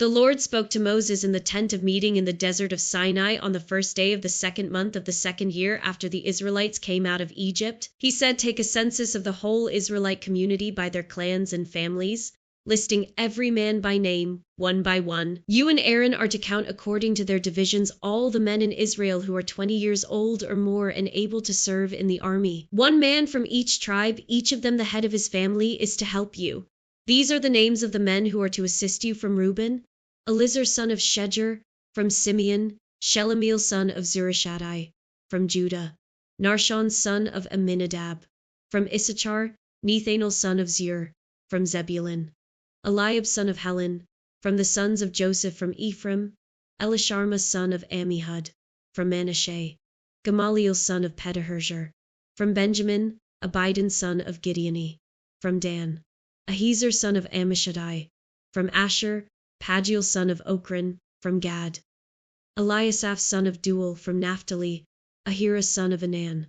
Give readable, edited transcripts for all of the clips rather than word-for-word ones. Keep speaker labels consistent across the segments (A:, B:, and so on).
A: The Lord spoke to Moses in the tent of meeting in the desert of Sinai on the first day of the second month of the second year after the Israelites came out of Egypt. He said, "Take a census of the whole Israelite community by their clans and families, listing every man by name, one by one. You and Aaron are to count according to their divisions all the men in Israel who are 20 years old or more and able to serve in the army. One man from each tribe, each of them the head of his family, is to help you. These are the names of the men who are to assist you from Reuben: Elizur son of Shedeur; from Simeon, Shelumiel son of Zurishaddai; from Judah, Narshon son of Amminadab; from Issachar, Nethanel son of Zur; from Zebulun, Eliab son of Helon; from the sons of Joseph from Ephraim, Elishama son of Ammihud; from Manasseh, Gamaliel son of Pedahurshur; from Benjamin, Abidan son of Gideoni; from Dan, Ahiezer son of Ammishaddai; from Asher, Pagiel son of Ochran; from Gad, Eliasaph son of Duel; from Naphtali, Ahira son of Anan.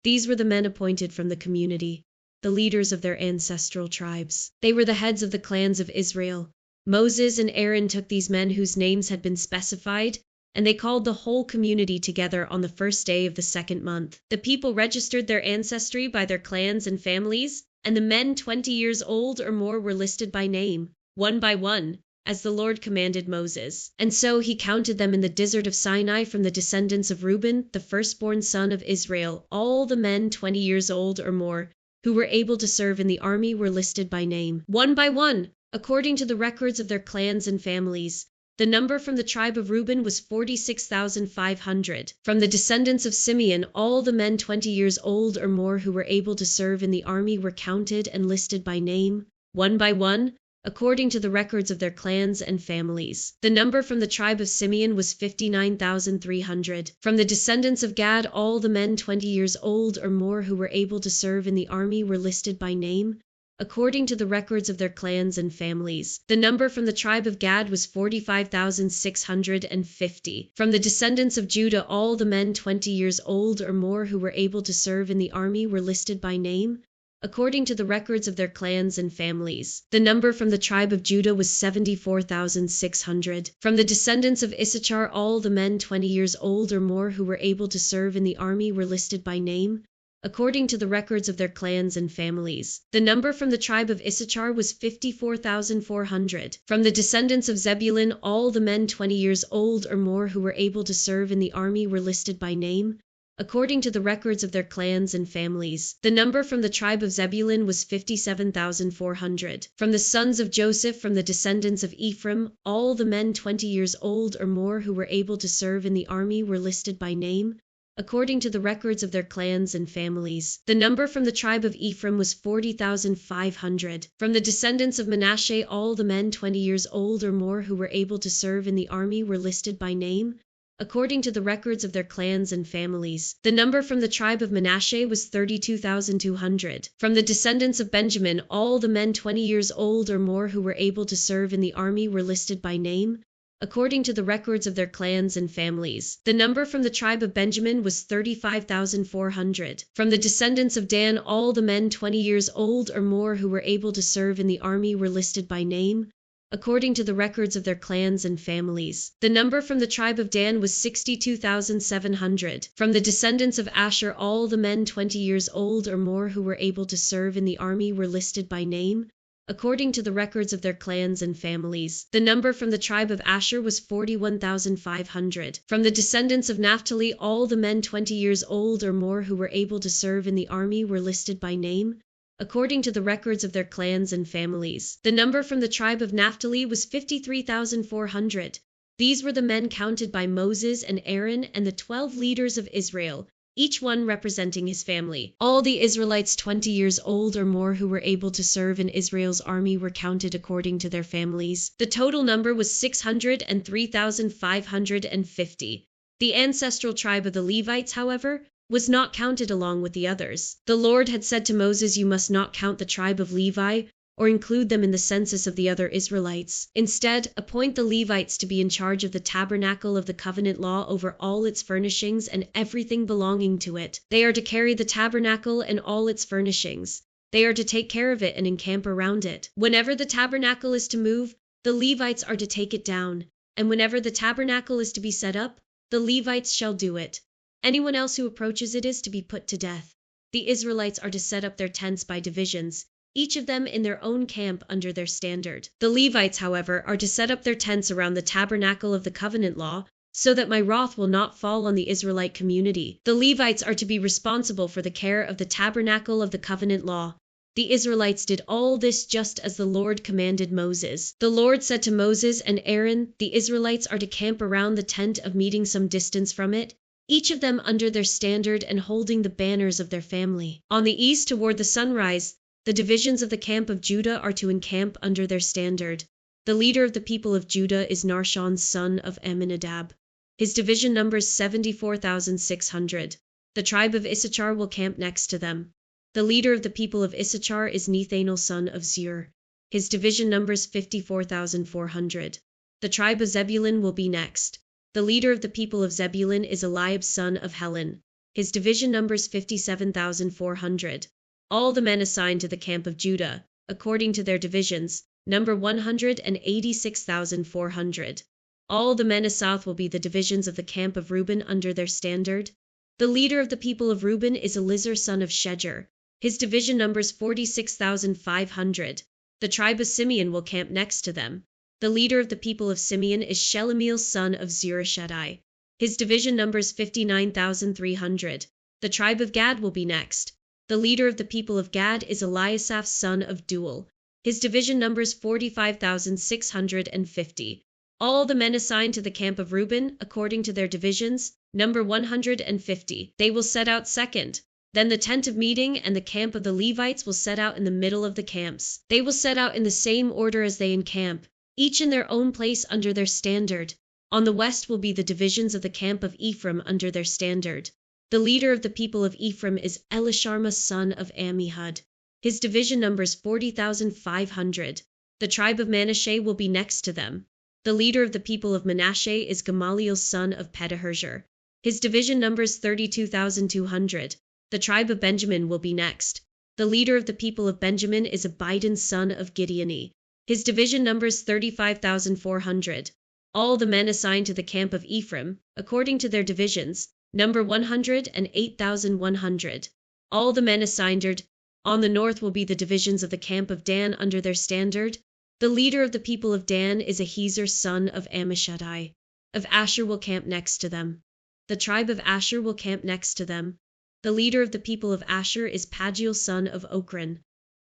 A: These were the men appointed from the community, the leaders of their ancestral tribes. They were the heads of the clans of Israel. Moses and Aaron took these men whose names had been specified, and they called the whole community together on the first day of the second month. The people registered their ancestry by their clans and families, and the men 20 years old or more were listed by name, one by one, as the Lord commanded Moses. And so he counted them in the desert of Sinai from the descendants of Reuben, the firstborn son of Israel. All the men 20 years old or more who were able to serve in the army were listed by name, one by one, according to the records of their clans and families. The number from the tribe of Reuben was 46,500. From the descendants of Simeon, all the men 20 years old or more who were able to serve in the army were counted and listed by name, one by one, according to the records of their clans and families. The number from the tribe of Simeon was 59,300. From the descendants of Gad, all the men 20 years old or more who were able to serve in the army were listed by name, according to the records of their clans and families. The number from the tribe of Gad was 45,650. From the descendants of Judah, all the men 20 years old or more who were able to serve in the army were listed by name, according to the records of their clans and families. The number from the tribe of Judah was 74,600. From the descendants of Issachar, all the men 20 years old or more who were able to serve in the army were listed by name, according to the records of their clans and families. The number from the tribe of Issachar was 54,400. From the descendants of Zebulun, all the men 20 years old or more who were able to serve in the army were listed by name, according to the records of their clans and families. The number from the tribe of Zebulun was 57,400. From the sons of Joseph, from the descendants of Ephraim, all the men 20 years old or more who were able to serve in the army were listed by name, according to the records of their clans and families. The number from the tribe of Ephraim was 40,500. From the descendants of Manasseh, all the men 20 years old or more who were able to serve in the army were listed by name, according to the records of their clans and families. The number from the tribe of Manasseh was 32,200. From the descendants of Benjamin, all the men 20 years old or more who were able to serve in the army were listed by name, according to the records of their clans and families. The number from the tribe of Benjamin was 35,400. From the descendants of Dan, all the men 20 years old or more who were able to serve in the army were listed by name, according to the records of their clans and families. The number from the tribe of Dan was 62,700. From the descendants of Asher, all the men 20 years old or more who were able to serve in the army were listed by name, according to the records of their clans and families. The number from the tribe of Asher was 41,500. From the descendants of Naphtali, all the men 20 years old or more who were able to serve in the army were listed by name, according to the records of their clans and families. The number from the tribe of Naphtali was 53,400. These were the men counted by Moses and Aaron and the 12 leaders of Israel, each one representing his family. All the Israelites 20 years old or more who were able to serve in Israel's army were counted according to their families. The total number was 603,550. The ancestral tribe of the Levites, however, was not counted along with the others. The Lord had said to Moses, "You must not count the tribe of Levi or include them in the census of the other Israelites. Instead, appoint the Levites to be in charge of the tabernacle of the covenant law over all its furnishings and everything belonging to it. They are to carry the tabernacle and all its furnishings. They are to take care of it and encamp around it. Whenever the tabernacle is to move, The Levites are to take it down, and whenever the tabernacle is to be set up, the Levites shall do it. Anyone else who approaches it is to be put to death. The Israelites are to set up their tents by divisions, each of them in their own camp under their standard. The Levites, however, are to set up their tents around the tabernacle of the covenant law, so that my wrath will not fall on the Israelite community. The Levites are to be responsible for the care of the tabernacle of the covenant law. The Israelites did all this just as the Lord commanded Moses. The Lord said to Moses and Aaron, the Israelites are to camp around the tent of meeting some distance from it, each of them under their standard and holding the banners of their family. On the east toward the sunrise, the divisions of the camp of Judah are to encamp under their standard. The leader of the people of Judah is Nahshon son of Amminadab. His division numbers 74,600. The tribe of Issachar will camp next to them. The leader of the people of Issachar is Nethanel son of Zur. His division numbers 54,400. The tribe of Zebulun will be next. The leader of the people of Zebulun is Eliab son of Helon. His division numbers 57,400. All the men assigned to the camp of Judah, according to their divisions, number 186,400. All the men south will be the divisions of the camp of Reuben under their standard. The leader of the people of Reuben is Elizur son of Shejer. His division numbers 46,500. The tribe of Simeon will camp next to them. The leader of the people of Simeon is Shelumiel son of Zurishaddai. His division numbers 59,300. The tribe of Gad will be next. The leader of the people of Gad is Eliasaph son of Duel. His division numbers 45,650. All the men assigned to the camp of Reuben, according to their divisions, number 150. They will set out second. Then the tent of meeting and the camp of the Levites will set out in the middle of the camps. They will set out in the same order as they encamp, each in their own place under their standard. On the west will be the divisions of the camp of Ephraim under their standard. The leader of the people of Ephraim is Elishama son of Ammihud. His division numbers 40,500. The tribe of Manasseh will be next to them. The leader of the people of Manasseh is Gamaliel son of Pedahurzer. His division numbers 32,200. The tribe of Benjamin will be next. The leader of the people of Benjamin is Abidan son of Gideoni. His division numbers 35,400. All the men assigned to the camp of Ephraim, according to their divisions, number 108,100. All the men assigned. On the north will be the divisions of the camp of Dan under their standard. The leader of the people of Dan is Ahiezer son of Ammishaddai. Of Asher will camp next to them. The tribe of Asher will camp next to them. The leader of the people of Asher is Pagiel son of Okran.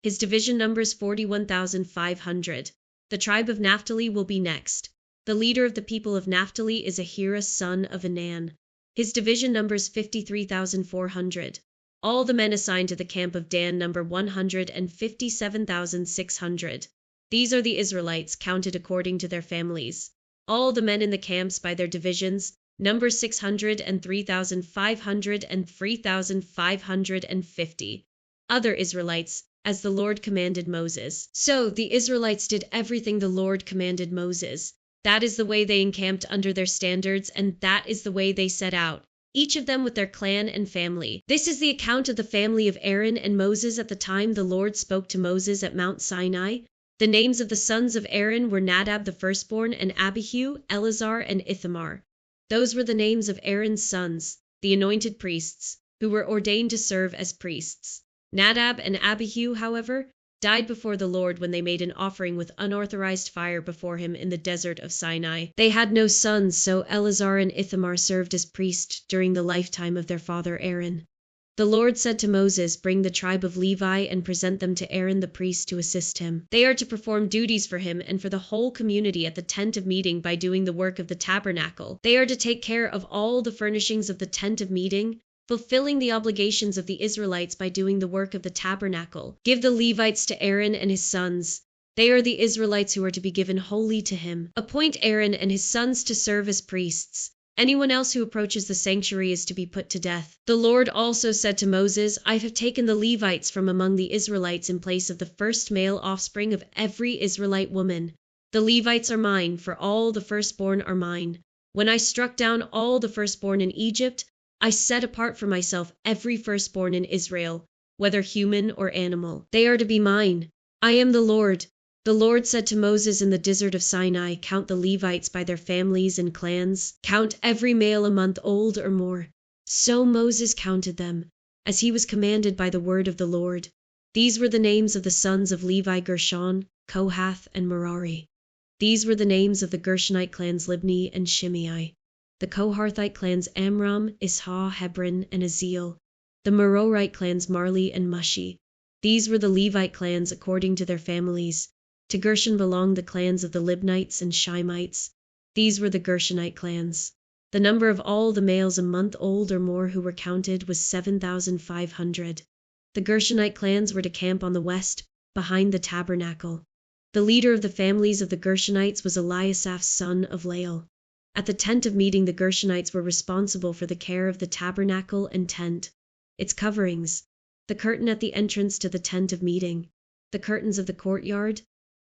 A: His division numbers 41,500. The tribe of Naphtali will be next. The leader of the people of Naphtali is Ahira son of Anan. His division numbers 53,400. All the men assigned to the camp of Dan number 157,600. These are the Israelites, counted according to their families. All the men in the camps by their divisions, number 600 and 3,500 and 3,550. Other Israelites, as the Lord commanded Moses. So the Israelites did everything the Lord commanded Moses. That is the way they encamped under their standards, and that is the way they set out, each of them with their clan and family. This is the account of the family of Aaron and Moses at the time the Lord spoke to Moses at Mount Sinai. The names of the sons of Aaron were Nadab the firstborn, and Abihu, Eleazar, and Ithamar. Those were the names of Aaron's sons, the anointed priests, who were ordained to serve as priests. Nadab and Abihu, however, died before the Lord when they made an offering with unauthorized fire before him in the desert of Sinai. They had no sons, so Eleazar and Ithamar served as priests during the lifetime of their father Aaron. The Lord said to Moses, "Bring the tribe of Levi and present them to Aaron the priest to assist him. They are to perform duties for him and for the whole community at the tent of meeting by doing the work of the tabernacle. They are to take care of all the furnishings of the tent of meeting, fulfilling the obligations of the Israelites by doing the work of the tabernacle. Give the Levites to Aaron and his sons. They are the Israelites who are to be given wholly to him. Appoint Aaron and his sons to serve as priests. Anyone else who approaches the sanctuary is to be put to death." The Lord also said to Moses, "I have taken the Levites from among the Israelites in place of the first male offspring of every Israelite woman. The Levites are mine, for all the firstborn are mine. When I struck down all the firstborn in Egypt, I set apart for myself every firstborn in Israel, whether human or animal. They are to be mine. I am the Lord. The Lord said to Moses in the desert of Sinai, "Count the Levites by their families and clans. Count every male a month old or more." So Moses counted them, as he was commanded by the word of the Lord. These were the names of the sons of Levi: Gershon, Kohath, and Merari. These were the names of the Gershonite clans: Libni and Shimei. The Kohathite clans: Amram, Ishah, Hebron, and Aziel. The Merarite clans: Marli and Mushi. These were the Levite clans according to their families. To Gershon belonged the clans of the Libnites and Shimeites. These were the Gershonite clans. The number of all the males a month old or more who were counted was 7,500. The Gershonite clans were to camp on the west, behind the tabernacle. The leader of the families of the Gershonites was Eliasaph, son of Lael. At the tent of meeting, the Gershonites were responsible for the care of the tabernacle and tent, its coverings, the curtain at the entrance to the tent of meeting, the curtains of the courtyard,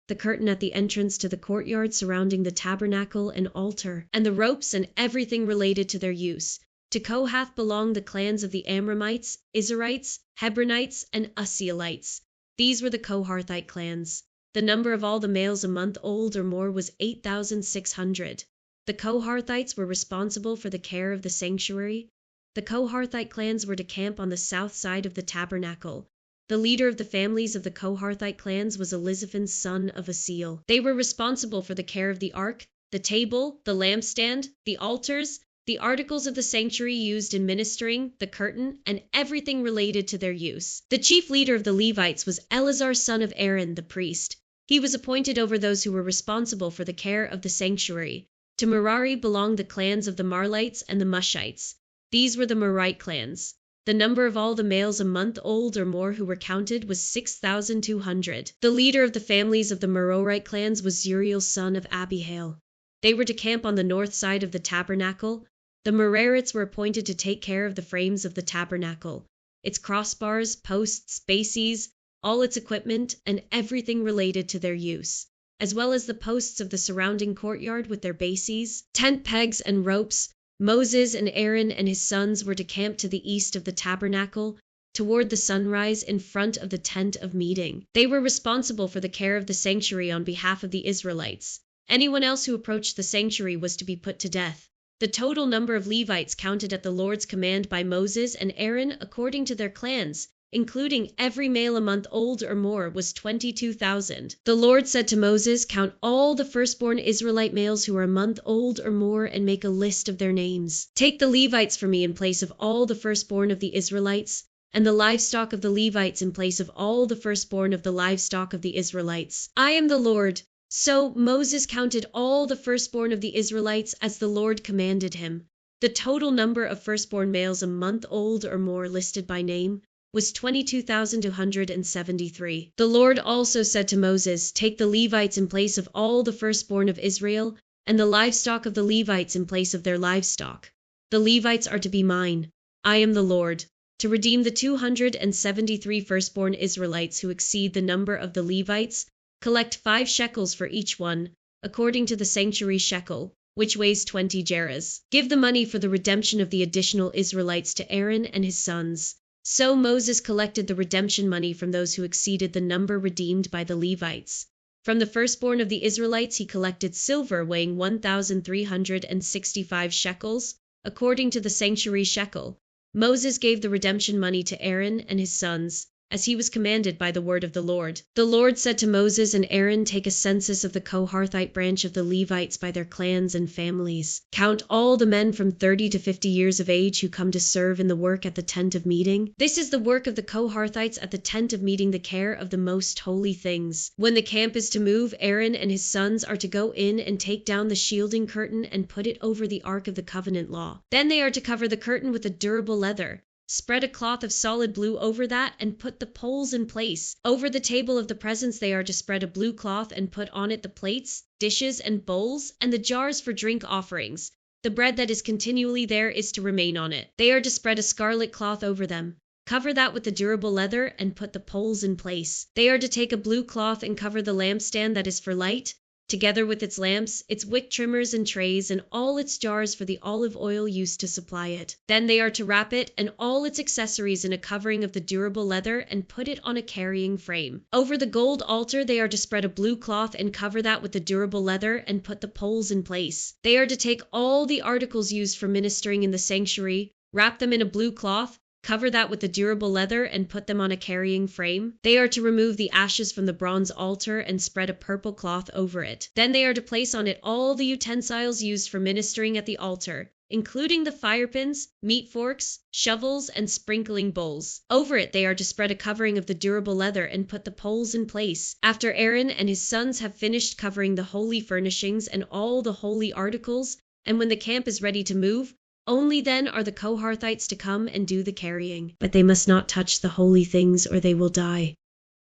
A: the curtain at the entrance to the courtyard surrounding the tabernacle and altar, and the ropes and everything related to their use. To Kohath belonged the clans of the Amramites, Izharites, Hebronites, and Usielites. These were the Kohathite clans. The number of all the males a month old or more was 8,600. The Kohathites were responsible for the care of the sanctuary. The Kohathite clans were to camp on the south side of the tabernacle. The leader of the families of the Kohathite clans was Elizaphan, son of Asiel. They were responsible for the care of the ark, the table, the lampstand, the altars, the articles of the sanctuary used in ministering, the curtain, and everything related to their use. The chief leader of the Levites was Eleazar, son of Aaron, the priest. He was appointed over those who were responsible for the care of the sanctuary. To Merari belonged the clans of the Marlites and the Mushites. These were the Merite clans. The number of all the males a month old or more who were counted was 6,200. The leader of the families of the Merorite clans was Uriel, son of Abihail. They were to camp on the north side of the tabernacle. The Merarites were appointed to take care of the frames of the tabernacle, its crossbars, posts, bases, all its equipment, and everything related to their use, as well as the posts of the surrounding courtyard with their bases, tent pegs, and ropes. Moses and Aaron and his sons were to camp to the east of the tabernacle, toward the sunrise, in front of the tent of meeting. They were responsible for the care of the sanctuary on behalf of the Israelites. Anyone else who approached the sanctuary was to be put to death. The total number of Levites counted at the Lord's command by Moses and Aaron according to their clans, including every male a month old or more, was 22,000. The Lord said to Moses, "Count all the firstborn Israelite males who are a month old or more and make a list of their names. Take the Levites for me in place of all the firstborn of the Israelites, and the livestock of the Levites in place of all the firstborn of the livestock of the Israelites. I am the Lord." So Moses counted all the firstborn of the Israelites as the Lord commanded him. The total number of firstborn males a month old or more listed by name was 22,273. The Lord also said to Moses, "Take the Levites in place of all the firstborn of Israel, and the livestock of the Levites in place of their livestock. The Levites are to be mine. I am the Lord, to redeem the 273 firstborn Israelites who exceed the number of the Levites. Collect 5 shekels for each one, according to the sanctuary shekel, which weighs 20 gerahs. Give the money for the redemption of the additional Israelites to Aaron and his sons." So Moses collected the redemption money from those who exceeded the number redeemed by the Levites. From the firstborn of the Israelites he collected silver weighing 1,365 shekels, according to the sanctuary shekel. Moses gave the redemption money to Aaron and his sons, as he was commanded by the word of the Lord. The Lord said to Moses and Aaron, "Take a census of the Kohathite branch of the Levites by their clans and families. Count all the men from 30 to 50 years of age who come to serve in the work at the tent of meeting. This is the work of the Kohathites at the tent of meeting, the care of the most holy things. When the camp is to move, Aaron and his sons are to go in and take down the shielding curtain and put it over the ark of the covenant law. Then they are to cover the curtain with a durable leather. Spread a cloth of solid blue over that and put the poles in place. Over the table of the presence they are to spread a blue cloth and put on it the plates, dishes, and bowls, and the jars for drink offerings. The bread that is continually there is to remain on it. They are to spread a scarlet cloth over them. Cover that with the durable leather and put the poles in place. They are to take a blue cloth and cover the lampstand that is for light, together with its lamps, its wick trimmers and trays, and all its jars for the olive oil used to supply it. Then they are to wrap it and all its accessories in a covering of the durable leather and put it on a carrying frame. Over the gold altar they are to spread a blue cloth and cover that with the durable leather and put the poles in place. They are to take all the articles used for ministering in the sanctuary, wrap them in a blue cloth, cover that with the durable leather and put them on a carrying frame. They are to remove the ashes from the bronze altar and spread a purple cloth over it. Then they are to place on it all the utensils used for ministering at the altar, including the firepins, meat forks, shovels, and sprinkling bowls. Over it they are to spread a covering of the durable leather and put the poles in place. After Aaron and his sons have finished covering the holy furnishings and all the holy articles, and when the camp is ready to move, only then are the Kohathites to come and do the carrying. But they must not touch the holy things or they will die.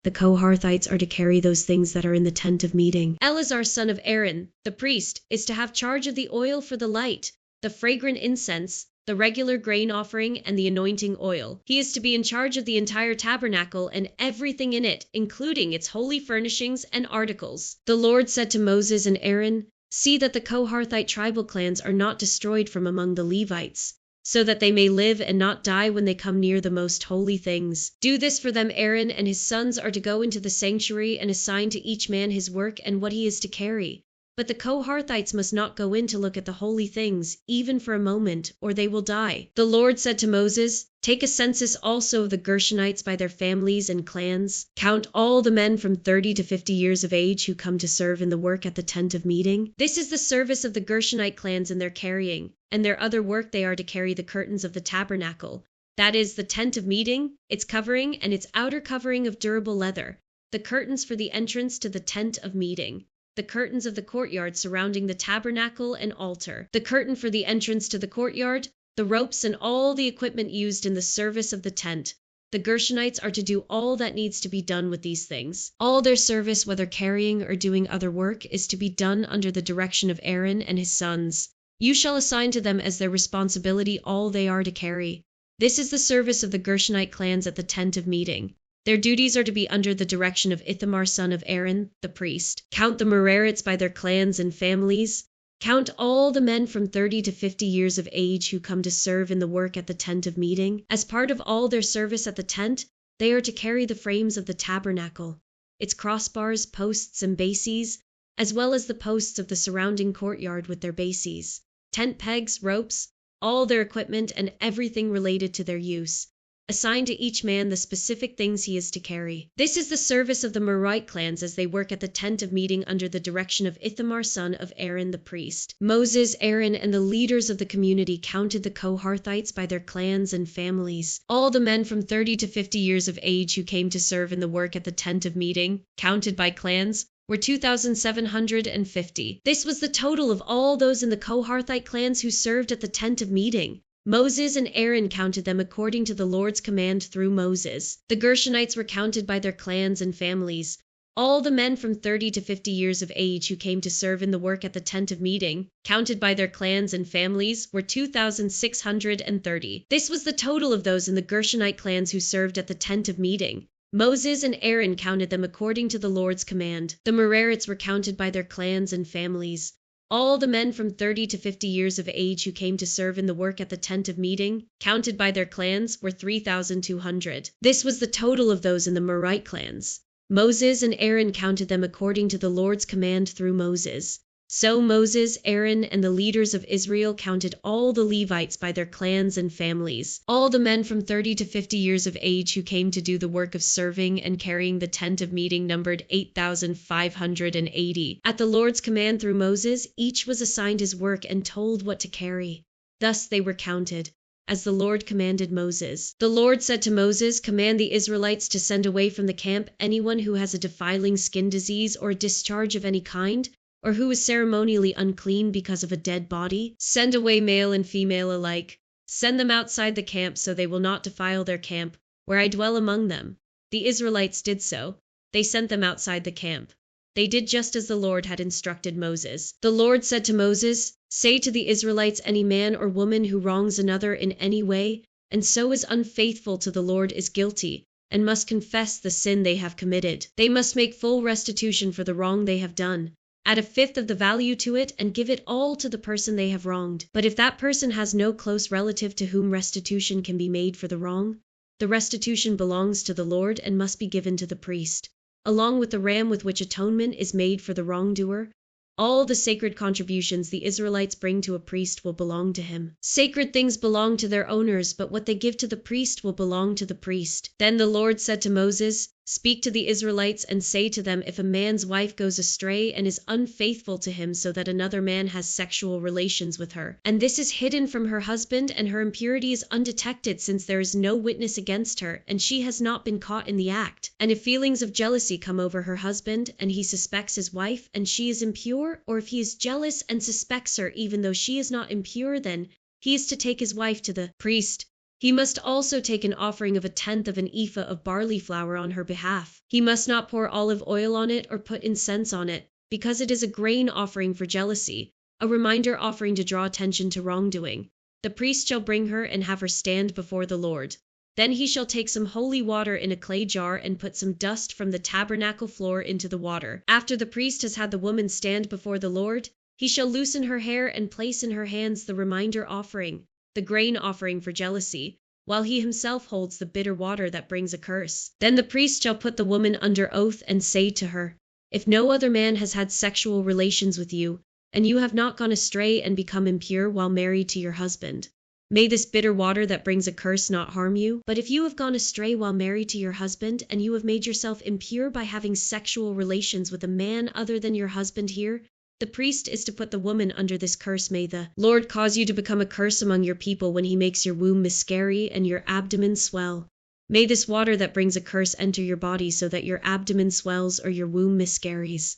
A: The Kohathites are to carry those things that are in the tent of meeting. Eleazar, son of Aaron, the priest, is to have charge of the oil for the light, the fragrant incense, the regular grain offering, and the anointing oil. He is to be in charge of the entire tabernacle and everything in it, including its holy furnishings and articles. The Lord said to Moses and Aaron, "See that the Kohathite tribal clans are not destroyed from among the Levites, so that they may live and not die when they come near the most holy things. Do this for them. Aaron and his sons are to go into the sanctuary and assign to each man his work and what he is to carry. But the Kohathites must not go in to look at the holy things, even for a moment, or they will die." The Lord said to Moses, "Take a census also of the Gershonites by their families and clans. Count all the men from 30 to 50 years of age who come to serve in the work at the tent of meeting. This is the service of the Gershonite clans in their carrying, and their other work they are to carry the curtains of the tabernacle, that is, the tent of meeting, its covering, and its outer covering of durable leather, the curtains for the entrance to the tent of meeting, the curtains of the courtyard surrounding the tabernacle and altar, the curtain for the entrance to the courtyard, the ropes and all the equipment used in the service of the tent. The Gershonites are to do all that needs to be done with these things. All their service, whether carrying or doing other work, is to be done under the direction of Aaron and his sons. You shall assign to them as their responsibility all they are to carry. This is the service of the Gershonite clans at the tent of meeting. Their duties are to be under the direction of Ithamar, son of Aaron, the priest. Count the Merarites by their clans and families. Count all the men from 30 to 50 years of age who come to serve in the work at the tent of meeting. As part of all their service at the tent, they are to carry the frames of the tabernacle, its crossbars, posts, and bases, as well as the posts of the surrounding courtyard with their bases, tent pegs, ropes, all their equipment, and everything related to their use. Assign to each man the specific things he is to carry. This is the service of the Merarite clans as they work at the tent of meeting under the direction of Ithamar, son of Aaron the priest. Moses, Aaron, and the leaders of the community counted the Kohathites by their clans and families. All the men from 30 to 50 years of age who came to serve in the work at the tent of meeting, counted by clans, were 2,750. This was the total of all those in the Kohathite clans who served at the tent of meeting. Moses and Aaron counted them according to the Lord's command through Moses. The Gershonites were counted by their clans and families. All the men from 30 to 50 years of age who came to serve in the work at the tent of meeting, counted by their clans and families, were 2,630. This was the total of those in the Gershonite clans who served at the tent of meeting. Moses and Aaron counted them according to the Lord's command. The Merarites were counted by their clans and families. All the men from 30 to 50 years of age who came to serve in the work at the tent of meeting, counted by their clans, were 3,200. This was the total of those in the Merarite clans. Moses and Aaron counted them according to the Lord's command through Moses. So Moses, Aaron, and the leaders of Israel counted all the Levites by their clans and families. All the men from 30 to 50 years of age who came to do the work of serving and carrying the tent of meeting numbered 8,580. At the Lord's command through Moses, each was assigned his work and told what to carry. Thus they were counted, as the Lord commanded Moses. The Lord said to Moses, "Command the Israelites to send away from the camp anyone who has a defiling skin disease or a discharge of any kind, or who is ceremonially unclean because of a dead body. Send away male and female alike. Send them outside the camp so they will not defile their camp, where I dwell among them." The Israelites did so. They sent them outside the camp. They did just as the Lord had instructed Moses. The Lord said to Moses, "Say to the Israelites, any man or woman who wrongs another in any way, and so is unfaithful to the Lord, is guilty, and must confess the sin they have committed. They must make full restitution for the wrong they have done, add a fifth of the value to it, and give it all to the person they have wronged. But if that person has no close relative to whom restitution can be made for the wrong, the restitution belongs to the Lord and must be given to the priest, along with the ram with which atonement is made for the wrongdoer. All the sacred contributions the Israelites bring to a priest will belong to him. Sacred things belong to their owners, but what they give to the priest will belong to the priest. Then the Lord said to Moses, "Speak to the Israelites and say to them, if a man's wife goes astray and is unfaithful to him so that another man has sexual relations with her, and this is hidden from her husband and her impurity is undetected since there is no witness against her and she has not been caught in the act, and if feelings of jealousy come over her husband and he suspects his wife and she is impure, or if he is jealous and suspects her even though she is not impure, then he is to take his wife to the priest. He must also take an offering of a tenth of an ephah of barley flour on her behalf. He must not pour olive oil on it or put incense on it, because it is a grain offering for jealousy, a reminder offering to draw attention to wrongdoing. The priest shall bring her and have her stand before the Lord. Then he shall take some holy water in a clay jar and put some dust from the tabernacle floor into the water. After the priest has had the woman stand before the Lord, he shall loosen her hair and place in her hands the reminder offering, the grain offering for jealousy, while he himself holds the bitter water that brings a curse. Then the priest shall put the woman under oath and say to her, if no other man has had sexual relations with you, and you have not gone astray and become impure while married to your husband, may this bitter water that brings a curse not harm you. But if you have gone astray while married to your husband, and you have made yourself impure by having sexual relations with a man other than your husband here, the priest is to put the woman under this curse. May the Lord cause you to become a curse among your people when he makes your womb miscarry and your abdomen swell. May this water that brings a curse enter your body so that your abdomen swells or your womb miscarries.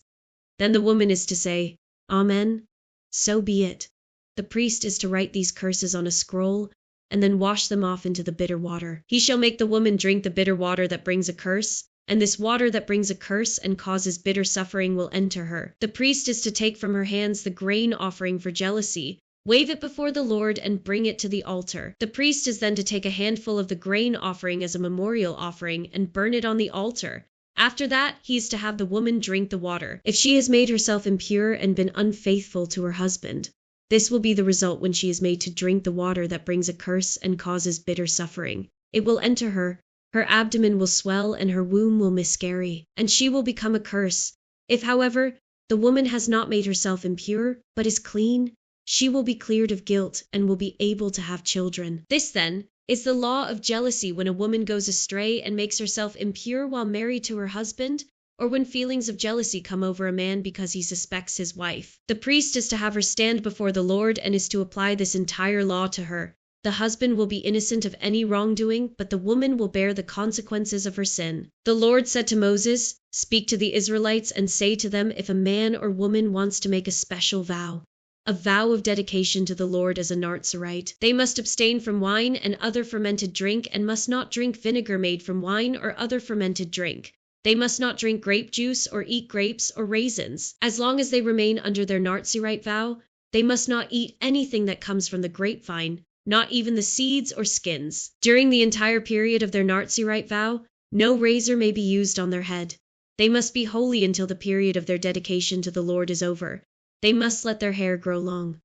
A: Then the woman is to say, Amen, so be it. The priest is to write these curses on a scroll and then wash them off into the bitter water. He shall make the woman drink the bitter water that brings a curse, and this water that brings a curse and causes bitter suffering will enter her. The priest is to take from her hands the grain offering for jealousy, wave it before the Lord and bring it to the altar. The priest is then to take a handful of the grain offering as a memorial offering and burn it on the altar. After that, he is to have the woman drink the water. If she has made herself impure and been unfaithful to her husband, this will be the result when she is made to drink the water that brings a curse and causes bitter suffering. It will enter her, her abdomen will swell and her womb will miscarry, and she will become a curse. If, however, the woman has not made herself impure, but is clean, she will be cleared of guilt and will be able to have children. This, then, is the law of jealousy when a woman goes astray and makes herself impure while married to her husband, or when feelings of jealousy come over a man because he suspects his wife. The priest is to have her stand before the Lord and is to apply this entire law to her. The husband will be innocent of any wrongdoing, but the woman will bear the consequences of her sin. The Lord said to Moses, "Speak to the Israelites and say to them, if a man or woman wants to make a special vow, a vow of dedication to the Lord as a Nazirite, they must abstain from wine and other fermented drink and must not drink vinegar made from wine or other fermented drink. They must not drink grape juice or eat grapes or raisins. As long as they remain under their Nazirite vow, they must not eat anything that comes from the grapevine, not even the seeds or skins. During the entire period of their Nazirite vow, no razor may be used on their head. They must be holy until the period of their dedication to the Lord is over. They must let their hair grow long.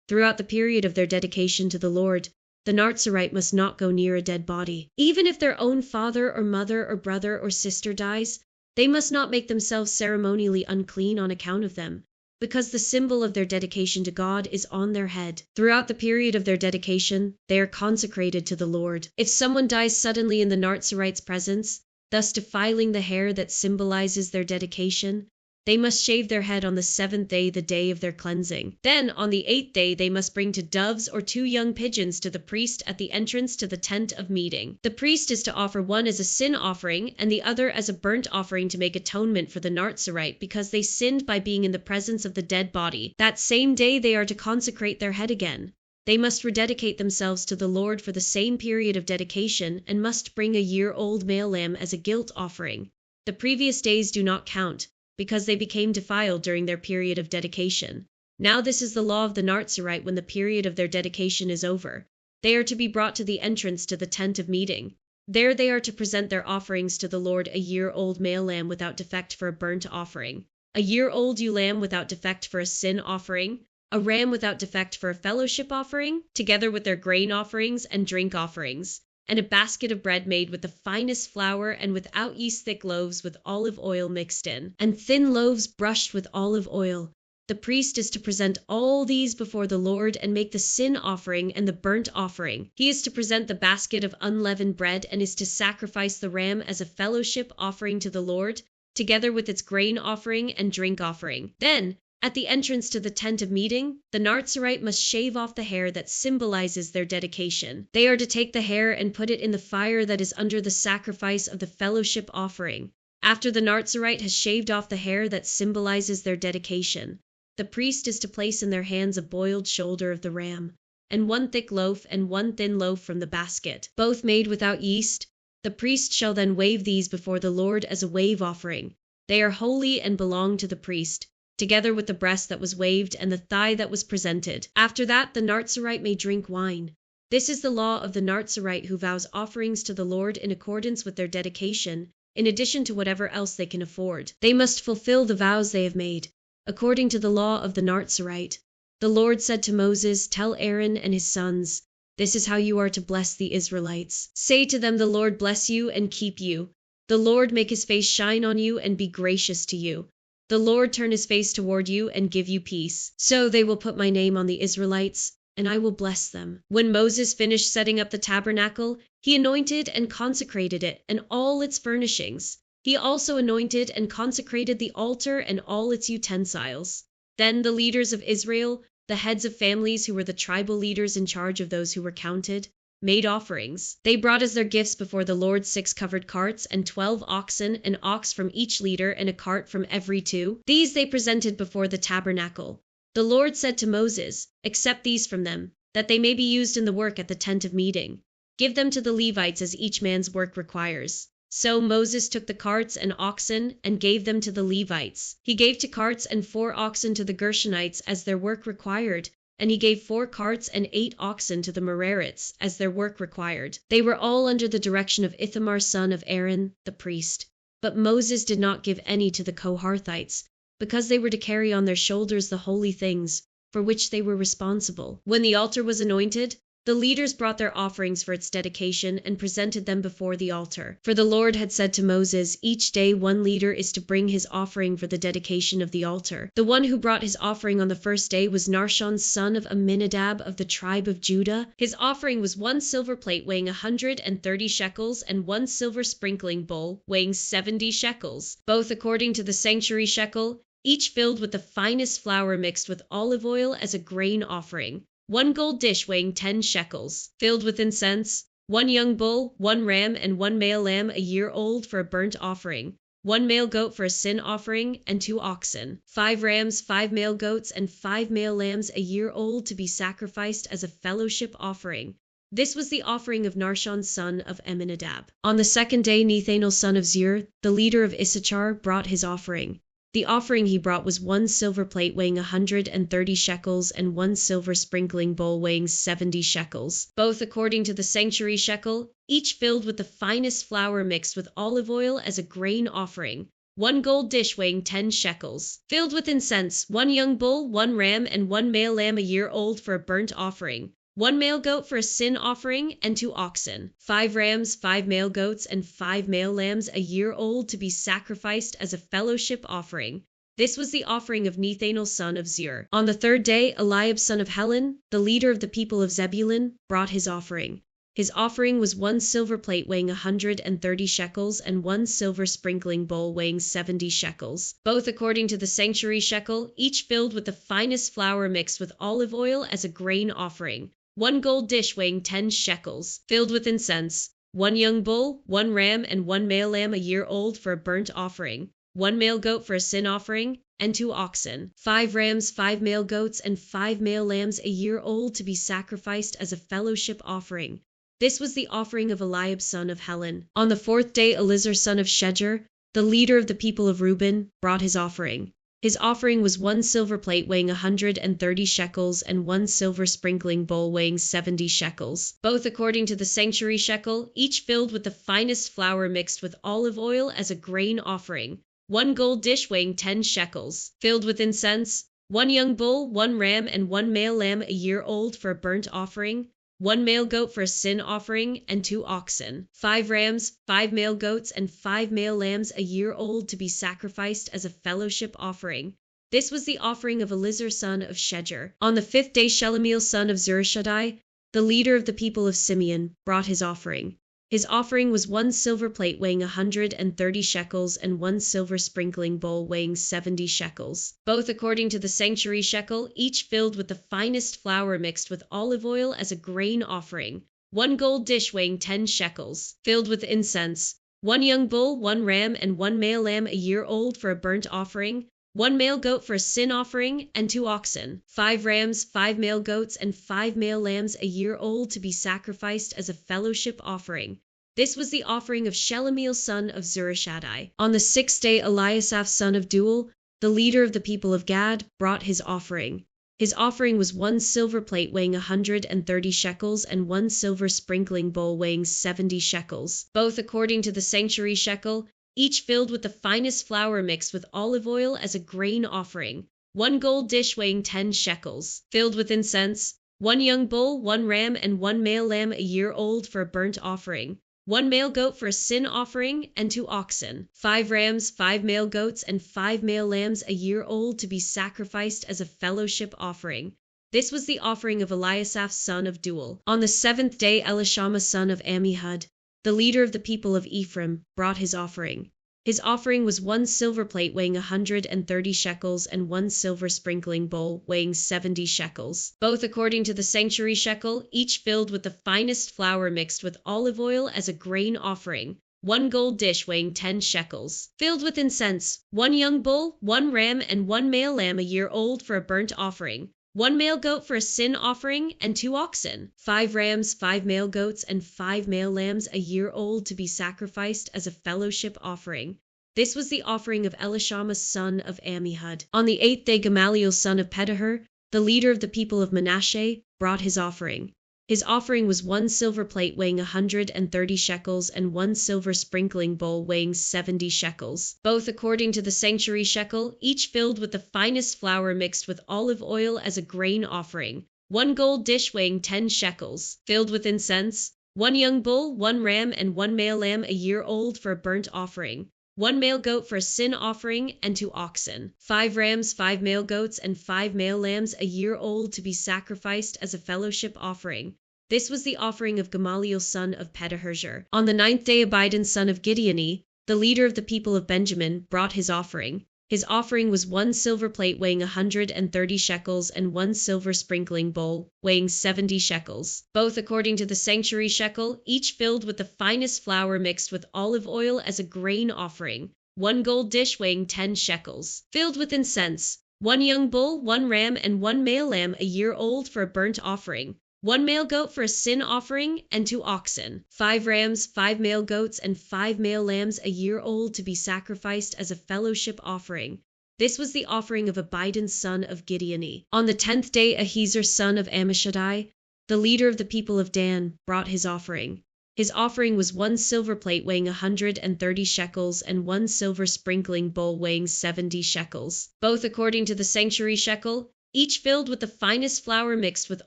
A: Throughout the period of their dedication to the Lord, the Nazirite must not go near a dead body. Even if their own father or mother or brother or sister dies, they must not make themselves ceremonially unclean on account of them, because the symbol of their dedication to God is on their head. Throughout the period of their dedication, they are consecrated to the Lord. If someone dies suddenly in the Nazirite's presence, thus defiling the hair that symbolizes their dedication, they must shave their head on the 7th day, the day of their cleansing. Then, on the 8th day, they must bring 2 doves or 2 young pigeons to the priest at the entrance to the tent of meeting. The priest is to offer one as a sin offering and the other as a burnt offering to make atonement for the Nazirite because they sinned by being in the presence of the dead body. That same day, they are to consecrate their head again. They must rededicate themselves to the Lord for the same period of dedication and must bring a year-old male lamb as a guilt offering. The previous days do not count, because they became defiled during their period of dedication. Now this is the law of the Nazirite when the period of their dedication is over. They are to be brought to the entrance to the tent of meeting. There they are to present their offerings to the Lord, a year-old male lamb without defect for a burnt offering. a year-old ewe lamb without defect for a sin offering, a ram without defect for a fellowship offering, together with their grain offerings and drink offerings, and a basket of bread made with the finest flour and without yeast, thick loaves with olive oil mixed in, and thin loaves brushed with olive oil. The priest is to present all these before the Lord and make the sin offering and the burnt offering. He is to present the basket of unleavened bread and is to sacrifice the ram as a fellowship offering to the Lord, together with its grain offering and drink offering. Then, at the entrance to the tent of meeting, the Nazirite must shave off the hair that symbolizes their dedication. They are to take the hair and put it in the fire that is under the sacrifice of the fellowship offering. After the Nazirite has shaved off the hair that symbolizes their dedication, the priest is to place in their hands a boiled shoulder of the ram, and one thick loaf and one thin loaf from the basket, both made without yeast. The priest shall then wave these before the Lord as a wave offering. They are holy and belong to the priest, together with the breast that was waved and the thigh that was presented. After that, the Nazirite may drink wine. This is the law of the Nazirite who vows offerings to the Lord in accordance with their dedication, in addition to whatever else they can afford. They must fulfill the vows they have made, according to the law of the Nazirite. The Lord said to Moses, "Tell Aaron and his sons, this is how you are to bless the Israelites. Say to them, the Lord bless you and keep you. The Lord make his face shine on you and be gracious to you. The Lord turn his face toward you and give you peace. So they will put my name on the Israelites, and I will bless them." When Moses finished setting up the tabernacle, he anointed and consecrated it and all its furnishings. He also anointed and consecrated the altar and all its utensils. Then the leaders of Israel, the heads of families who were the tribal leaders in charge of those who were counted, made offerings. They brought as their gifts before the Lord 6 covered carts and 12 oxen, an ox from each leader and a cart from every 2. These they presented before the tabernacle. The Lord said to Moses, "Accept these from them, that they may be used in the work at the tent of meeting. Give them to the Levites as each man's work requires." So Moses took the carts and oxen and gave them to the Levites. He gave 2 carts and 4 oxen to the Gershonites as their work required, and he gave 4 carts and 8 oxen to the Merarites as their work required. They were all under the direction of Ithamar son of Aaron, the priest. But Moses did not give any to the Kohathites, because they were to carry on their shoulders the holy things, for which they were responsible. When the altar was anointed, the leaders brought their offerings for its dedication and presented them before the altar. For the Lord had said to Moses, "Each day one leader is to bring his offering for the dedication of the altar." The one who brought his offering on the first day was Nahshon son of Amminadab of the tribe of Judah. His offering was 1 silver plate weighing 130 shekels and 1 silver sprinkling bowl weighing 70 shekels, both according to the sanctuary shekel, each filled with the finest flour mixed with olive oil as a grain offering. 1 gold dish weighing 10 shekels, filled with incense, 1 young bull, 1 ram, and 1 male lamb a year old for a burnt offering, 1 male goat for a sin offering, and 2 oxen, 5 rams, 5 male goats, and 5 male lambs a year old to be sacrificed as a fellowship offering. This was the offering of Nahshon son of Amminadab. On the second day, Nethanel son of Zur, the leader of Issachar, brought his offering. The offering he brought was 1 silver plate weighing 130 shekels and 1 silver sprinkling bowl weighing 70 shekels, both according to the sanctuary shekel, each filled with the finest flour mixed with olive oil as a grain offering. 1 gold dish weighing 10 shekels, filled with incense, 1 young bull, 1 ram, and 1 male lamb a year old for a burnt offering, 1 male goat for a sin offering, and 2 oxen, 5 rams, 5 male goats, and 5 male lambs a year old to be sacrificed as a fellowship offering. This was the offering of Nethanel son of Zur. On the third day, Eliab son of Helon, the leader of the people of Zebulun, brought his offering. His offering was 1 silver plate weighing 130 shekels and 1 silver sprinkling bowl weighing 70 shekels, both according to the sanctuary shekel, each filled with the finest flour mixed with olive oil as a grain offering. 1 gold dish weighing 10 shekels, filled with incense, 1 young bull, 1 ram, and 1 male lamb a year old for a burnt offering, 1 male goat for a sin offering, and 2 oxen, 5 rams, 5 male goats, and 5 male lambs a year old to be sacrificed as a fellowship offering. This was the offering of Eliab son of Helon. On the fourth day, Elizur son of Shedeur, the leader of the people of Reuben, brought his offering. His offering was 1 silver plate weighing 130 shekels and 1 silver sprinkling bowl weighing 70 shekels, both according to the sanctuary shekel, each filled with the finest flour mixed with olive oil as a grain offering. 1 gold dish weighing 10 shekels, filled with incense, 1 young bull, 1 ram, and 1 male lamb a year old for a burnt offering, 1 male goat for a sin offering, and 2 oxen, 5 rams, 5 male goats, and 5 male lambs a year old to be sacrificed as a fellowship offering. This was the offering of Elizur son of Shedeur. On the 5th day Shelumiel son of Zurishaddai, the leader of the people of Simeon, brought his offering. His offering was 1 silver plate weighing 130 shekels and 1 silver sprinkling bowl weighing 70 shekels, both according to the sanctuary shekel, each filled with the finest flour mixed with olive oil as a grain offering, 1 gold dish weighing 10 shekels, filled with incense, 1 young bull, 1 ram, and 1 male lamb a year old for a burnt offering, 1 male goat for a sin offering, and 2 oxen, 5 rams, 5 male goats, and 5 male lambs a year old to be sacrificed as a fellowship offering. This was the offering of Shelumiel son of Zurishaddai. On the 6th day Eliasaph son of Deuel, the leader of the people of Gad, brought his offering. His offering was 1 silver plate weighing 130 shekels and 1 silver sprinkling bowl weighing 70 shekels, both according to the sanctuary shekel, each filled with the finest flour mixed with olive oil as a grain offering, 1 gold dish weighing 10 shekels, filled with incense, 1 young bull, 1 ram, and 1 male lamb a year old for a burnt offering, 1 male goat for a sin offering, and 2 oxen, 5 rams, 5 male goats, and 5 male lambs a year old to be sacrificed as a fellowship offering. This was the offering of Eliasaph son of Deuel. On the 7th day Elishama son of Ammihud, the leader of the people of Ephraim, brought his offering. His offering was 1 silver plate weighing 130 shekels and 1 silver sprinkling bowl weighing 70 shekels, both according to the sanctuary shekel, each filled with the finest flour mixed with olive oil as a grain offering, 1 gold dish weighing 10 shekels, filled with incense, 1 young bull, 1 ram, and 1 male lamb a year old for a burnt offering, 1 male goat for a sin offering, and 2 oxen, 5 rams, 5 male goats, and 5 male lambs a year old to be sacrificed as a fellowship offering. This was the offering of Elishama son of Ammihud. On the 8th day Gamaliel son of Pedahur, the leader of the people of Manasseh, brought his offering. His offering was 1 silver plate weighing 130 shekels and 1 silver sprinkling bowl weighing 70 shekels, both according to the sanctuary shekel, each filled with the finest flour mixed with olive oil as a grain offering, 1 gold dish weighing 10 shekels, filled with incense, 1 young bull, 1 ram, and 1 male lamb a year old for a burnt offering, 1 male goat for a sin offering, and 2 oxen, 5 rams, 5 male goats, and 5 male lambs a year old to be sacrificed as a fellowship offering. This was the offering of Gamaliel son of Pedahur. On the 9th day Abidan son of Gideoni, the leader of the people of Benjamin, brought his offering. His offering was 1 silver plate weighing 130 shekels and 1 silver sprinkling bowl weighing 70 shekels, both according to the sanctuary shekel, each filled with the finest flour mixed with olive oil as a grain offering, 1 gold dish weighing 10 shekels, filled with incense, 1 young bull, 1 ram, and 1 male lamb a year old for a burnt offering, 1 male goat for a sin offering, and 2 oxen, 5 rams, 5 male goats, and 5 male lambs a year old to be sacrificed as a fellowship offering. This was the offering of Abidan son of Gideoni. On the 10th day Ahiezer son of Ammishaddai, the leader of the people of Dan, brought his offering. His offering was 1 silver plate weighing 130 shekels and 1 silver sprinkling bowl weighing 70 shekels, both according to the sanctuary shekel, each filled with the finest flour mixed with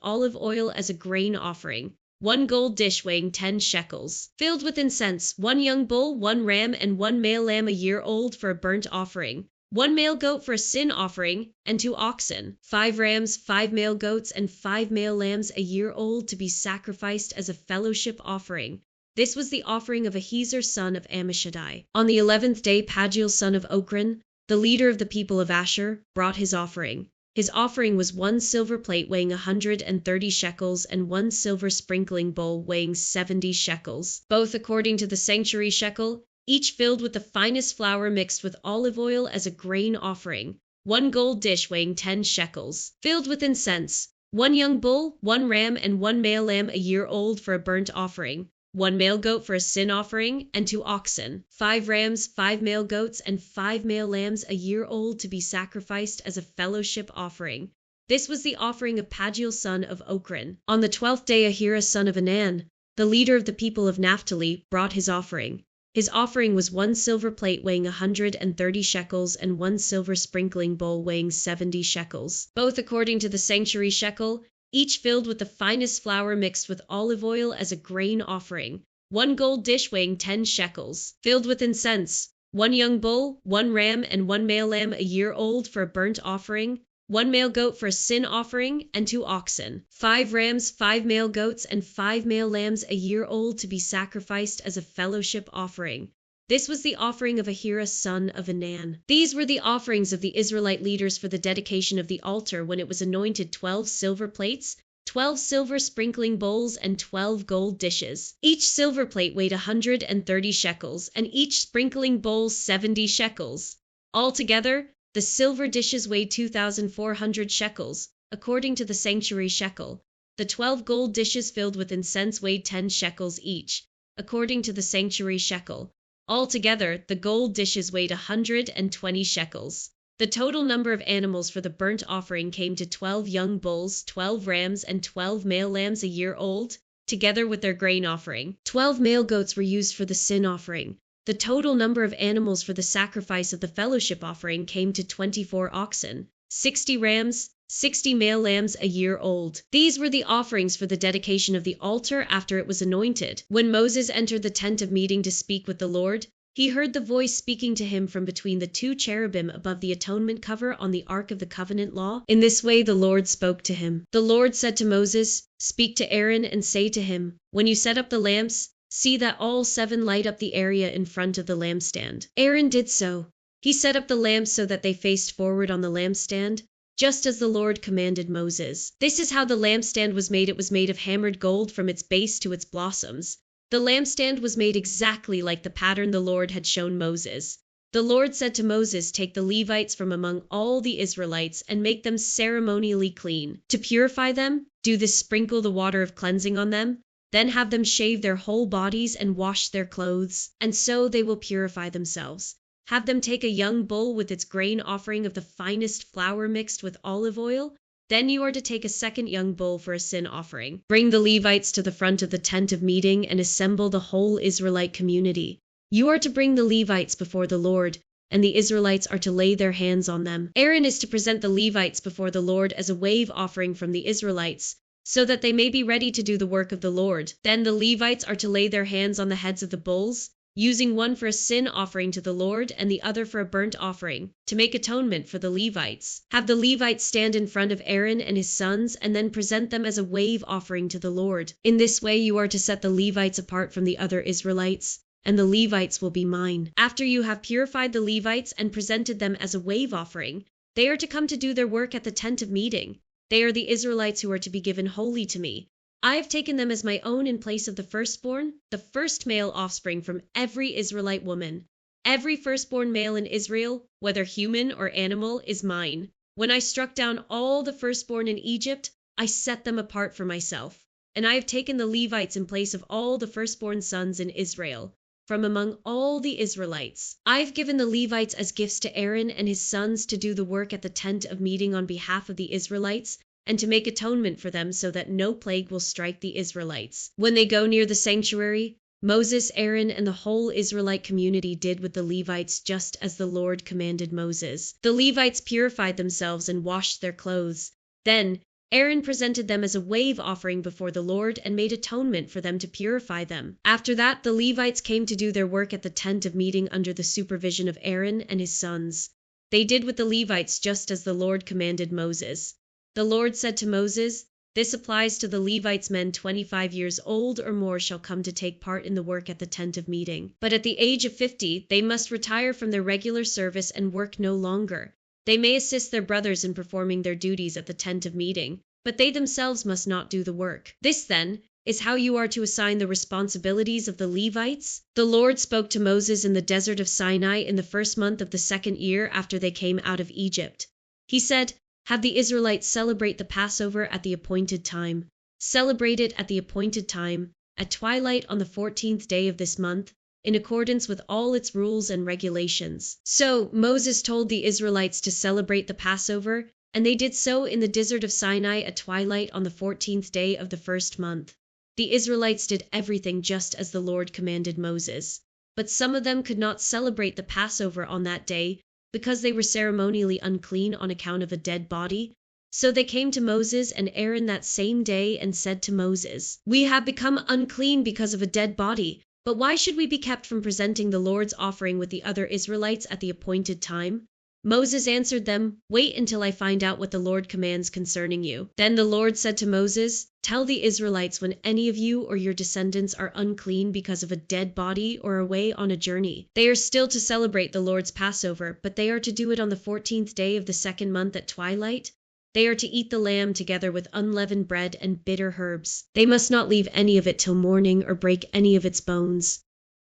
A: olive oil as a grain offering, 1 gold dish weighing 10 shekels, filled with incense, 1 young bull, 1 ram, and 1 male lamb a year old for a burnt offering, 1 male goat for a sin offering, and 2 oxen, 5 rams, 5 male goats, and 5 male lambs a year old to be sacrificed as a fellowship offering. This was the offering of Ahiezer son of Ammishaddai. On the 11th day Pagiel son of Ochran, the leader of the people of Asher, brought his offering. His offering was 1 silver plate weighing 130 shekels and 1 silver sprinkling bowl weighing 70 shekels, both according to the sanctuary shekel, each filled with the finest flour mixed with olive oil as a grain offering, 1 gold dish weighing 10 shekels, filled with incense, 1 young bull, 1 ram, and 1 male lamb a year old for a burnt offering, 1 male goat for a sin offering, and 2 oxen, 5 rams, 5 male goats, and 5 male lambs a year old to be sacrificed as a fellowship offering. This was the offering of Pagiel son of Ochran. On the 12th day Ahira son of Anan, the leader of the people of Naphtali, brought his offering. His offering was 1 silver plate weighing 130 shekels and 1 silver sprinkling bowl weighing 70 shekels, both according to the sanctuary shekel, each filled with the finest flour mixed with olive oil as a grain offering, 1 gold dish weighing 10 shekels, filled with incense, 1 young bull, 1 ram, and 1 male lamb a year old for a burnt offering, 1 male goat for a sin offering, and 2 oxen, 5 rams, 5 male goats, and 5 male lambs a year old to be sacrificed as a fellowship offering. This was the offering of Ahira son of Enan. These were the offerings of the Israelite leaders for the dedication of the altar when it was anointed: 12 silver plates, 12 silver sprinkling bowls, and 12 gold dishes. Each silver plate weighed 130 shekels, and each sprinkling bowl 70 shekels. Altogether, the silver dishes weighed 2,400 shekels, according to the sanctuary shekel. The 12 gold dishes filled with incense weighed 10 shekels each, according to the sanctuary shekel. Altogether, the gold dishes weighed 120 shekels. The total number of animals for the burnt offering came to 12 young bulls, 12 rams, and 12 male lambs a year old, together with their grain offering. 12 male goats were used for the sin offering. The total number of animals for the sacrifice of the fellowship offering came to 24 oxen, 60 rams, 60 male lambs a year old. These were the offerings for the dedication of the altar after it was anointed. When Moses entered the tent of meeting to speak with the Lord, he heard the voice speaking to him from between the 2 cherubim above the atonement cover on the Ark of the Covenant law. In this way the Lord spoke to him. The Lord said to Moses, "Speak to Aaron and say to him, when you set up the lamps, see that all 7 light up the area in front of the lampstand." Aaron did so. He set up the lamps so that they faced forward on the lampstand, just as the Lord commanded Moses. This is how the lampstand was made. It was made of hammered gold from its base to its blossoms. The lampstand was made exactly like the pattern the Lord had shown Moses. The Lord said to Moses, "Take the Levites from among all the Israelites and make them ceremonially clean. To purify them, do this: sprinkle the water of cleansing on them, then have them shave their whole bodies and wash their clothes, and so they will purify themselves. Have them take a young bull with its grain offering of the finest flour mixed with olive oil. Then you are to take a second young bull for a sin offering. Bring the Levites to the front of the tent of meeting and assemble the whole Israelite community. You are to bring the Levites before the Lord, and the Israelites are to lay their hands on them. Aaron is to present the Levites before the Lord as a wave offering from the Israelites, so that they may be ready to do the work of the Lord. Then the Levites are to lay their hands on the heads of the bulls, using one for a sin offering to the Lord and the other for a burnt offering, to make atonement for the Levites. Have the Levites stand in front of Aaron and his sons, and then present them as a wave offering to the Lord. In this way you are to set the Levites apart from the other Israelites, and the Levites will be mine. After you have purified the Levites and presented them as a wave offering, they are to come to do their work at the tent of meeting. They are the Israelites who are to be given wholly to me. I have taken them as my own in place of the firstborn, the first male offspring from every Israelite woman. Every firstborn male in Israel, whether human or animal, is mine. When I struck down all the firstborn in Egypt, I set them apart for myself. And I have taken the Levites in place of all the firstborn sons in Israel, from among all the Israelites. I have given the Levites as gifts to Aaron and his sons to do the work at the tent of meeting on behalf of the Israelites, and to make atonement for them so that no plague will strike the Israelites. When they go near the sanctuary, Moses, Aaron, and the whole Israelite community did with the Levites just as the Lord commanded Moses. The Levites purified themselves and washed their clothes. Then Aaron presented them as a wave offering before the Lord and made atonement for them to purify them. After that, the Levites came to do their work at the tent of meeting under the supervision of Aaron and his sons. They did with the Levites just as the Lord commanded Moses. The Lord said to Moses, "This applies to the Levites: men 25 years old or more shall come to take part in the work at the tent of meeting. But at the age of 50, they must retire from their regular service and work no longer. They may assist their brothers in performing their duties at the tent of meeting, but they themselves must not do the work." This, then, is how you are to assign the responsibilities of the Levites. The Lord spoke to Moses in the desert of Sinai in the first month of the second year after they came out of Egypt. He said, "Have the Israelites celebrate the Passover at the appointed time. Celebrate it at the appointed time, at twilight on the 14th day of this month, in accordance with all its rules and regulations." So Moses told the Israelites to celebrate the Passover, and they did so in the desert of Sinai at twilight on the 14th day of the first month. The Israelites did everything just as the Lord commanded Moses. but some of them could not celebrate the Passover on that day because they were ceremonially unclean on account of a dead body. So they came to Moses and Aaron that same day and said to Moses, "We have become unclean because of a dead body, but why should we be kept from presenting the Lord's offering with the other Israelites at the appointed time?" Moses answered them, "Wait until I find out what the Lord commands concerning you." Then the Lord said to Moses, "Tell the Israelites when any of you or your descendants are unclean because of a dead body or away on a journey, they are still to celebrate the Lord's Passover, but they are to do it on the 14th day of the second month at twilight. They are to eat the lamb together with unleavened bread and bitter herbs. They must not leave any of it till morning or break any of its bones.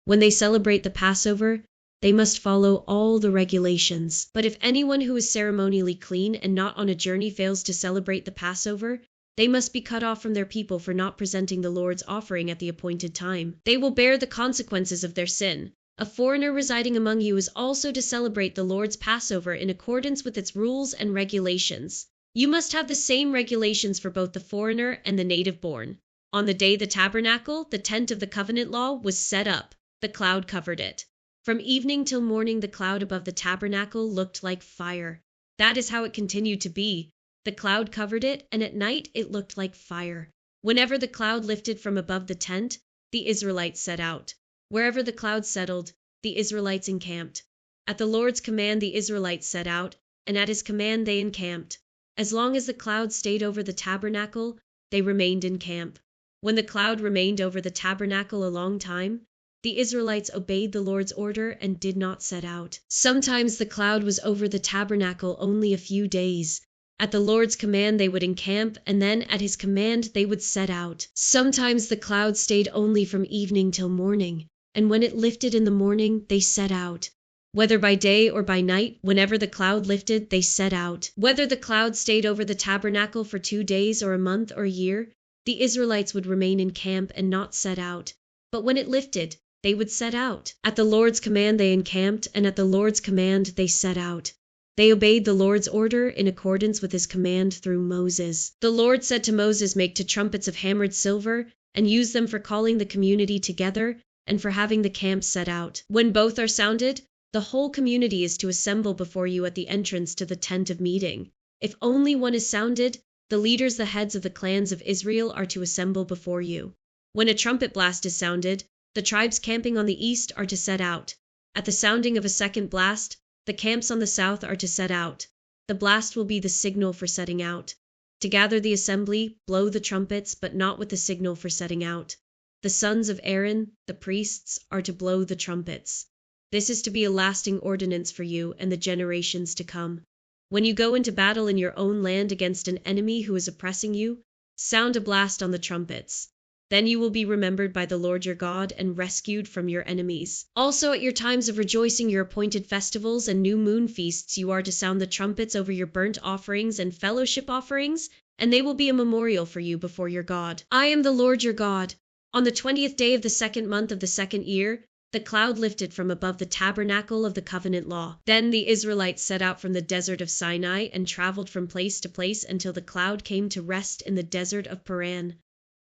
A: When they celebrate the Passover, they must follow all the regulations. But if anyone who is ceremonially clean and not on a journey fails to celebrate the Passover, they must be cut off from their people for not presenting the Lord's offering at the appointed time. They will bear the consequences of their sin. A foreigner residing among you is also to celebrate the Lord's Passover in accordance with its rules and regulations. You must have the same regulations for both the foreigner and the native born. On the day the tabernacle, the tent of the covenant law, was set up, the cloud covered it. From evening till morning the cloud above the tabernacle looked like fire. That is how it continued to be. The cloud covered it, and at night it looked like fire. Whenever the cloud lifted from above the tent, the Israelites set out. Wherever the cloud settled, the Israelites encamped. At the Lord's command the Israelites set out, and at his command they encamped. As long as the cloud stayed over the tabernacle, they remained in camp. When the cloud remained over the tabernacle a long time, the Israelites obeyed the Lord's order and did not set out. Sometimes the cloud was over the tabernacle only a few days. At the Lord's command they would encamp, and then at his command they would set out. Sometimes the cloud stayed only from evening till morning, and when it lifted in the morning they set out. Whether by day or by night, whenever the cloud lifted, they set out. Whether the cloud stayed over the tabernacle for 2 days or a month or a year, the Israelites would remain in camp and not set out. But when it lifted, they would set out. At the Lord's command they encamped, and at the Lord's command they set out. They obeyed the Lord's order in accordance with his command through Moses. The Lord said to Moses, "Make 2 trumpets of hammered silver, and use them for calling the community together and for having the camp set out. When both are sounded, the whole community is to assemble before you at the entrance to the tent of meeting. If only one is sounded, the leaders, the heads of the clans of Israel, are to assemble before you. When a trumpet blast is sounded, the tribes camping on the east are to set out. At the sounding of a second blast, the camps on the south are to set out. The blast will be the signal for setting out. To gather the assembly, blow the trumpets, but not with the signal for setting out. The sons of Aaron, the priests, are to blow the trumpets. This is to be a lasting ordinance for you and the generations to come. When you go into battle in your own land against an enemy who is oppressing you, sound a blast on the trumpets. Then you will be remembered by the Lord your God and rescued from your enemies. Also at your times of rejoicing, your appointed festivals and new moon feasts, you are to sound the trumpets over your burnt offerings and fellowship offerings, and they will be a memorial for you before your God. I am the Lord your God. On the 20th day of the second month of the second year, the cloud lifted from above the tabernacle of the covenant law. Then the Israelites set out from the desert of Sinai and traveled from place to place until the cloud came to rest in the desert of Paran.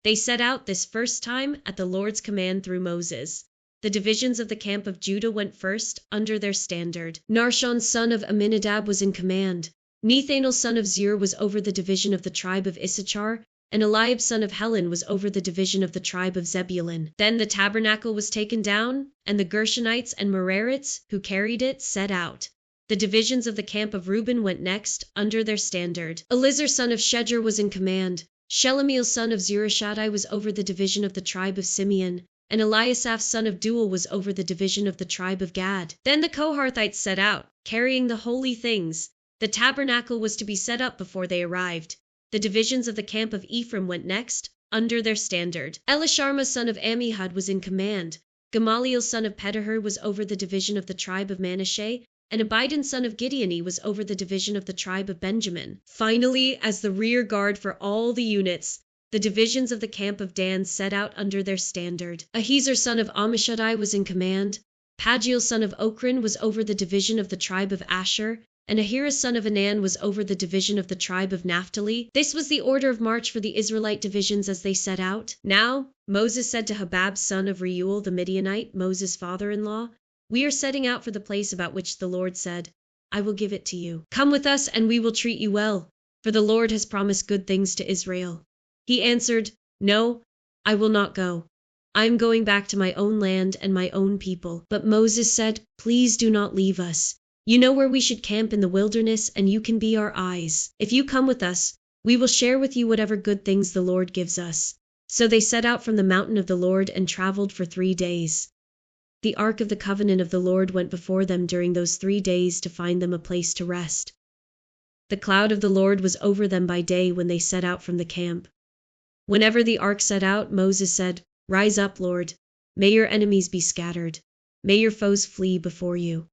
A: They set out this first time at the Lord's command through Moses. The divisions of the camp of Judah went first, under their standard. Nahshon son of Amminadab was in command. Nethanel son of Zur was over the division of the tribe of Issachar, and Eliab son of Helon was over the division of the tribe of Zebulun. Then the tabernacle was taken down, and the Gershonites and Merarites, who carried it, set out. The divisions of the camp of Reuben went next, under their standard. Elizur son of Shedeur was in command. Shelomiel son of Zurishaddai was over the division of the tribe of Simeon, and Eliasaph son of Deuel was over the division of the tribe of Gad. Then the Kohathites set out, carrying the holy things. The tabernacle was to be set up before they arrived. The divisions of the camp of Ephraim went next, under their standard. Elishama son of Ammihud was in command. Gamaliel son of Pedahur was over the division of the tribe of Manasseh, and Abidan son of Gideoni was over the division of the tribe of Benjamin. Finally, as the rear guard for all the units, the divisions of the camp of Dan set out under their standard. Ahiezer son of Ammishaddai was in command. Pagiel son of Ochran was over the division of the tribe of Asher, and Ahira son of Anan was over the division of the tribe of Naphtali. This was the order of march for the Israelite divisions as they set out. Now Moses said to Habab, son of Reuel the Midianite, Moses' father-in-law, "We are setting out for the place about which the Lord said, 'I will give it to you.' Come with us, and we will treat you well, for the Lord has promised good things to Israel." He answered, "No, I will not go. I am going back to my own land and my own people." But Moses said, "Please do not leave us. You know where we should camp in the wilderness, and you can be our eyes. If you come with us, we will share with you whatever good things the Lord gives us." So they set out from the mountain of the Lord and traveled for 3 days. The ark of the covenant of the Lord went before them during those 3 days to find them a place to rest. The cloud of the Lord was over them by day when they set out from the camp. Whenever the ark set out, Moses said, "Rise up, Lord. May your enemies be scattered. May your foes flee before you."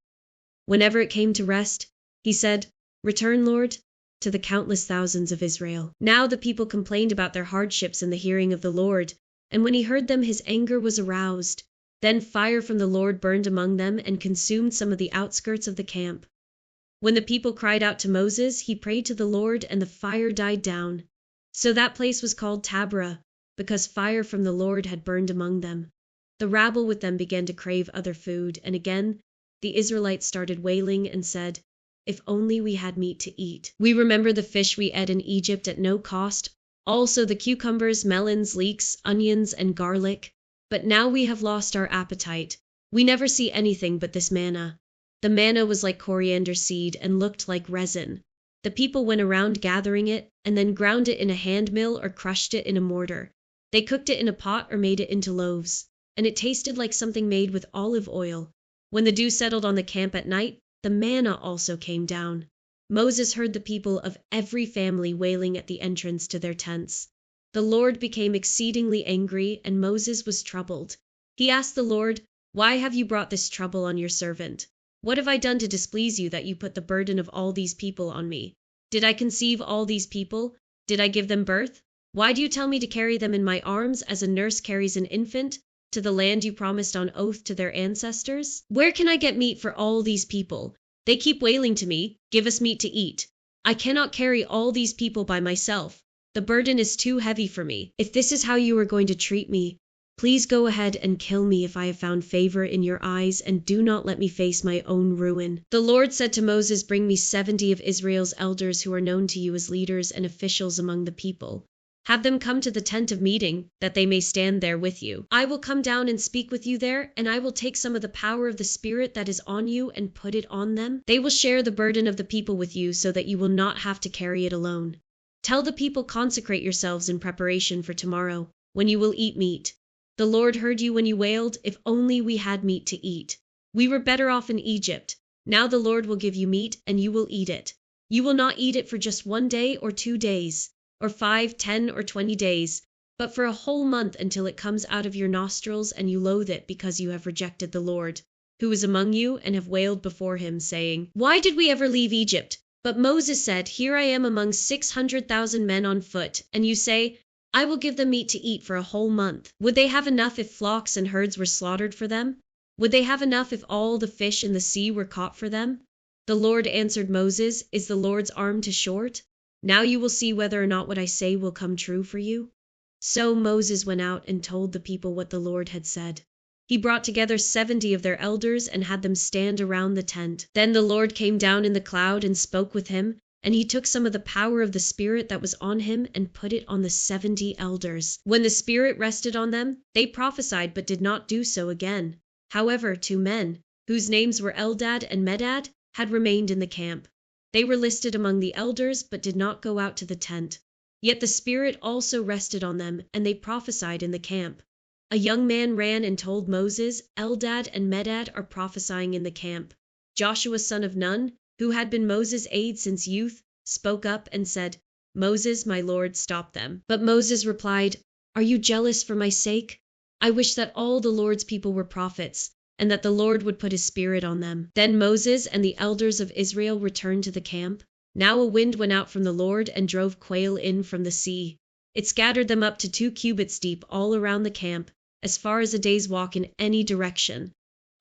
A: Whenever it came to rest, he said, "Return, Lord, to the countless thousands of Israel." Now the people complained about their hardships in the hearing of the Lord, and when he heard them, his anger was aroused. Then fire from the Lord burned among them and consumed some of the outskirts of the camp. When the people cried out to Moses, he prayed to the Lord, and the fire died down. So that place was called Taberah, because fire from the Lord had burned among them. The rabble with them began to crave other food, and again the Israelites started wailing and said, "If only we had meat to eat. We remember the fish we ate in Egypt at no cost, also the cucumbers, melons, leeks, onions, and garlic. But now we have lost our appetite. We never see anything but this manna." The manna was like coriander seed and looked like resin. The people went around gathering it, and then ground it in a hand mill or crushed it in a mortar. They cooked it in a pot or made it into loaves, and it tasted like something made with olive oil. When the dew settled on the camp at night, the manna also came down. Moses heard the people of every family wailing at the entrance to their tents. The Lord became exceedingly angry, and Moses was troubled. He asked the Lord, "Why have you brought this trouble on your servant? What have I done to displease you that you put the burden of all these people on me? Did I conceive all these people? Did I give them birth? Why do you tell me to carry them in my arms as a nurse carries an infant, to the land you promised on oath to their ancestors? Where can I get meat for all these people? They keep wailing to me, 'Give us meat to eat.' I cannot carry all these people by myself. The burden is too heavy for me. If this is how you are going to treat me, please go ahead and kill me if I have found favor in your eyes, and do not let me face my own ruin." The Lord said to Moses, "Bring me 70 of Israel's elders who are known to you as leaders and officials among the people. Have them come to the tent of meeting, that they may stand there with you. I will come down and speak with you there, and I will take some of the power of the Spirit that is on you and put it on them. They will share the burden of the people with you, so that you will not have to carry it alone. Tell the people, consecrate yourselves in preparation for tomorrow, when you will eat meat. The Lord heard you when you wailed, 'If only we had meat to eat. We were better off in Egypt.' Now the Lord will give you meat, and you will eat it. You will not eat it for just 1 day or 2 days, or 5, 10, or 20 days, but for a whole month, until it comes out of your nostrils and you loathe it because you have rejected the Lord, who is among you, and have wailed before him, saying, 'Why did we ever leave Egypt?' But Moses said, 'Here I am among 600,000 men on foot, and you say, I will give them meat to eat for a whole month. Would they have enough if flocks and herds were slaughtered for them? Would they have enough if all the fish in the sea were caught for them?' The Lord answered Moses, 'Is the Lord's arm too short? Now you will see whether or not what I say will come true for you.' So Moses went out and told the people what the Lord had said. He brought together 70 of their elders and had them stand around the tent. Then the Lord came down in the cloud and spoke with him, and he took some of the power of the Spirit that was on him and put it on the 70 elders. When the Spirit rested on them, they prophesied but did not do so again. However, 2 men, whose names were Eldad and Medad, had remained in the camp. They were listed among the elders but did not go out to the tent. Yet the Spirit also rested on them, and they prophesied in the camp. A young man ran and told Moses, "Eldad and Medad are prophesying in the camp." Joshua son of Nun, who had been Moses' aide since youth, spoke up and said, "Moses, my lord, stop them." But Moses replied, "Are you jealous for my sake? I wish that all the Lord's people were prophets, and that the Lord would put his Spirit on them." Then Moses and the elders of Israel returned to the camp. Now a wind went out from the Lord and drove quail in from the sea. It scattered them up to 2 cubits deep all around the camp, as far as a day's walk in any direction.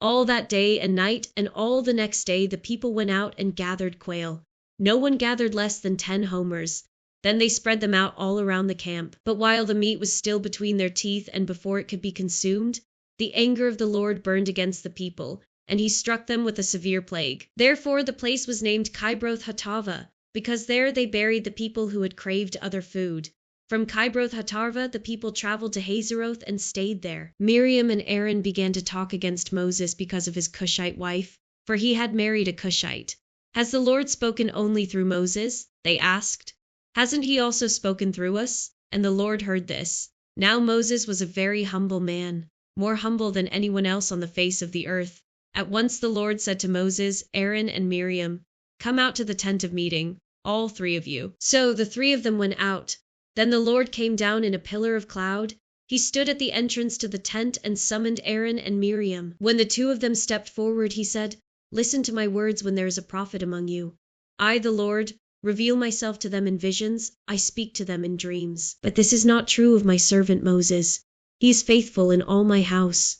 A: All that day and night and all the next day the people went out and gathered quail. No one gathered less than 10 homers. Then they spread them out all around the camp. But while the meat was still between their teeth and before it could be consumed, the anger of the Lord burned against the people, and he struck them with a severe plague. Therefore the place was named Kibroth Hattava, because there they buried the people who had craved other food. From Kibroth Hattava the people traveled to Hazeroth and stayed there. Miriam and Aaron began to talk against Moses because of his Cushite wife, for he had married a Cushite. Has the Lord spoken only through Moses? They asked. Hasn't he also spoken through us? And the Lord heard this. Now Moses was a very humble man, more humble than anyone else on the face of the earth. At once the Lord said to Moses, Aaron, and Miriam, "Come out to the tent of meeting, all three of you." So the three of them went out. Then the Lord came down in a pillar of cloud. He stood at the entrance to the tent and summoned Aaron and Miriam. When the two of them stepped forward, he said, "Listen to my words when there is a prophet among you. I, the Lord, reveal myself to them in visions, I speak to them in dreams. But this is not true of my servant Moses. He is faithful in all my house.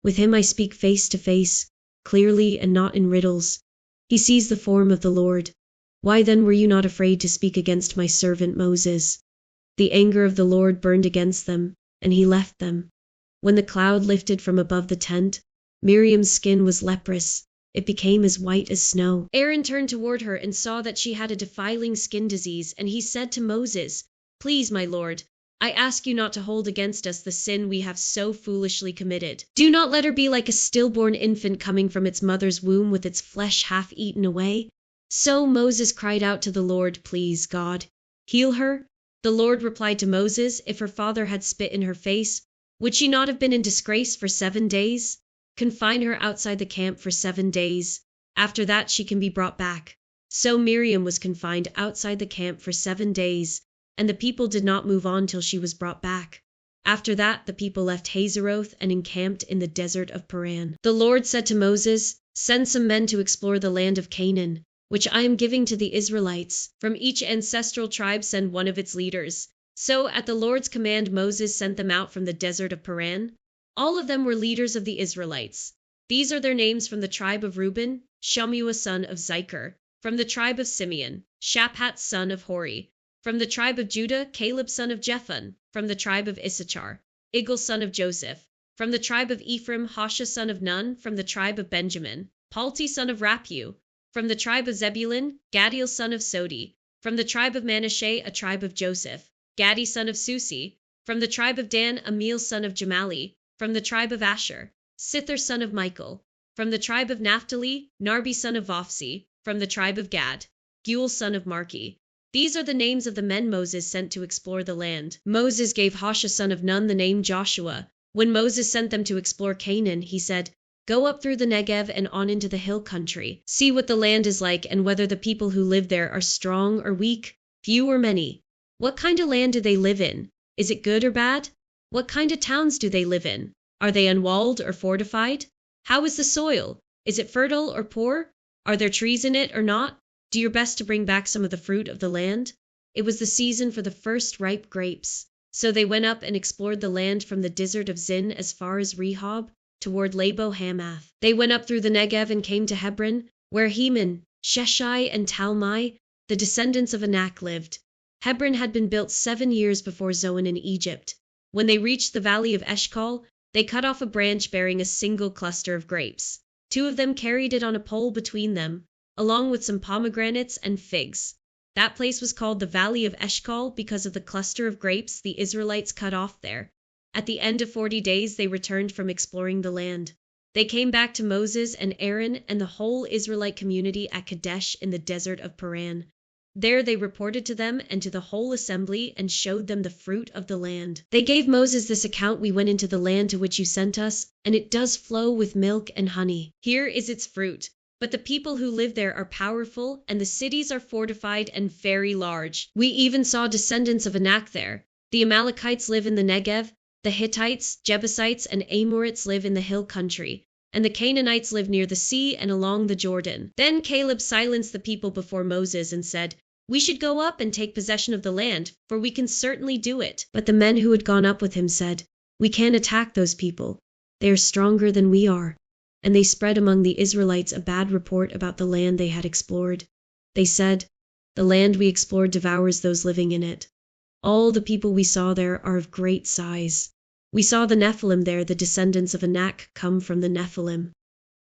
A: With him I speak face to face, clearly and not in riddles. He sees the form of the Lord. Why then were you not afraid to speak against my servant Moses?" The anger of the Lord burned against them, and he left them. When the cloud lifted from above the tent, Miriam's skin was leprous. It became as white as snow. Aaron turned toward her and saw that she had a defiling skin disease, and he said to Moses, "Please, my lord, I ask you not to hold against us the sin we have so foolishly committed. Do not let her be like a stillborn infant coming from its mother's womb with its flesh half eaten away." So Moses cried out to the Lord, "Please, God, heal her." The Lord replied to Moses, "If her father had spit in her face, would she not have been in disgrace for 7 days? Confine her outside the camp for 7 days. After that she can be brought back." So Miriam was confined outside the camp for 7 days, and the people did not move on till she was brought back. After that the people left Hazeroth and encamped in the desert of Paran. The Lord said to Moses, "Send some men to explore the land of Canaan, which I am giving to the Israelites. From each ancestral tribe send one of its leaders." So at the Lord's command Moses sent them out from the desert of Paran. All of them were leaders of the Israelites. These are their names: from the tribe of Reuben, Shammua son of Zichar; from the tribe of Simeon, Shaphat son of Hori; from the tribe of Judah, Caleb son of Jephunneh; from the tribe of Issachar, Igal son of Joseph; from the tribe of Ephraim, Hoshea son of Nun; from the tribe of Benjamin, Palti son of Raphu; from the tribe of Zebulun, Gadiel son of Sodi; from the tribe of Manasseh, a tribe of Joseph, Gadi son of Susi; from the tribe of Dan, Amiel son of Jamali; from the tribe of Asher, Sithar son of Michael; from the tribe of Naphtali, Narbi son of Vophsi; from the tribe of Gad, Guel son of Marki. These are the names of the men Moses sent to explore the land. Moses gave Hoshea son of Nun the name Joshua. When Moses sent them to explore Canaan, he said, "Go up through the Negev and on into the hill country. See what the land is like and whether the people who live there are strong or weak, few or many. What kind of land do they live in? Is it good or bad? What kind of towns do they live in? Are they unwalled or fortified? How is the soil? Is it fertile or poor? Are there trees in it or not? Do your best to bring back some of the fruit of the land." It was the season for the first ripe grapes. So they went up and explored the land from the desert of Zin as far as Rehob, toward Labo Hamath. They went up through the Negev and came to Hebron, where Heman, Sheshai, and Talmai, the descendants of Anak, lived. Hebron had been built 7 years before Zoan in Egypt. When they reached the valley of Eshcol, they cut off a branch bearing a single cluster of grapes. 2 of them carried it on a pole between them, along with some pomegranates and figs. That place was called the Valley of Eshcol because of the cluster of grapes the Israelites cut off there. At the end of 40 days they returned from exploring the land. They came back to Moses and Aaron and the whole Israelite community at Kadesh in the desert of Paran. There they reported to them and to the whole assembly and showed them the fruit of the land. They gave Moses this account: "We went into the land to which you sent us, and it does flow with milk and honey. Here is its fruit. But the people who live there are powerful, and the cities are fortified and very large. We even saw descendants of Anak there. The Amalekites live in the Negev, the Hittites, Jebusites, and Amorites live in the hill country, and the Canaanites live near the sea and along the Jordan." Then Caleb silenced the people before Moses and said, "We should go up and take possession of the land, for we can certainly do it." But the men who had gone up with him said, "We can't attack those people. They are stronger than we are." And they spread among the Israelites a bad report about the land they had explored. They said, The land we explored devours those living in it. All the people we saw there are of great size. We saw the Nephilim there, the descendants of Anak come from the Nephilim.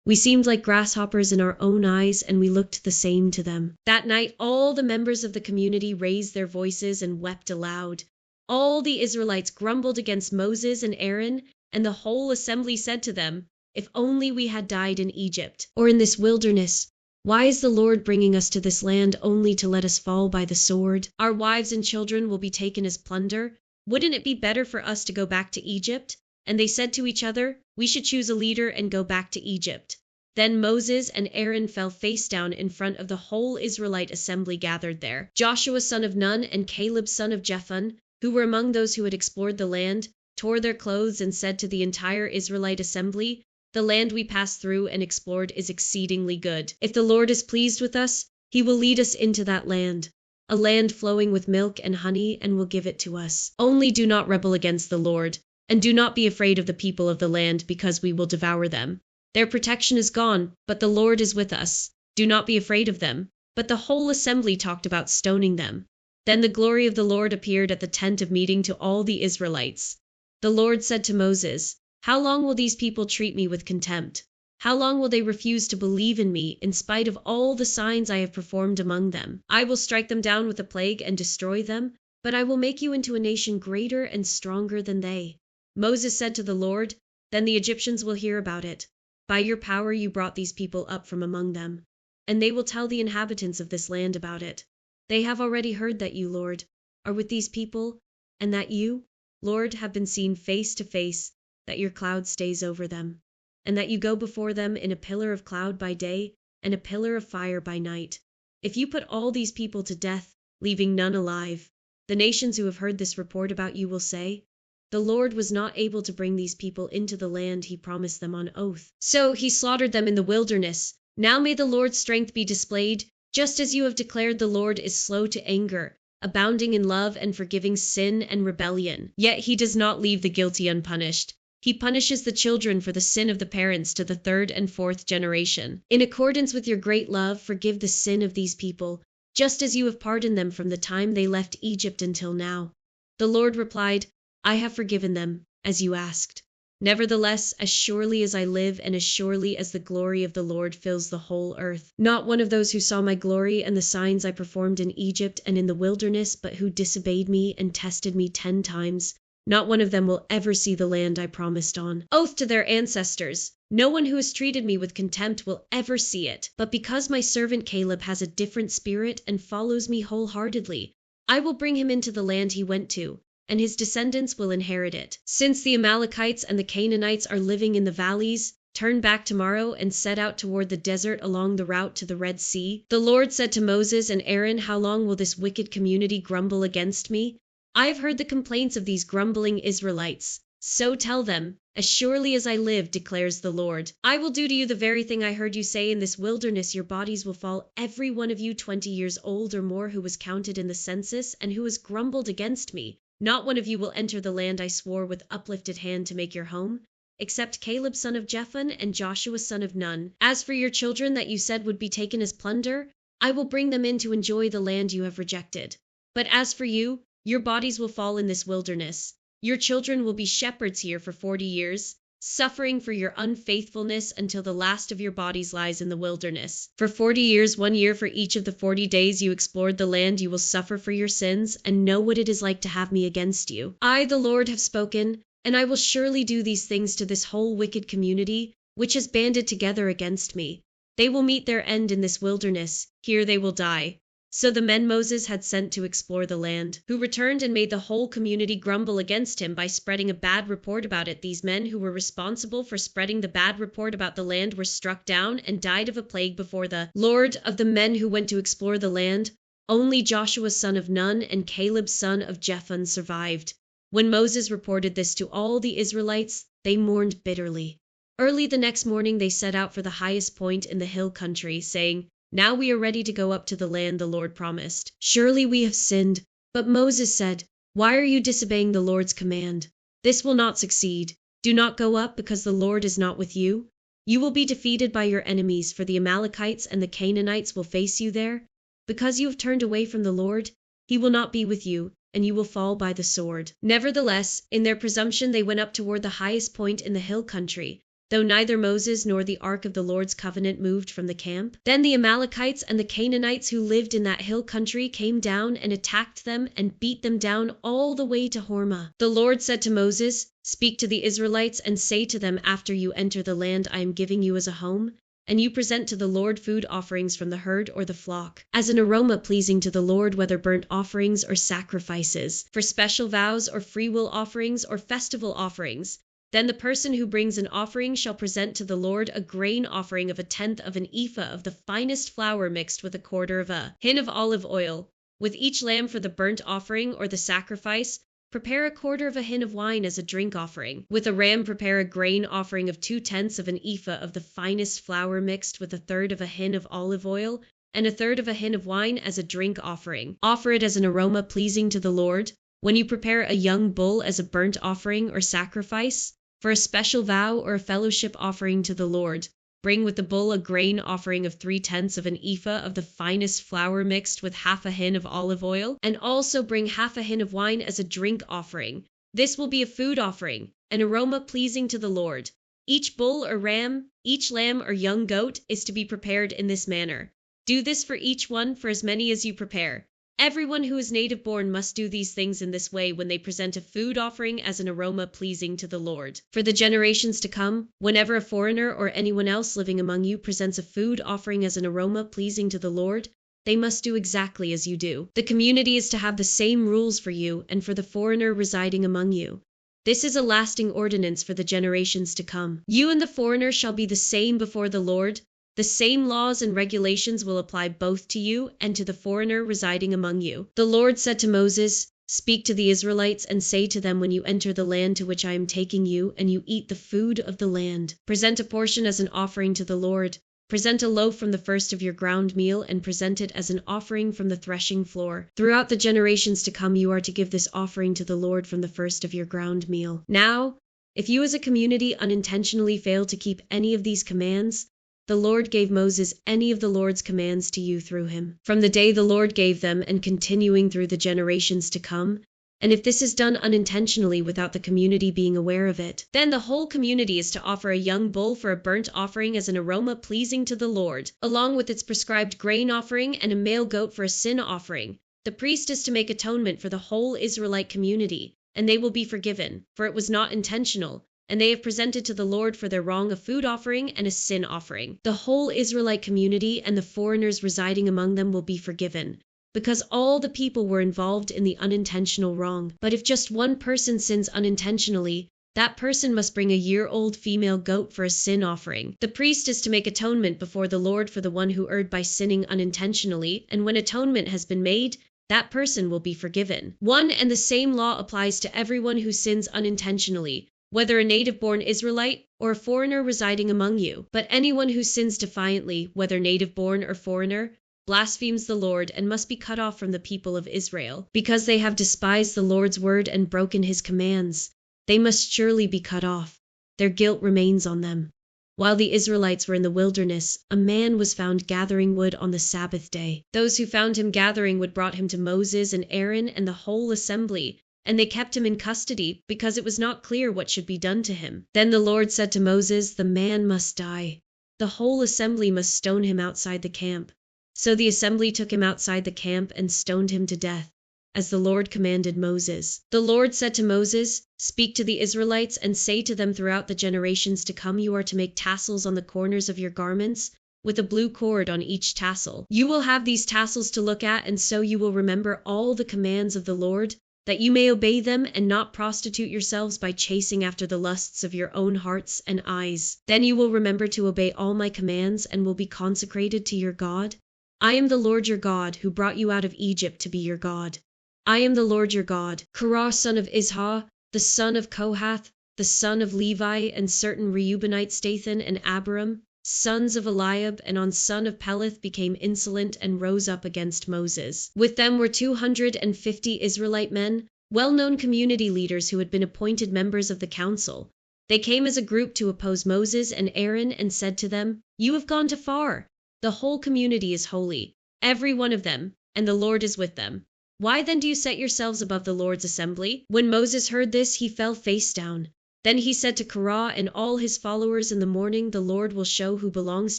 A: We seemed like grasshoppers in our own eyes, and we looked the same to them. That night all the members of the community raised their voices and wept aloud. All the Israelites grumbled against Moses and Aaron, and the whole assembly said to them, "If only we had died in Egypt, or in this wilderness! Why is the Lord bringing us to this land only to let us fall by the sword? Our wives and children will be taken as plunder. Wouldn't it be better for us to go back to Egypt?" And they said to each other, "We should choose a leader and go back to Egypt." Then Moses and Aaron fell face down in front of the whole Israelite assembly gathered there. Joshua son of Nun and Caleb son of Jephunneh, who were among those who had explored the land, tore their clothes and said to the entire Israelite assembly, "The land we passed through and explored is exceedingly good. If the Lord is pleased with us, he will lead us into that land, a land flowing with milk and honey, and will give it to us. Only do not rebel against the Lord, and do not be afraid of the people of the land, because we will devour them. Their protection is gone, but the Lord is with us. Do not be afraid of them." But the whole assembly talked about stoning them. Then the glory of the Lord appeared at the tent of meeting to all the Israelites. The Lord said to Moses, "How long will these people treat me with contempt? How long will they refuse to believe in me, in spite of all the signs I have performed among them? I will strike them down with a plague and destroy them, but I will make you into a nation greater and stronger than they." Moses said to the Lord, "Then the Egyptians will hear about it. By your power you brought these people up from among them, and they will tell the inhabitants of this land about it. They have already heard that you, Lord, are with these people, and that you, Lord, have been seen face to face, that your cloud stays over them, and that you go before them in a pillar of cloud by day and a pillar of fire by night. If you put all these people to death, leaving none alive, the nations who have heard this report about you will say, 'The Lord was not able to bring these people into the land he promised them on oath. So he slaughtered them in the wilderness. Now may the Lord's strength be displayed, just as you have declared the Lord is slow to anger, abounding in love and forgiving sin and rebellion. Yet he does not leave the guilty unpunished. He punishes the children for the sin of the parents to the third and fourth generation. In accordance with your great love, forgive the sin of these people, just as you have pardoned them from the time they left Egypt until now.' The Lord replied, 'I have forgiven them, as you asked. Nevertheless, as surely as I live and as surely as the glory of the Lord fills the whole earth, not one of those who saw my glory and the signs I performed in Egypt and in the wilderness, but who disobeyed me and tested me 10 times, not one of them will ever see the land I promised on oath to their ancestors. No one who has treated me with contempt will ever see it. But because my servant Caleb has a different spirit and follows me wholeheartedly, I will bring him into the land he went to, and his descendants will inherit it. Since the Amalekites and the Canaanites are living in the valleys, turn back tomorrow and set out toward the desert along the route to the Red Sea." The Lord said to Moses and Aaron, "How long will this wicked community grumble against me? I have heard the complaints of these grumbling Israelites. So tell them, 'As surely as I live, declares the Lord, I will do to you the very thing I heard you say in this wilderness. Your bodies will fall, every one of you 20 years old or more who was counted in the census and who has grumbled against me. Not one of you will enter the land I swore with uplifted hand to make your home, except Caleb son of Jephunneh and Joshua son of Nun. As for your children that you said would be taken as plunder, I will bring them in to enjoy the land you have rejected. But as for you, your bodies will fall in this wilderness. Your children will be shepherds here for 40 years, suffering for your unfaithfulness until the last of your bodies lies in the wilderness. For 40 years, 1 year for each of the 40 days you explored the land, you will suffer for your sins and know what it is like to have me against you. I, the Lord, have spoken, and I will surely do these things to this whole wicked community, which has banded together against me. They will meet their end in this wilderness. Here they will die." So the men Moses had sent to explore the land, who returned and made the whole community grumble against him by spreading a bad report about it. These men who were responsible for spreading the bad report about the land were struck down and died of a plague before the Lord. Of the men who went to explore the land, only Joshua son of Nun and Caleb son of Jephunneh survived. When Moses reported this to all the Israelites, they mourned bitterly. Early the next morning they set out for the highest point in the hill country, saying, "Now we are ready to go up to the land the Lord promised. Surely we have sinned." But Moses said, "Why are you disobeying the Lord's command? This will not succeed. Do not go up, because the Lord is not with you. You will be defeated by your enemies, for the Amalekites and the Canaanites will face you there. Because you have turned away from the Lord, he will not be with you, and you will fall by the sword." Nevertheless, in their presumption they went up toward the highest point in the hill country, though neither Moses nor the ark of the Lord's covenant moved from the camp. Then the Amalekites and the Canaanites who lived in that hill country came down and attacked them and beat them down all the way to Hormah. The Lord said to Moses, "Speak to the Israelites and say to them, after you enter the land I am giving you as a home, and you present to the Lord food offerings from the herd or the flock, as an aroma pleasing to the Lord, whether burnt offerings or sacrifices, for special vows or freewill offerings or festival offerings. Then the person who brings an offering shall present to the Lord a grain offering of 1/10 of an ephah of the finest flour mixed with 1/4 of a hin of olive oil. With each lamb for the burnt offering or the sacrifice, prepare 1/4 of a hin of wine as a drink offering. With a ram prepare a grain offering of 2/10 of an ephah of the finest flour mixed with 1/3 of a hin of olive oil and 1/3 of a hin of wine as a drink offering. Offer it as an aroma pleasing to the Lord. When you prepare a young bull as a burnt offering or sacrifice, for a special vow or a fellowship offering to the Lord, bring with the bull a grain offering of 3/10 of an ephah of the finest flour mixed with 1/2 a hin of olive oil, and also bring 1/2 a hin of wine as a drink offering. This will be a food offering, an aroma pleasing to the Lord. Each bull or ram, each lamb or young goat is to be prepared in this manner. Do this for each one, for as many as you prepare. Everyone who is native born must do these things in this way when they present a food offering as an aroma pleasing to the Lord. For the generations to come, whenever a foreigner or anyone else living among you presents a food offering as an aroma pleasing to the Lord, they must do exactly as you do. The community is to have the same rules for you and for the foreigner residing among you. This is a lasting ordinance for the generations to come. You and the foreigner shall be the same before the Lord. The same laws and regulations will apply both to you and to the foreigner residing among you. The Lord said to Moses, "Speak to the Israelites and say to them, when you enter the land to which I am taking you and you eat the food of the land, present a portion as an offering to the Lord. Present a loaf from the first of your ground meal and present it as an offering from the threshing floor. Throughout the generations to come you are to give this offering to the Lord from the first of your ground meal." Now, if you as a community unintentionally fail to keep any of these commands, the Lord gave Moses any of the Lord's commands to you through him, from the day the Lord gave them and continuing through the generations to come, and if this is done unintentionally without the community being aware of it, then the whole community is to offer a young bull for a burnt offering as an aroma pleasing to the Lord, along with its prescribed grain offering, and a male goat for a sin offering. The priest is to make atonement for the whole Israelite community, and they will be forgiven, for it was not intentional, and they have presented to the Lord for their wrong a food offering and a sin offering. The whole Israelite community and the foreigners residing among them will be forgiven, because all the people were involved in the unintentional wrong. But if just one person sins unintentionally, that person must bring a year-old female goat for a sin offering. The priest is to make atonement before the Lord for the one who erred by sinning unintentionally, and when atonement has been made, that person will be forgiven. One and the same law applies to everyone who sins unintentionally, whether a native-born Israelite or a foreigner residing among you. But anyone who sins defiantly, whether native-born or foreigner, blasphemes the Lord and must be cut off from the people of Israel. Because they have despised the Lord's word and broken his commands, they must surely be cut off. Their guilt remains on them. While the Israelites were in the wilderness, a man was found gathering wood on the Sabbath day. Those who found him gathering wood brought him to Moses and Aaron and the whole assembly, and they kept him in custody because it was not clear what should be done to him. Then the Lord said to Moses, "The man must die. The whole assembly must stone him outside the camp." So the assembly took him outside the camp and stoned him to death, as the Lord commanded Moses. The Lord said to Moses, "Speak to the Israelites and say to them, throughout the generations to come you are to make tassels on the corners of your garments, with a blue cord on each tassel. You will have these tassels to look at, and so you will remember all the commands of the Lord, that you may obey them and not prostitute yourselves by chasing after the lusts of your own hearts and eyes. Then you will remember to obey all my commands and will be consecrated to your God. I am the Lord your God, who brought you out of Egypt to be your God. I am the Lord your God." Korah son of Izhar, the son of Kohath, the son of Levi, and certain Reubenites Dathan and Abiram, sons of Eliab, and on son of Peleth, became insolent and rose up against Moses. With them were 250 Israelite men, well-known community leaders who had been appointed members of the council. They came as a group to oppose Moses and Aaron and said to them, "You have gone too far. The whole community is holy. every one of them, and the Lord is with them. Why then do you set yourselves above the Lord's assembly?" When Moses heard this, he fell face down. Then he said to Korah and all his followers, "In the morning the Lord will show who belongs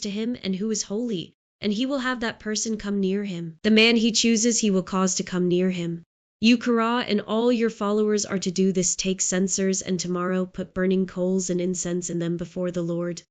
A: to him and who is holy, and he will have that person come near him. The man he chooses he will cause to come near him. You, Korah, and all your followers are to do this: take censers, and tomorrow put burning coals and incense in them before the Lord.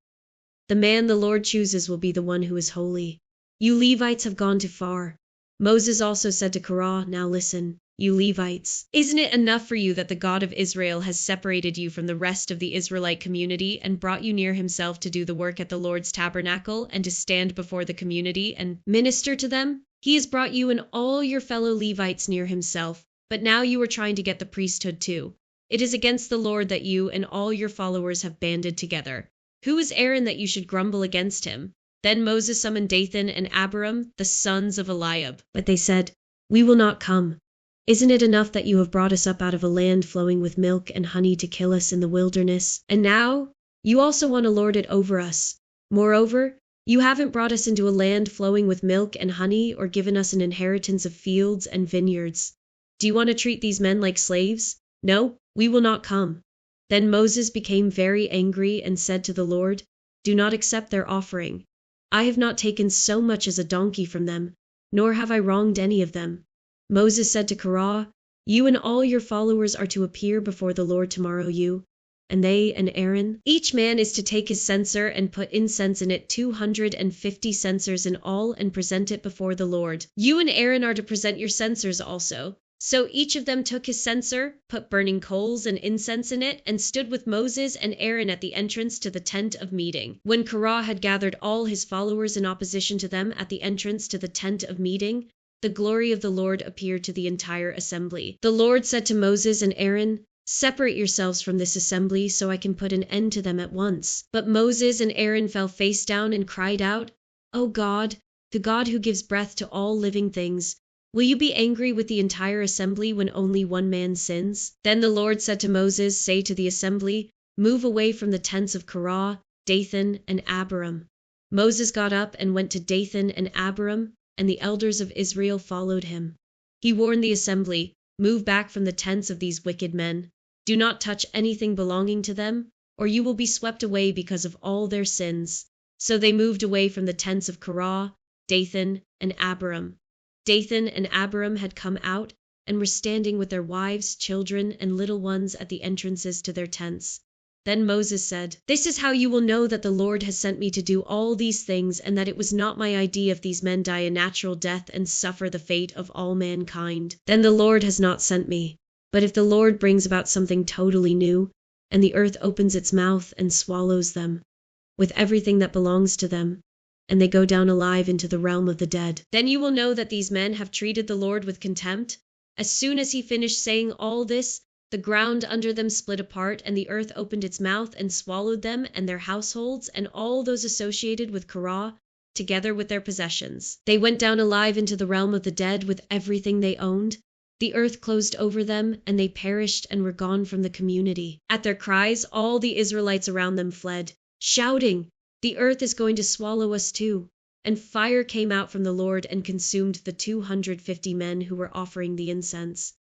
A: The man the Lord chooses will be the one who is holy. You Levites have gone too far." Moses also said to Korah, "Now listen, you Levites. Isn't it enough for you that the God of Israel has separated you from the rest of the Israelite community and brought you near himself to do the work at the Lord's tabernacle and to stand before the community and minister to them? He has brought you and all your fellow Levites near himself, but now you are trying to get the priesthood too. It is against the Lord that you and all your followers have banded together. Who is Aaron that you should grumble against him?" Then Moses summoned Dathan and Abiram, the sons of Eliab. But they said, "We will not come. Isn't it enough that you have brought us up out of a land flowing with milk and honey to kill us in the wilderness? And now you also want to lord it over us. Moreover, you haven't brought us into a land flowing with milk and honey or given us an inheritance of fields and vineyards. Do you want to treat these men like slaves? No, we will not come." Then Moses became very angry and said to the Lord, "Do not accept their offering. I have not taken so much as a donkey from them, nor have I wronged any of them." Moses said to Korah, "You and all your followers are to appear before the Lord tomorrow, you, and they and Aaron. Each man is to take his censer and put incense in it, 250 censers in all, and present it before the Lord. You and Aaron are to present your censers also." So each of them took his censer, put burning coals and incense in it, and stood with Moses and Aaron at the entrance to the tent of meeting. When Korah had gathered all his followers in opposition to them at the entrance to the tent of meeting, the glory of the Lord appeared to the entire assembly. The Lord said to Moses and Aaron, "Separate yourselves from this assembly so I can put an end to them at once." But Moses and Aaron fell face down and cried out, "O God, the God who gives breath to all living things, will you be angry with the entire assembly when only one man sins?" Then the Lord said to Moses, "Say to the assembly, move away from the tents of Korah, Dathan, and Abiram." Moses got up and went to Dathan and Abiram, and the elders of Israel followed him. He warned the assembly, "Move back from the tents of these wicked men. Do not touch anything belonging to them, or you will be swept away because of all their sins." So they moved away from the tents of Korah, Dathan, and Abiram. Dathan and Abiram had come out and were standing with their wives, children, and little ones at the entrances to their tents. Then Moses said, "This is how you will know that the Lord has sent me to do all these things, and that it was not my idea if these men die a natural death and suffer the fate of all mankind. Then the Lord has not sent me. But if the Lord brings about something totally new, and the earth opens its mouth and swallows them, with everything that belongs to them, and they go down alive into the realm of the dead, then you will know that these men have treated the Lord with contempt." As soon as he finished saying all this, the ground under them split apart, and the earth opened its mouth and swallowed them and their households and all those associated with Korah, together with their possessions. They went down alive into the realm of the dead with everything they owned. The earth closed over them, and they perished and were gone from the community. At their cries, all the Israelites around them fled, shouting, "The earth is going to swallow us too." And fire came out from the Lord and consumed the 250 men who were offering the incense.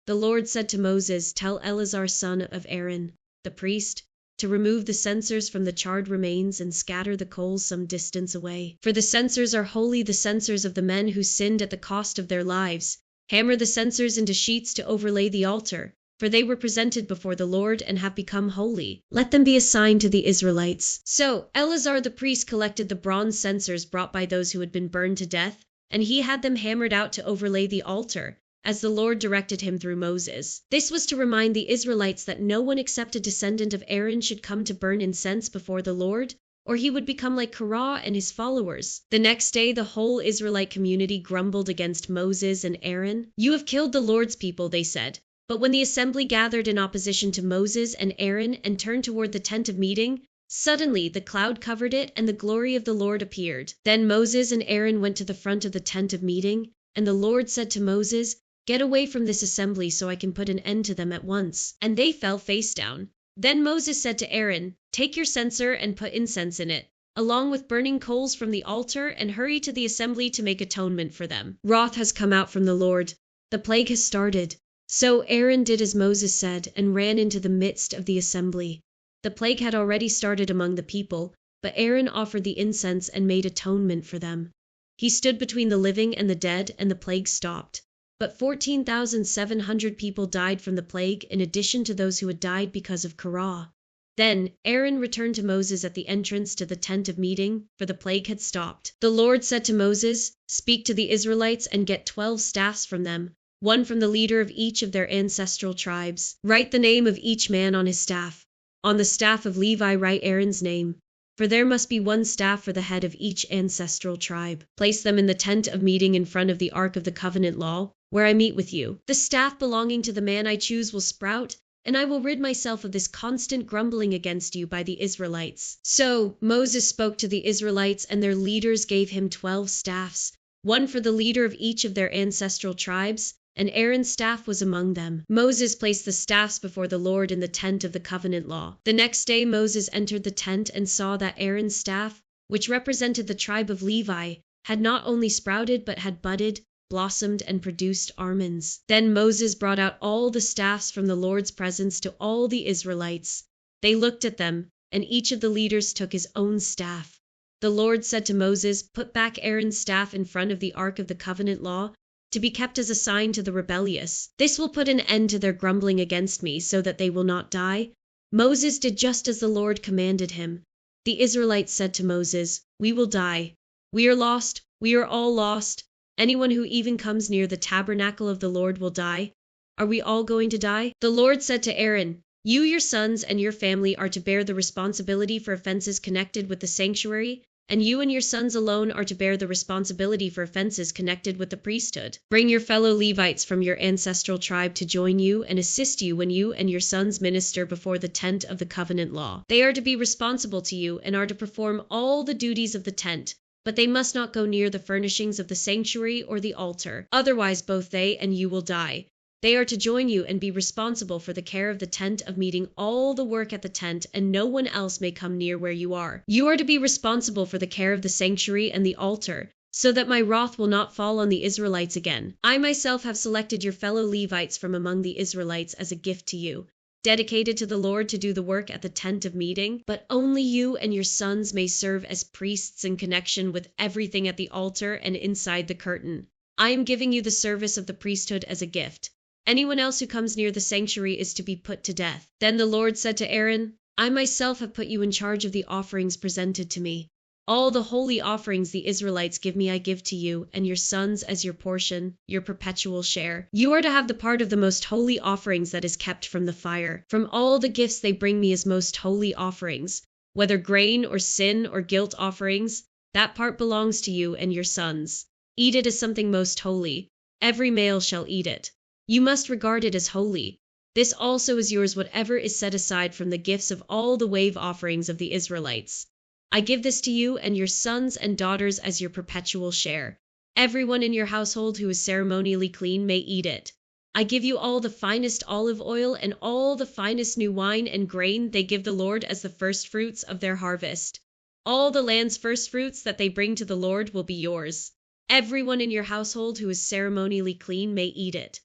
A: The Lord said to Moses, "Tell Eleazar son of Aaron, the priest, to remove the censers from the charred remains and scatter the coals some distance away. For the censers are holy, the censers of the men who sinned at the cost of their lives. Hammer the censers into sheets to overlay the altar, for they were presented before the Lord and have become holy. Let them be a sign to the Israelites." So Eleazar the priest collected the bronze censers brought by those who had been burned to death, and he had them hammered out to overlay the altar, as the Lord directed him through Moses. This was to remind the Israelites that no one except a descendant of Aaron should come to burn incense before the Lord, or he would become like Korah and his followers. The next day, the whole Israelite community grumbled against Moses and Aaron. "You have killed the Lord's people," they said. But when the assembly gathered in opposition to Moses and Aaron and turned toward the tent of meeting, suddenly the cloud covered it, and the glory of the Lord appeared. Then Moses and Aaron went to the front of the tent of meeting, and the Lord said to Moses, "Get away from this assembly so I can put an end to them at once." And they fell face down. Then Moses said to Aaron, "Take your censer and put incense in it." along with burning coals from the altar, and hurry to the assembly to make atonement for them. Wrath has come out from the Lord. The plague has started. So Aaron did as Moses said, and ran into the midst of the assembly. The plague had already started among the people, but Aaron offered the incense and made atonement for them. He stood between the living and the dead, and the plague stopped. But 14,700 people died from the plague, in addition to those who had died because of Korah. Then Aaron returned to Moses at the entrance to the tent of meeting, for the plague had stopped. The Lord said to Moses, "Speak to the Israelites and get 12 staffs from them, one from the leader of each of their ancestral tribes. Write the name of each man on his staff. On the staff of Levi write Aaron's name, for there must be one staff for the head of each ancestral tribe. Place them in the tent of meeting in front of the ark of the covenant law, where I meet with you. The staff belonging to the man I choose will sprout, and I will rid myself of this constant grumbling against you by the Israelites." So Moses spoke to the Israelites, and their leaders gave him 12 staffs, one for the leader of each of their ancestral tribes, and Aaron's staff was among them. Moses placed the staffs before the Lord in the tent of the covenant law. The next day Moses entered the tent and saw that Aaron's staff, which represented the tribe of Levi, had not only sprouted but had budded, blossomed, and produced almonds. Then Moses brought out all the staffs from the Lord's presence to all the Israelites. They looked at them, and each of the leaders took his own staff. The Lord said to Moses, "Put back Aaron's staff in front of the ark of the covenant law, to be kept as a sign to the rebellious. This will put an end to their grumbling against me, so that they will not die." Moses did just as the Lord commanded him. The Israelites said to Moses, "We will die. We are lost. We are all lost. Anyone who even comes near the tabernacle of the Lord will die. Are we all going to die?" The Lord said to Aaron, "You, your sons, and your family are to bear the responsibility for offenses connected with the sanctuary, and you and your sons alone are to bear the responsibility for offenses connected with the priesthood. Bring your fellow Levites from your ancestral tribe to join you and assist you when you and your sons minister before the tent of the covenant law. They are to be responsible to you and are to perform all the duties of the tent, but they must not go near the furnishings of the sanctuary or the altar. Otherwise both they and you will die. They are to join you and be responsible for the care of the tent of meeting, all the work at the tent, and no one else may come near where you are. You are to be responsible for the care of the sanctuary and the altar, so that my wrath will not fall on the Israelites again. I myself have selected your fellow Levites from among the Israelites as a gift to you, dedicated to the Lord to do the work at the tent of meeting, but only you and your sons may serve as priests in connection with everything at the altar and inside the curtain. I am giving you the service of the priesthood as a gift. Anyone else who comes near the sanctuary is to be put to death." Then the Lord said to Aaron, "I myself have put you in charge of the offerings presented to me. All the holy offerings the Israelites give me I give to you and your sons as your portion, your perpetual share. You are to have the part of the most holy offerings that is kept from the fire. From all the gifts they bring me as most holy offerings, whether grain or sin or guilt offerings, that part belongs to you and your sons. Eat it as something most holy. Every male shall eat it. You must regard it as holy. This also is yours, whatever is set aside from the gifts of all the wave offerings of the Israelites. I give this to you and your sons and daughters as your perpetual share. Everyone in your household who is ceremonially clean may eat it. I give you all the finest olive oil and all the finest new wine and grain they give the Lord as the first fruits of their harvest. All the land's first fruits that they bring to the Lord will be yours. Everyone in your household who is ceremonially clean may eat it.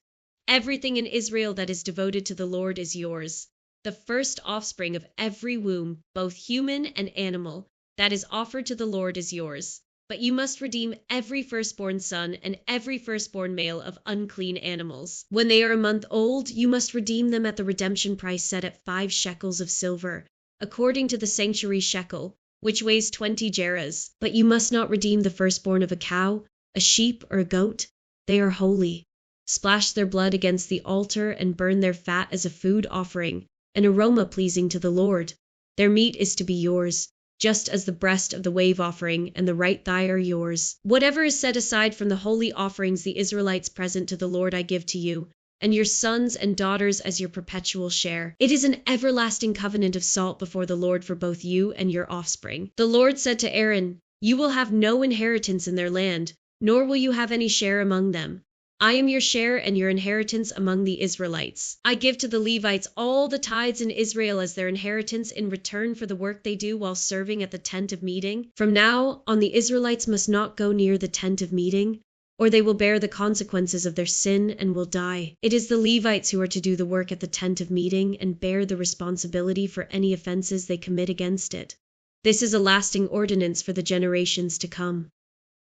A: Everything in Israel that is devoted to the Lord is yours. The first offspring of every womb, both human and animal, that is offered to the Lord is yours. But you must redeem every firstborn son and every firstborn male of unclean animals. When they are a month old, you must redeem them at the redemption price set at 5 shekels of silver, according to the sanctuary shekel, which weighs 20 gerahs. But you must not redeem the firstborn of a cow, a sheep, or a goat. They are holy. Splash their blood against the altar and burn their fat as a food offering, an aroma pleasing to the Lord. Their meat is to be yours, just as the breast of the wave offering and the right thigh are yours. Whatever is set aside from the holy offerings the Israelites present to the Lord I give to you, and your sons and daughters as your perpetual share. It is an everlasting covenant of salt before the Lord for both you and your offspring." The Lord said to Aaron, "You will have no inheritance in their land, nor will you have any share among them. I am your share and your inheritance among the Israelites. I give to the Levites all the tithes in Israel as their inheritance in return for the work they do while serving at the tent of meeting. From now on, the Israelites must not go near the tent of meeting, or they will bear the consequences of their sin and will die. It is the Levites who are to do the work at the tent of meeting and bear the responsibility for any offenses they commit against it. This is a lasting ordinance for the generations to come.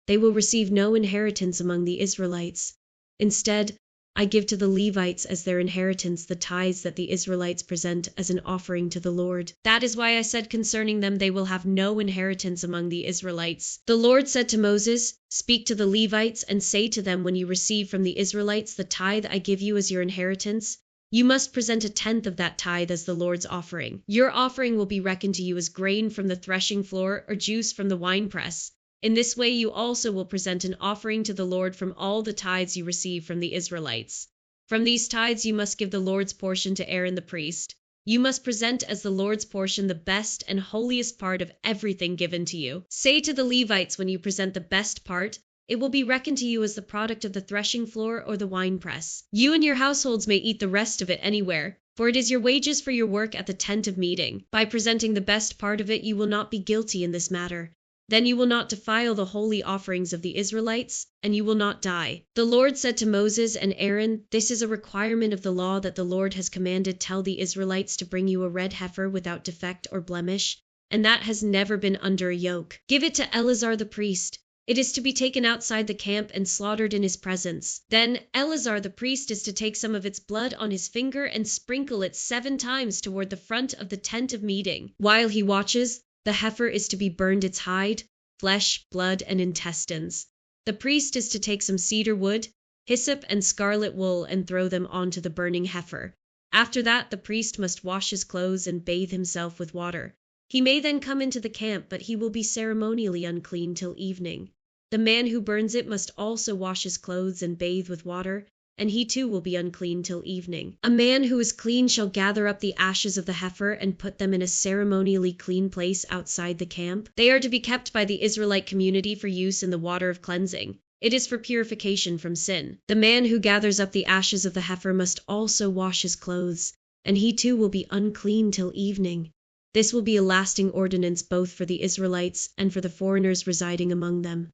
A: They will receive no inheritance among the Israelites. Instead, I give to the Levites as their inheritance the tithes that the Israelites present as an offering to the Lord. That is why I said concerning them, they will have no inheritance among the Israelites. The Lord said to Moses, "Speak to the Levites and say to them, when you receive from the Israelites the tithe I give you as your inheritance, you must present a tenth of that tithe as the Lord's offering. Your offering will be reckoned to you as grain from the threshing floor or juice from the winepress. In this way you also will present an offering to the Lord from all the tithes you receive from the Israelites. From these tithes you must give the Lord's portion to Aaron the priest. You must present as the Lord's portion the best and holiest part of everything given to you. Say to the Levites when you present the best part, it will be reckoned to you as the product of the threshing floor or the winepress. You and your households may eat the rest of it anywhere, for it is your wages for your work at the tent of meeting. By presenting the best part of it you will not be guilty in this matter. Then you will not defile the holy offerings of the Israelites, and you will not die." The Lord said to Moses and Aaron, "This is a requirement of the law that the Lord has commanded. Tell the Israelites to bring you a red heifer without defect or blemish, and that has never been under a yoke. Give it to Eleazar the priest. It is to be taken outside the camp and slaughtered in his presence. Then Eleazar the priest is to take some of its blood on his finger and sprinkle it 7 times toward the front of the tent of meeting. While he watches, the heifer is to be burned its hide, flesh, blood, and intestines. The priest is to take some cedar wood, hyssop, and scarlet wool and throw them onto the burning heifer. After that, the priest must wash his clothes and bathe himself with water. He may then come into the camp, but he will be ceremonially unclean till evening. The man who burns it must also wash his clothes and bathe with water, and he too will be unclean till evening. A man who is clean shall gather up the ashes of the heifer and put them in a ceremonially clean place outside the camp. They are to be kept by the Israelite community for use in the water of cleansing. It is for purification from sin. The man who gathers up the ashes of the heifer must also wash his clothes, and he too will be unclean till evening. This will be a lasting ordinance both for the Israelites and for the foreigners residing among them.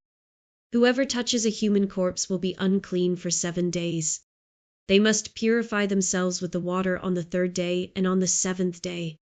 A: Whoever touches a human corpse will be unclean for 7 days. They must purify themselves with the water on the 3rd day and on the 7th day.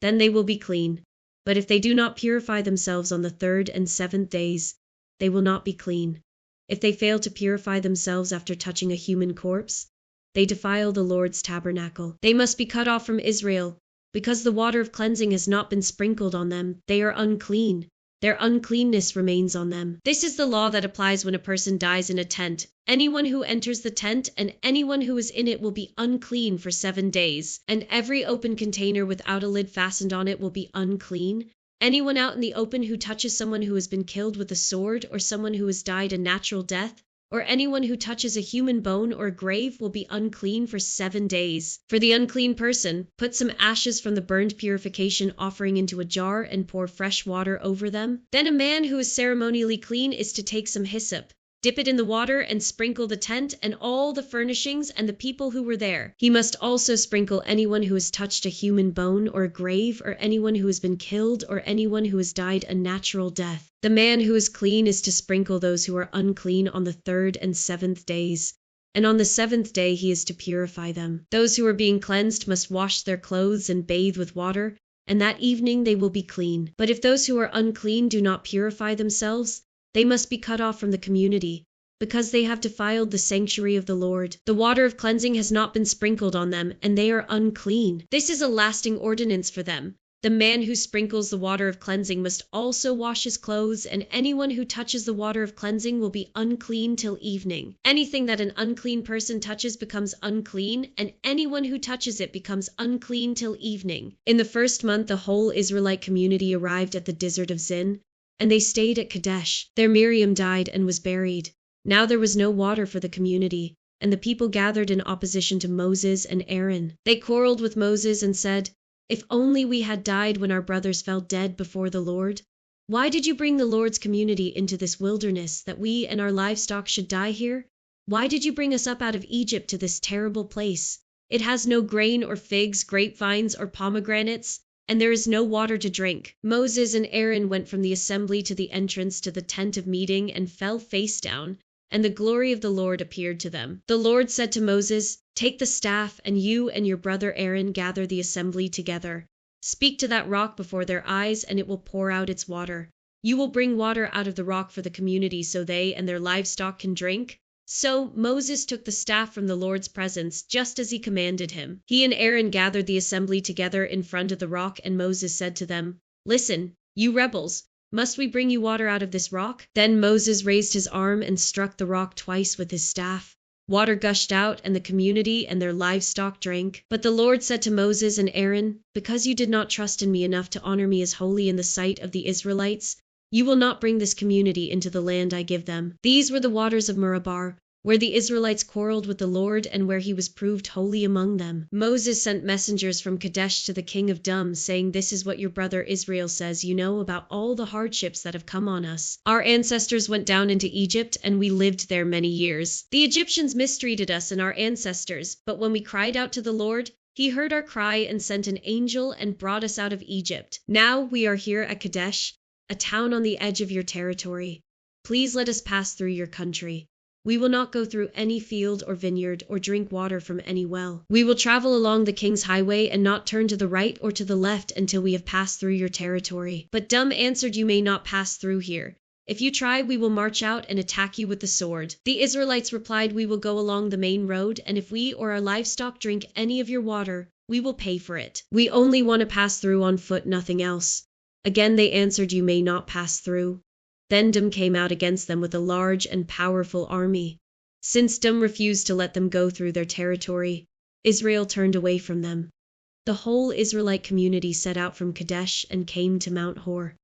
A: Then they will be clean. But if they do not purify themselves on the 3rd and 7th days, they will not be clean. If they fail to purify themselves after touching a human corpse, they defile the Lord's tabernacle. They must be cut off from Israel. Because the water of cleansing has not been sprinkled on them, they are unclean. Their uncleanness remains on them. This is the law that applies when a person dies in a tent. Anyone who enters the tent and anyone who is in it will be unclean for 7 days, and every open container without a lid fastened on it will be unclean. Anyone out in the open who touches someone who has been killed with a sword, or someone who has died a natural death, or anyone who touches a human bone or grave will be unclean for 7 days. For the unclean person, put some ashes from the burned purification offering into a jar and pour fresh water over them. Then a man who is ceremonially clean is to take some hyssop, dip it in the water, and sprinkle the tent and all the furnishings and the people who were there. He must also sprinkle anyone who has touched a human bone or a grave, or anyone who has been killed, or anyone who has died a natural death. The man who is clean is to sprinkle those who are unclean on the 3rd and 7th days, and on the 7th day he is to purify them. Those who are being cleansed must wash their clothes and bathe with water, and that evening they will be clean. But if those who are unclean do not purify themselves, they must be cut off from the community, because they have defiled the sanctuary of the Lord. The water of cleansing has not been sprinkled on them, and they are unclean. This is a lasting ordinance for them. The man who sprinkles the water of cleansing must also wash his clothes, and anyone who touches the water of cleansing will be unclean till evening. Anything that an unclean person touches becomes unclean, and anyone who touches it becomes unclean till evening. In the 1st month, the whole Israelite community arrived at the desert of Zin, and they stayed at Kadesh. There Miriam died and was buried. Now there was no water for the community, and the people gathered in opposition to Moses and Aaron. They quarreled with Moses and said, "If only we had died when our brothers fell dead before the Lord. Why did you bring the Lord's community into this wilderness, that we and our livestock should die here? "Why did you bring us up out of Egypt to this terrible place? It has no grain or figs, grapevines or pomegranates, and there is no water to drink." Moses and Aaron went from the assembly to the entrance to the tent of meeting and fell face down, and the glory of the Lord appeared to them. The Lord said to Moses, "Take the staff, and you and your brother Aaron gather the assembly together. Speak to that rock before their eyes, and it will pour out its water. You will bring water out of the rock for the community so they and their livestock can drink." So Moses took the staff from the Lord's presence, just as he commanded him. He and Aaron gathered the assembly together in front of the rock, and Moses said to them, "Listen, you rebels, must we bring you water out of this rock?" Then Moses raised his arm and struck the rock twice with his staff. Water gushed out, and the community and their livestock drank. But the Lord said to Moses and Aaron, "Because you did not trust in me enough to honor me as holy in the sight of the Israelites, you will not bring this community into the land I give them." These were the waters of Meribah, where the Israelites quarreled with the Lord and where he was proved holy among them. Moses sent messengers from Kadesh to the king of Dum, saying, "This is what your brother Israel says, you know, about all the hardships that have come on us. Our ancestors went down into Egypt, and we lived there many years. The Egyptians mistreated us and our ancestors, but when we cried out to the Lord, he heard our cry and sent an angel and brought us out of Egypt. Now we are here at Kadesh, a town on the edge of your territory. Please let us pass through your country. We will not go through any field or vineyard or drink water from any well. We will travel along the king's highway and not turn to the right or to the left until we have passed through your territory." But Dum answered, "You may not pass through here. If you try, we will march out and attack you with the sword." The Israelites replied, "We will go along the main road, and if we or our livestock drink any of your water, we will pay for it. We only want to pass through on foot, nothing else." Again they answered, "You may not pass through." Then Dum came out against them with a large and powerful army. Since Dum refused to let them go through their territory, Israel turned away from them. The whole Israelite community set out from Kadesh and came to Mount Hor.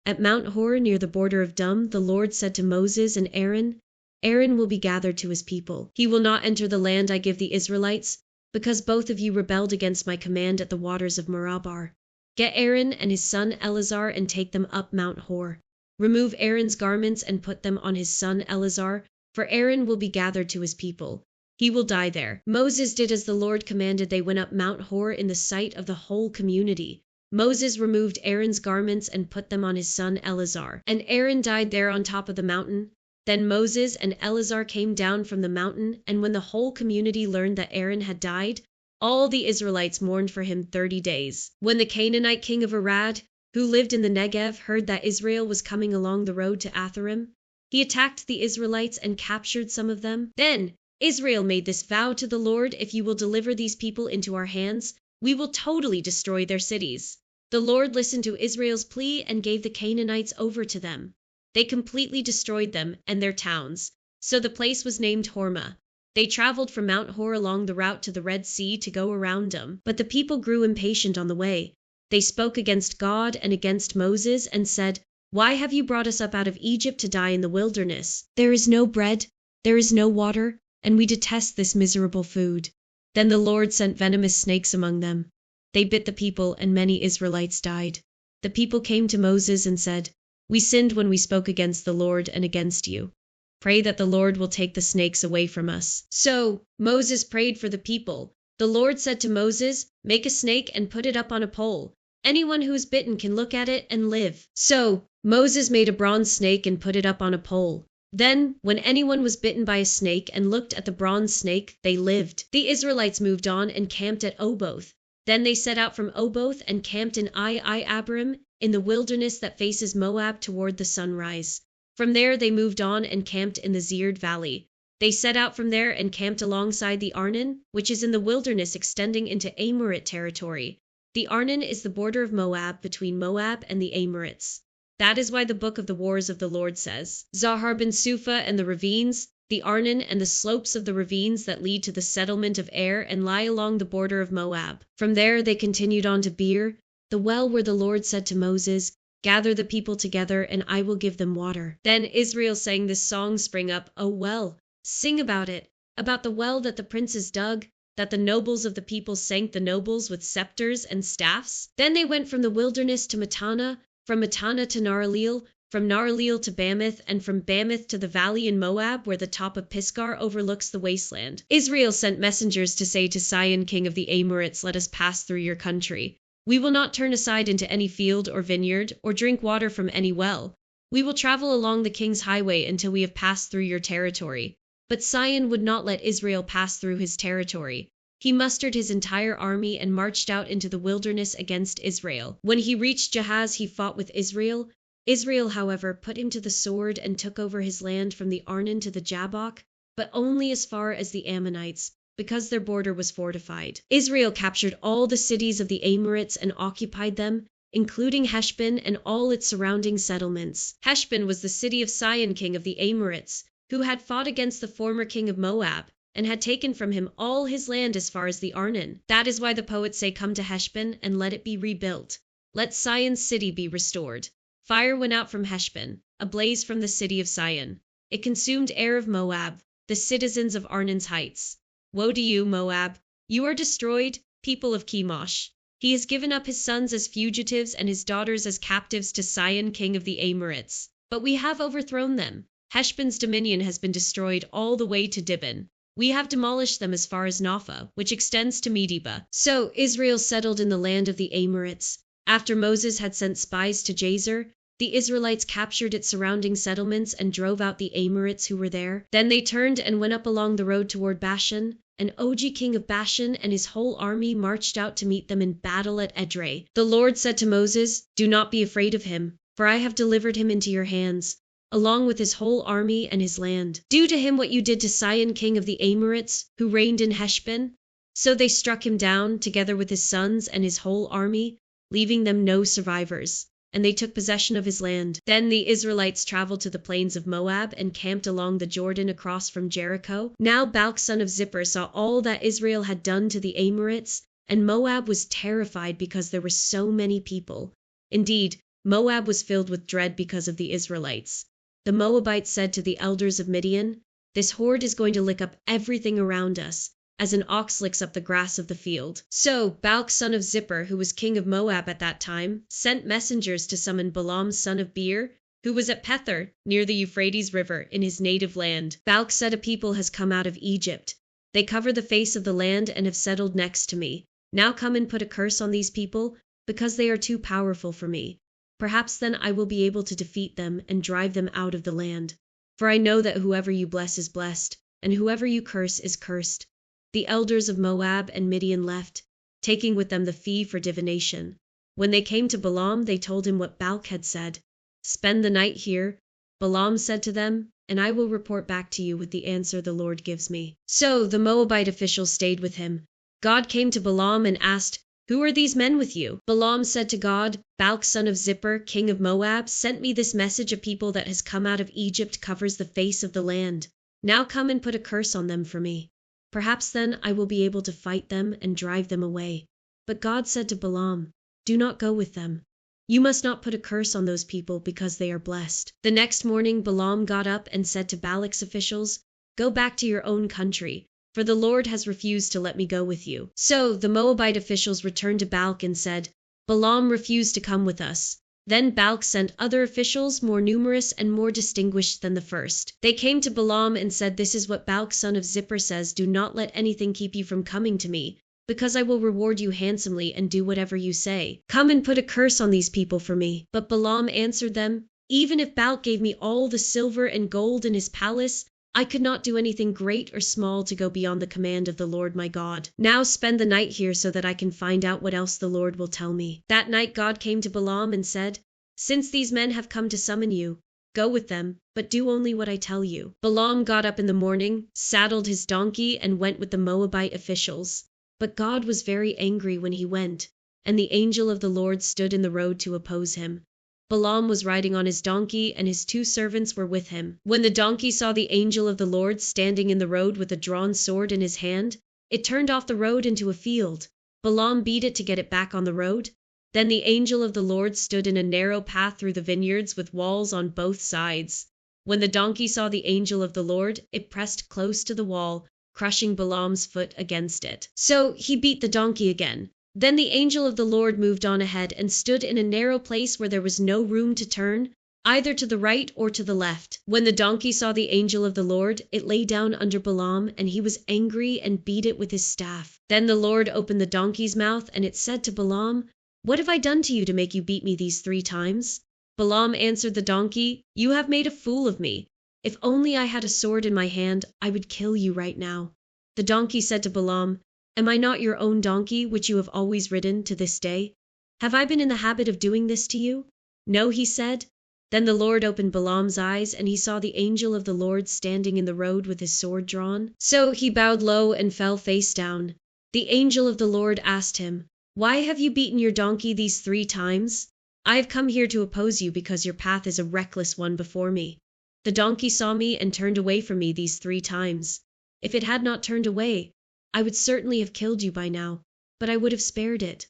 A: At Mount Hor, near the border of Dum, the Lord said to Moses and Aaron, "Aaron will be gathered to his people. He will not enter the land I give the Israelites, because both of you rebelled against my command at the waters of Meribah. Get Aaron and his son Eleazar and take them up Mount Hor. Remove Aaron's garments and put them on his son Eleazar, for Aaron will be gathered to his people. He will die there." Moses did as the Lord commanded. They went up Mount Hor in the sight of the whole community. Moses removed Aaron's garments and put them on his son Eleazar, and Aaron died there on top of the mountain. Then Moses and Eleazar came down from the mountain, and when the whole community learned that Aaron had died, all the Israelites mourned for him 30 days. When the Canaanite king of Arad, who lived in the Negev, heard that Israel was coming along the road to Atharim, he attacked the Israelites and captured some of them. Then Israel made this vow to the Lord, "If you will deliver these people into our hands, we will totally destroy their cities." The Lord listened to Israel's plea and gave the Canaanites over to them. They completely destroyed them and their towns, so the place was named Hormah. They traveled from Mount Hor along the route to the Red Sea to go around them, but the people grew impatient on the way. They spoke against God and against Moses and said, "Why have you brought us up out of Egypt to die in the wilderness? There is no bread, there is no water, and we detest this miserable food." Then the Lord sent venomous snakes among them. They bit the people, and many Israelites died. The people came to Moses and said, "We sinned when we spoke against the Lord and against you. Pray that the Lord will take the snakes away from us." So Moses prayed for the people. The Lord said to Moses, "Make a snake and put it up on a pole. Anyone who is bitten can look at it and live." So Moses made a bronze snake and put it up on a pole. Then, when anyone was bitten by a snake and looked at the bronze snake, they lived. The Israelites moved on and camped at Oboth. Then they set out from Oboth and camped in Abram, in the wilderness that faces Moab toward the sunrise. From there they moved on and camped in the Zered Valley. They set out from there and camped alongside the Arnon, which is in the wilderness extending into Amorite territory. The Arnon is the border of Moab, between Moab and the Amorites. That is why the book of the Wars of the Lord says, "Zahar ben Suphah and the ravines, the Arnon and the slopes of the ravines that lead to the settlement of Ar and lie along the border of Moab." From there they continued on to Beer, the well where the Lord said to Moses, "Gather the people together, and I will give them water." Then Israel sang this song, "Spring up, O well, sing about it, about the well that the princes dug, that the nobles of the people sank the nobles with scepters and staffs." Then they went from the wilderness to Mattanah, from Mattanah to Nahaliel, from Narleel to Bamoth, and from Bamoth to the valley in Moab, where the top of Pisgah overlooks the wasteland. Israel sent messengers to say to Sihon, king of the Amorites, "Let us pass through your country. We will not turn aside into any field or vineyard, or drink water from any well. We will travel along the king's highway until we have passed through your territory." But Sihon would not let Israel pass through his territory. He mustered his entire army and marched out into the wilderness against Israel. When he reached Jahaz, he fought with Israel. Israel, however, put him to the sword and took over his land from the Arnon to the Jabbok, but only as far as the Ammonites, because their border was fortified. Israel captured all the cities of the Amorites and occupied them, including Heshbon and all its surrounding settlements. Heshbon was the city of Sihon, king of the Amorites, who had fought against the former king of Moab, and had taken from him all his land as far as the Arnon. That is why the poets say, "Come to Heshbon, and let it be rebuilt. Let Sihon's city be restored." Fire went out from Heshbon, a blaze from the city of Sihon. It consumed Ar of Moab, the citizens of Arnon's heights. Woe to you, Moab! You are destroyed, people of Chemosh. He has given up his sons as fugitives and his daughters as captives to Sihon, king of the Amorites. But we have overthrown them. Heshbon's dominion has been destroyed all the way to Dibon. We have demolished them as far as Napha, which extends to Medeba. So Israel settled in the land of the Amorites. After Moses had sent spies to Jazer, the Israelites captured its surrounding settlements and drove out the Amorites who were there. Then they turned and went up along the road toward Bashan, and Og, king of Bashan, and his whole army marched out to meet them in battle at Edrei. The Lord said to Moses, "Do not be afraid of him, for I have delivered him into your hands, along with his whole army and his land. Do to him what you did to Sihon, king of the Amorites, who reigned in Heshbon." So they struck him down, together with his sons and his whole army, leaving them no survivors, and they took possession of his land. Then the Israelites traveled to the plains of Moab and camped along the Jordan across from Jericho. Now Balak son of Zippor saw all that Israel had done to the Amorites, and Moab was terrified because there were so many people. Indeed, Moab was filled with dread because of the Israelites. The Moabites said to the elders of Midian, "This horde is going to lick up everything around us, as an ox licks up the grass of the field." So Balak son of Zippor, who was king of Moab at that time, sent messengers to summon Balaam son of Beor, who was at Pethor, near the Euphrates River, in his native land. Balak said, "A people has come out of Egypt. They cover the face of the land and have settled next to me. Now come and put a curse on these people, because they are too powerful for me. Perhaps then I will be able to defeat them and drive them out of the land. For I know that whoever you bless is blessed, and whoever you curse is cursed." The elders of Moab and Midian left, taking with them the fee for divination. When they came to Balaam, they told him what Balak had said. "Spend the night here," Balaam said to them, "and I will report back to you with the answer the Lord gives me." So the Moabite officials stayed with him. God came to Balaam and asked, "Who are these men with you?" Balaam said to God, "Balak son of Zippor, king of Moab, sent me this message: a people that has come out of Egypt covers the face of the land. Now come and put a curse on them for me. Perhaps then I will be able to fight them and drive them away." But God said to Balaam, "Do not go with them. You must not put a curse on those people because they are blessed." The next morning Balaam got up and said to Balak's officials, "Go back to your own country, for the Lord has refused to let me go with you." So the Moabite officials returned to Balak and said, "Balaam refused to come with us." Then Balak sent other officials, more numerous and more distinguished than the first. They came to Balaam and said, "This is what Balak son of Zippor says: do not let anything keep you from coming to me, because I will reward you handsomely and do whatever you say. Come and put a curse on these people for me." But Balaam answered them, "Even if Balak gave me all the silver and gold in his palace, I could not do anything great or small to go beyond the command of the Lord my God. Now spend the night here so that I can find out what else the Lord will tell me." That night God came to Balaam and said, "Since these men have come to summon you, go with them, but do only what I tell you." Balaam got up in the morning, saddled his donkey, and went with the Moabite officials. But God was very angry when he went, and the angel of the Lord stood in the road to oppose him. Balaam was riding on his donkey, and his 2 servants were with him. When the donkey saw the angel of the Lord standing in the road with a drawn sword in his hand, it turned off the road into a field. Balaam beat it to get it back on the road. Then the angel of the Lord stood in a narrow path through the vineyards with walls on both sides. When the donkey saw the angel of the Lord, it pressed close to the wall, crushing Balaam's foot against it. So he beat the donkey again. Then the angel of the Lord moved on ahead and stood in a narrow place where there was no room to turn, either to the right or to the left. When the donkey saw the angel of the Lord, it lay down under Balaam, and he was angry and beat it with his staff. Then the Lord opened the donkey's mouth, and it said to Balaam, "What have I done to you to make you beat me these 3 times?" Balaam answered the donkey, "You have made a fool of me. If only I had a sword in my hand, I would kill you right now." The donkey said to Balaam, "Am I not your own donkey, which you have always ridden to this day? Have I been in the habit of doing this to you?" "No," he said. Then the Lord opened Balaam's eyes, and he saw the angel of the Lord standing in the road with his sword drawn. So he bowed low and fell face down. The angel of the Lord asked him, "Why have you beaten your donkey these 3 times?" "I have come here to oppose you because your path is a reckless one before me. The donkey saw me and turned away from me these 3 times. If it had not turned away, I would certainly have killed you by now, but I would have spared it."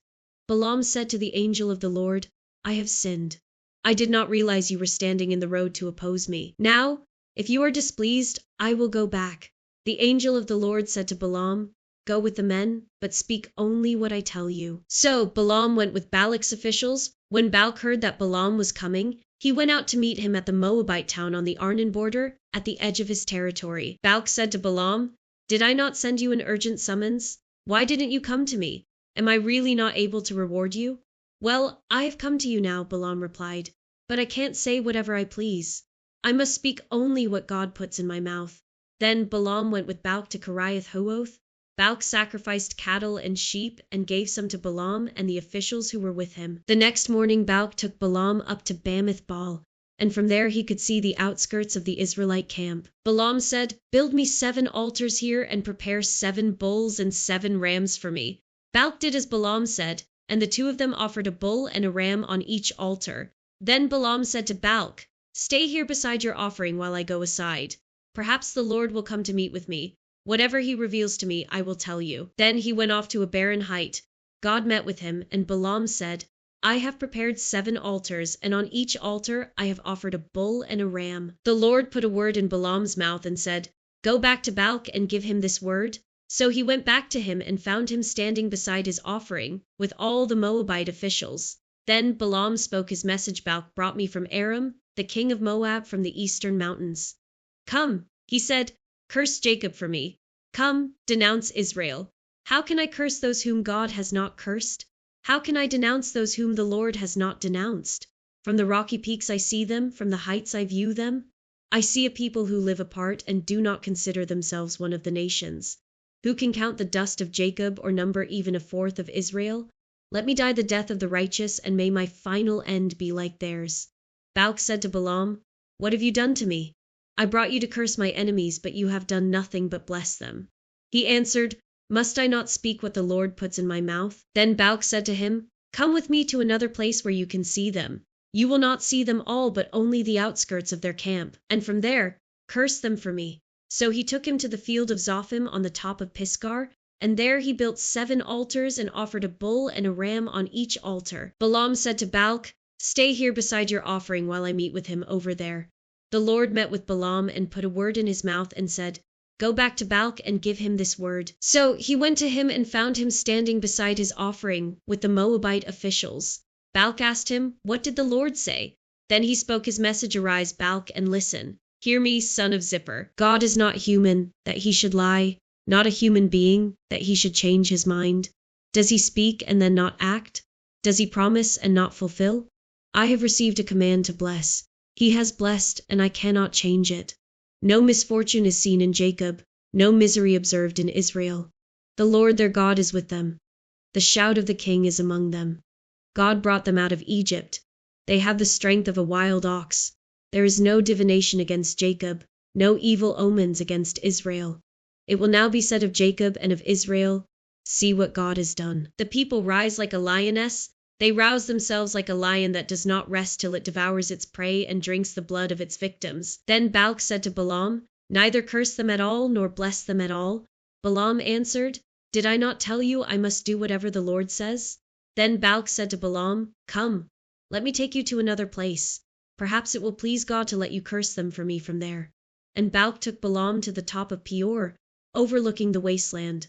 A: Balaam said to the angel of the Lord, "I have sinned. I did not realize you were standing in the road to oppose me. Now, if you are displeased, I will go back." The angel of the Lord said to Balaam, "Go with the men, but speak only what I tell you." So Balaam went with Balak's officials. When Balak heard that Balaam was coming, he went out to meet him at the Moabite town on the Arnon border, at the edge of his territory. Balak said to Balaam, "Did I not send you an urgent summons? Why didn't you come to me? Am I really not able to reward you?" "Well, I have come to you now," Balaam replied, "but I can't say whatever I please. I must speak only what God puts in my mouth." Then Balaam went with Balak to Kiriath-Huoth. Balak sacrificed cattle and sheep and gave some to Balaam and the officials who were with him. The next morning Balak took Balaam up to Bamoth-Baal, and from there he could see the outskirts of the Israelite camp. Balaam said, "Build me 7 altars here and prepare 7 bulls and 7 rams for me." Balak did as Balaam said, and the 2 of them offered a bull and a ram on each altar. Then Balaam said to Balak, "Stay here beside your offering while I go aside. Perhaps the Lord will come to meet with me. Whatever he reveals to me, I will tell you." Then he went off to a barren height. God met with him, and Balaam said, "I have prepared 7 altars, and on each altar I have offered a bull and a ram." The Lord put a word in Balaam's mouth and said, "Go back to Balak and give him this word." So he went back to him and found him standing beside his offering, with all the Moabite officials. Then Balaam spoke his message Balak brought me from Aram, the king of Moab from the eastern mountains. "Come," he said, "curse Jacob for me. Come, denounce Israel. How can I curse those whom God has not cursed? How can I denounce those whom the Lord has not denounced? From the rocky peaks I see them, from the heights I view them. I see a people who live apart and do not consider themselves one of the nations. Who can count the dust of Jacob or number even a fourth of Israel? Let me die the death of the righteous, and may my final end be like theirs." Balak said to Balaam, "What have you done to me? I brought you to curse my enemies, but you have done nothing but bless them." He answered, "Must I not speak what the Lord puts in my mouth?" Then Balak said to him, "Come with me to another place where you can see them. You will not see them all, but only the outskirts of their camp, and from there curse them for me." So he took him to the field of Zophim on the top of Pisgah, and there he built 7 altars and offered a bull and a ram on each altar. Balaam said to Balak, "Stay here beside your offering while I meet with him over there." The Lord met with Balaam and put a word in his mouth and said, "Go back to Balak and give him this word." So he went to him and found him standing beside his offering with the Moabite officials. Balak asked him, "What did the Lord say?" Then he spoke his message, "Arise, Balak, and listen. Hear me, son of Zippor. God is not human, that he should lie, not a human being, that he should change his mind. Does he speak and then not act? Does he promise and not fulfill? I have received a command to bless. He has blessed, and I cannot change it. No misfortune is seen in Jacob, no misery observed in Israel. The Lord their God is with them. The shout of the king is among them. God brought them out of Egypt. They have the strength of a wild ox. There is no divination against Jacob, no evil omens against Israel. It will now be said of Jacob and of Israel, 'See what God has done.'" The people rise like a lioness. They rouse themselves like a lion that does not rest till it devours its prey and drinks the blood of its victims. Then Balak said to Balaam, "Neither curse them at all, nor bless them at all." Balaam answered, "Did I not tell you I must do whatever the Lord says?" Then Balak said to Balaam, "Come, let me take you to another place. Perhaps it will please God to let you curse them for me from there." And Balak took Balaam to the top of Peor, overlooking the wasteland.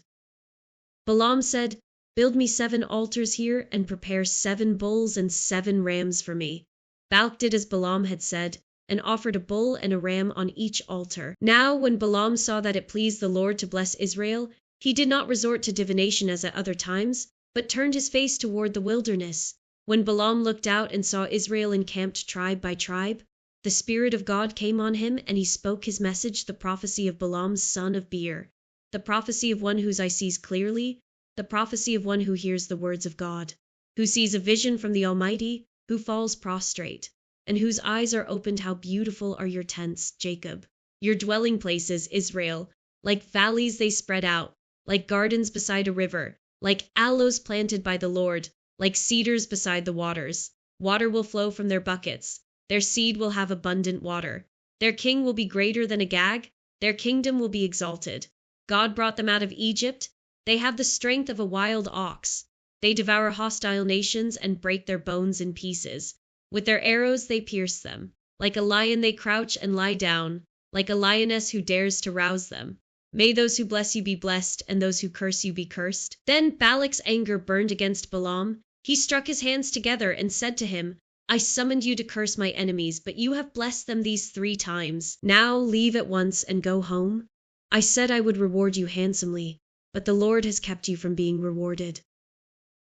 A: Balaam said, "Build me 7 altars here and prepare 7 bulls and 7 rams for me." Balak did as Balaam had said, and offered a bull and a ram on each altar. Now, when Balaam saw that it pleased the Lord to bless Israel, he did not resort to divination as at other times, but turned his face toward the wilderness. When Balaam looked out and saw Israel encamped tribe by tribe, the Spirit of God came on him, and he spoke his message, the prophecy of Balaam son of Beor, the prophecy of one whose eye sees clearly, the prophecy of one who hears the words of God, who sees a vision from the Almighty, who falls prostrate, and whose eyes are opened. How beautiful are your tents, Jacob, your dwelling places, Israel. Like valleys they spread out, like gardens beside a river, like aloes planted by the Lord, like cedars beside the waters. Water will flow from their buckets, their seed will have abundant water. Their king will be greater than Agag, their kingdom will be exalted. God brought them out of Egypt. They have the strength of a wild ox. They devour hostile nations and break their bones in pieces. With their arrows they pierce them. Like a lion they crouch and lie down, like a lioness who dares to rouse them. May those who bless you be blessed, and those who curse you be cursed. Then Balak's anger burned against Balaam. He struck his hands together and said to him, I summoned you to curse my enemies, but you have blessed them these 3 times. Now leave at once and go home. I said I would reward you handsomely, but the Lord has kept you from being rewarded.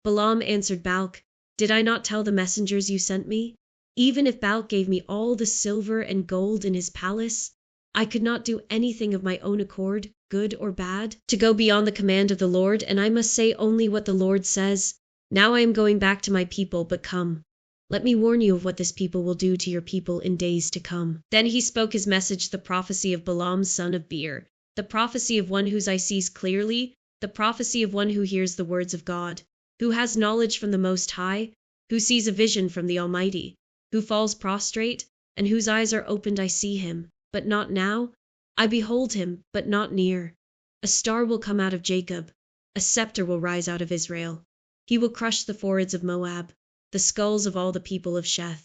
A: Balaam answered Balak, Did I not tell the messengers you sent me? Even if Balak gave me all the silver and gold in his palace, I could not do anything of my own accord, good or bad, to go beyond the command of the Lord, and I must say only what the Lord says. Now I am going back to my people, but come, let me warn you of what this people will do to your people in days to come. Then he spoke his message, the prophecy of Balaam son of Beor, the prophecy of one whose eye sees clearly, the prophecy of one who hears the words of God, who has knowledge from the Most High, who sees a vision from the Almighty, who falls prostrate, and whose eyes are opened. I see him, but not now. I behold him, but not near. A star will come out of Jacob, a scepter will rise out of Israel. He will crush the foreheads of Moab, the skulls of all the people of Sheth.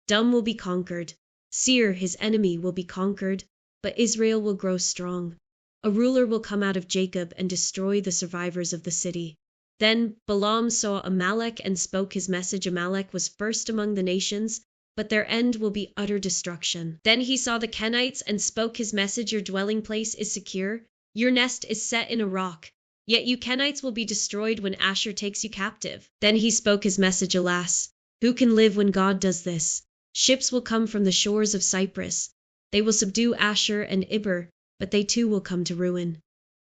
A: Dum will be conquered, Seir, his enemy, will be conquered, but Israel will grow strong. A ruler will come out of Jacob and destroy the survivors of the city. Then Balaam saw Amalek and spoke his message. Amalek was first among the nations, but their end will be utter destruction. Then he saw the Kenites and spoke his message. Your dwelling place is secure, your nest is set in a rock, yet you Kenites will be destroyed when Asshur takes you captive. Then he spoke his message. Alas, who can live when God does this? Ships will come from the shores of Cyprus. They will subdue Asshur and Iber, but they too will come to ruin.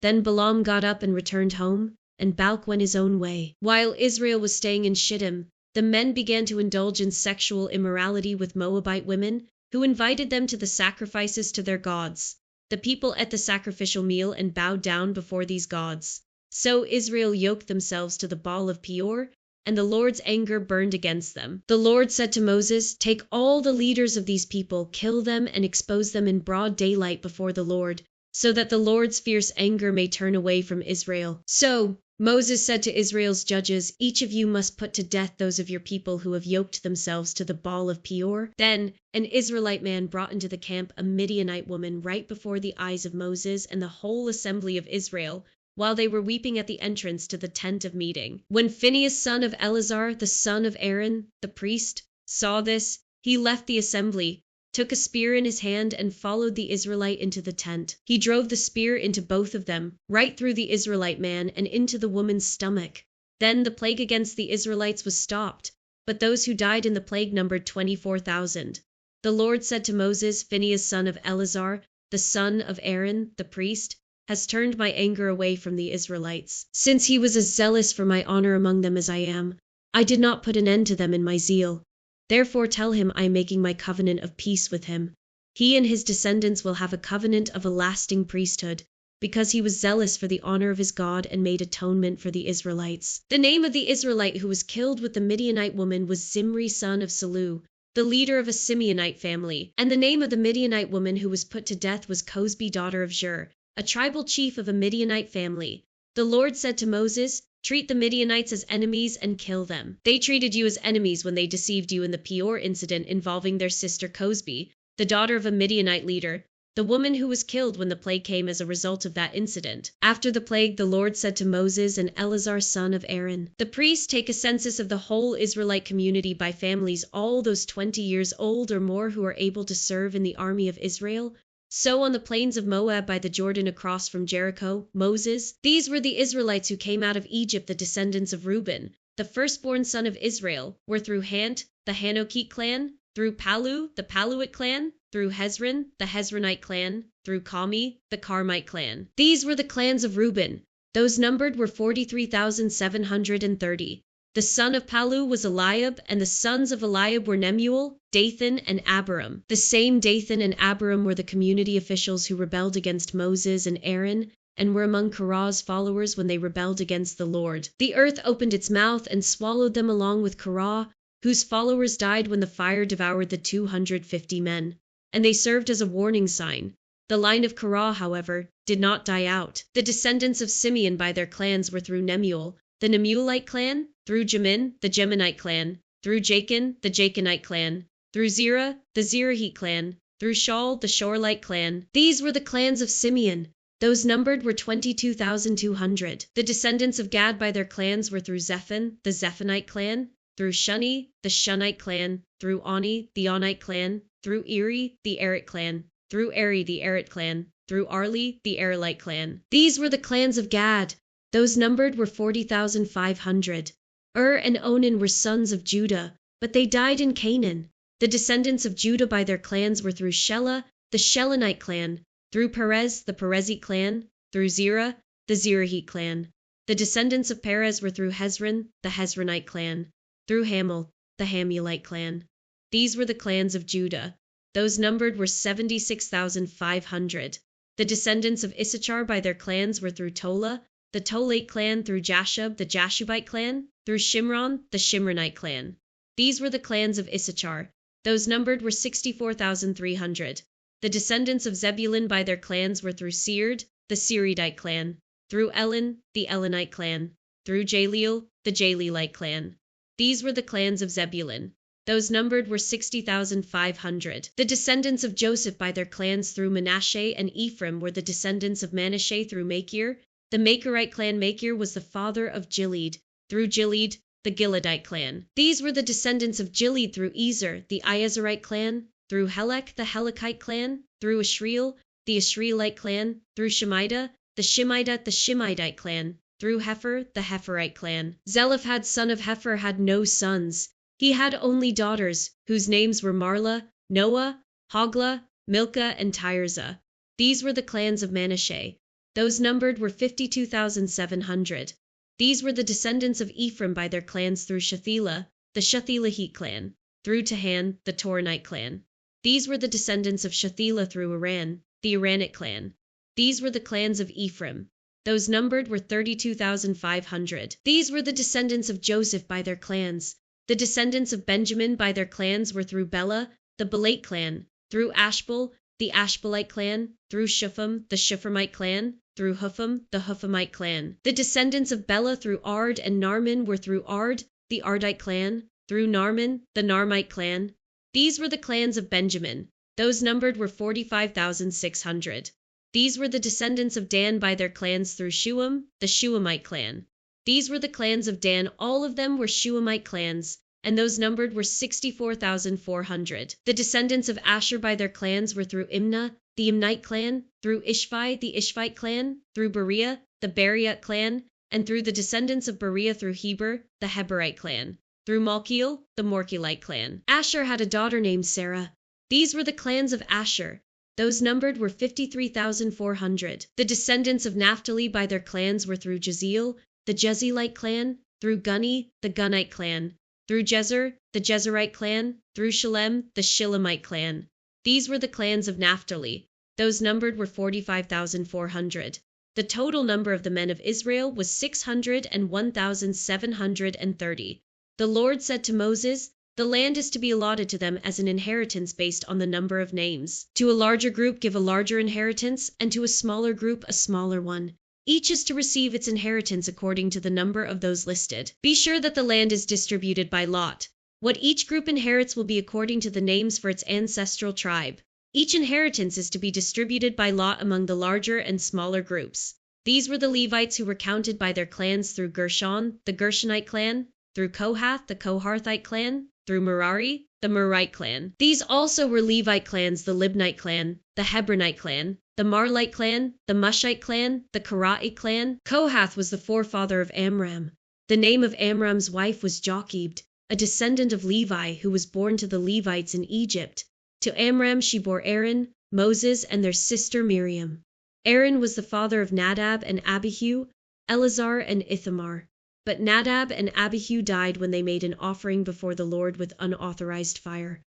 A: Then Balaam got up and returned home, and Balak went his own way. While Israel was staying in Shittim, the men began to indulge in sexual immorality with Moabite women, who invited them to the sacrifices to their gods. The people ate the sacrificial meal and bowed down before these gods. So Israel yoked themselves to the Baal of Peor, and the Lord's anger burned against them. The Lord said to Moses, Take all the leaders of these people, kill them, and expose them in broad daylight before the Lord, so that the Lord's fierce anger may turn away from Israel. So Moses said to Israel's judges, Each of you must put to death those of your people who have yoked themselves to the Baal of Peor. Then an Israelite man brought into the camp a Midianite woman right before the eyes of Moses and the whole assembly of Israel, while they were weeping at the entrance to the tent of meeting. When Phinehas son of Eleazar, the son of Aaron, the priest, saw this, he left the assembly, took a spear in his hand, and followed the Israelite into the tent. He drove the spear into both of them, right through the Israelite man and into the woman's stomach. Then the plague against the Israelites was stopped, but those who died in the plague numbered 24,000. The Lord said to Moses, Phinehas son of Eleazar, the son of Aaron, the priest, has turned my anger away from the Israelites. Since he was as zealous for my honor among them as I am, I did not put an end to them in my zeal. Therefore tell him I am making my covenant of peace with him. He and his descendants will have a covenant of a lasting priesthood, because he was zealous for the honor of his God and made atonement for the Israelites. The name of the Israelite who was killed with the Midianite woman was Zimri son of Salu, the leader of a Simeonite family, and the name of the Midianite woman who was put to death was Cosbi daughter of Zur, a tribal chief of a Midianite family. The Lord said to Moses, Treat the Midianites as enemies and kill them. They treated you as enemies when they deceived you in the Peor incident involving their sister Cosbi, the daughter of a Midianite leader. the woman who was killed when the plague came as a result of that incident. After the plague, the Lord said to Moses and Eleazar son of Aaron, the priest, take a census of the whole Israelite community by families, all those 20 years old or more who are able to serve in the army of Israel. So on the plains of Moab by the Jordan across from Jericho, Moses, these were the Israelites who came out of Egypt, the descendants of Reuben, the firstborn son of Israel, were through Hant, the Hanokite clan, through Palu, the Paluite clan, through Hezron, the Hezronite clan, through Carmi, the Carmite clan. These were the clans of Reuben. Those numbered were 43,730. The son of Palu was Eliab, and the sons of Eliab were Nemuel, Dathan, and Abiram. The same Dathan and Abiram were the community officials who rebelled against Moses and Aaron, and were among Korah's followers when they rebelled against the Lord. The earth opened its mouth and swallowed them along with Korah, whose followers died when the fire devoured the 250 men, and they served as a warning sign. The line of Korah, however, did not die out. The descendants of Simeon by their clans were through Nemuel, the Nemuelite clan, through Jamin, the Jeminite clan, through Jachin, the Jachinite clan, through Zerah, the Zerahite clan, through Shaul, the Shaulite clan. These were the clans of Simeon. Those numbered were 22,200. The descendants of Gad by their clans were through Zephon, the Zephonite clan, through Shuni, the Shunite clan, through Oni, the Onite clan, through Eri, the Erit clan, through Eri, the Erit clan, through Arli, the Erilite clan. These were the clans of Gad. Those numbered were 40,500. And Onan were sons of Judah, but they died in Canaan. The descendants of Judah by their clans were through Shelah, the Shelonite clan, through Perez, the Perezite clan, through Zerah, the Zerahite clan. The descendants of Perez were through Hezron, the Hezronite clan, through Hamul, the Hamulite clan. These were the clans of Judah. Those numbered were 76,500. The descendants of Issachar by their clans were through Tola, the Tolate clan, through Jashub, the Jashubite clan, through Shimron, the Shimronite clan. These were the clans of Issachar. Those numbered were 64,300. The descendants of Zebulun by their clans were through Sered, the Seredite clan, through Elon, the Elonite clan, through Jaleel, the Jaleelite clan. These were the clans of Zebulun. Those numbered were 60,500. The descendants of Joseph by their clans through Manasseh and Ephraim were the descendants of Manasseh through Machir. The Machirite clan. Machir was the father of Gilead, through Gilead, the Gileadite clan. These were the descendants of Gilead through Ezer, the Iezerite clan, through Helek, the Helekite clan, through Asriel, the Asrielite clan, through Shemida, the Shemidite clan, through Hefer, the Heferite clan. Zelophehad son of Hefer had no sons. He had only daughters, whose names were Marla, Noah, Hoglah, Milcah, and Tirzah. These were the clans of Manasseh. Those numbered were 52,700. These were the descendants of Ephraim by their clans through Shethelah, the Shethelahite clan, through Tahan, the Toranite clan. These were the descendants of Shethelah through Iran, the Iranite clan. These were the clans of Ephraim. Those numbered were 32,500. These were the descendants of Joseph by their clans. The descendants of Benjamin by their clans were through Bela, the Belite clan, through Ashbel, the Ashbelite clan, through Shupham, the Shuphamite clan, through Hupham, the Huphamite clan. The descendants of Bela through Ard and Narman were through Ard, the Ardite clan, through Narman, the Narmite clan. These were the clans of Benjamin. Those numbered were 45,600. These were the descendants of Dan by their clans through Shuam, the Shuamite clan. These were the clans of Dan, all of them were Shuamite clans, and those numbered were 64,400. The descendants of Asher by their clans were through Imnah, the Imnite clan, through Ishvi, the Ishvite clan, through Beriah, the Beriate clan, and through the descendants of Beriah through Heber, the Heberite clan, through Malkiel, the Morkilite clan. Asher had a daughter named Sarah. These were the clans of Asher. Those numbered were 53,400. The descendants of Naphtali by their clans were through Jeziel, the Jezreelite clan, through Guni, the Gunite clan, through Jezer, the Jezerite clan, through Shalem, the Shilemite clan. These were the clans of Naphtali. Those numbered were 45,400. The total number of the men of Israel was 601,730. The Lord said to Moses, "The land is to be allotted to them as an inheritance based on the number of names. To a larger group give a larger inheritance, and to a smaller group a smaller one. Each is to receive its inheritance according to the number of those listed. Be sure that the land is distributed by lot. What each group inherits will be according to the names for its ancestral tribe. Each inheritance is to be distributed by lot among the larger and smaller groups. These were the Levites who were counted by their clans through Gershon, the Gershonite clan, through Kohath, the Kohathite clan, through Merari, the Merarite clan. These also were Levite clans, the Libnite clan, the Hebronite clan, the Marlite clan, the Mushite clan, the Karaite clan. Kohath was the forefather of Amram. The name of Amram's wife was Jochebed, a descendant of Levi who was born to the Levites in Egypt. To Amram she bore Aaron, Moses, and their sister Miriam. Aaron was the father of Nadab and Abihu, Eleazar and Ithamar. But Nadab and Abihu died when they made an offering before the Lord with unauthorized fire.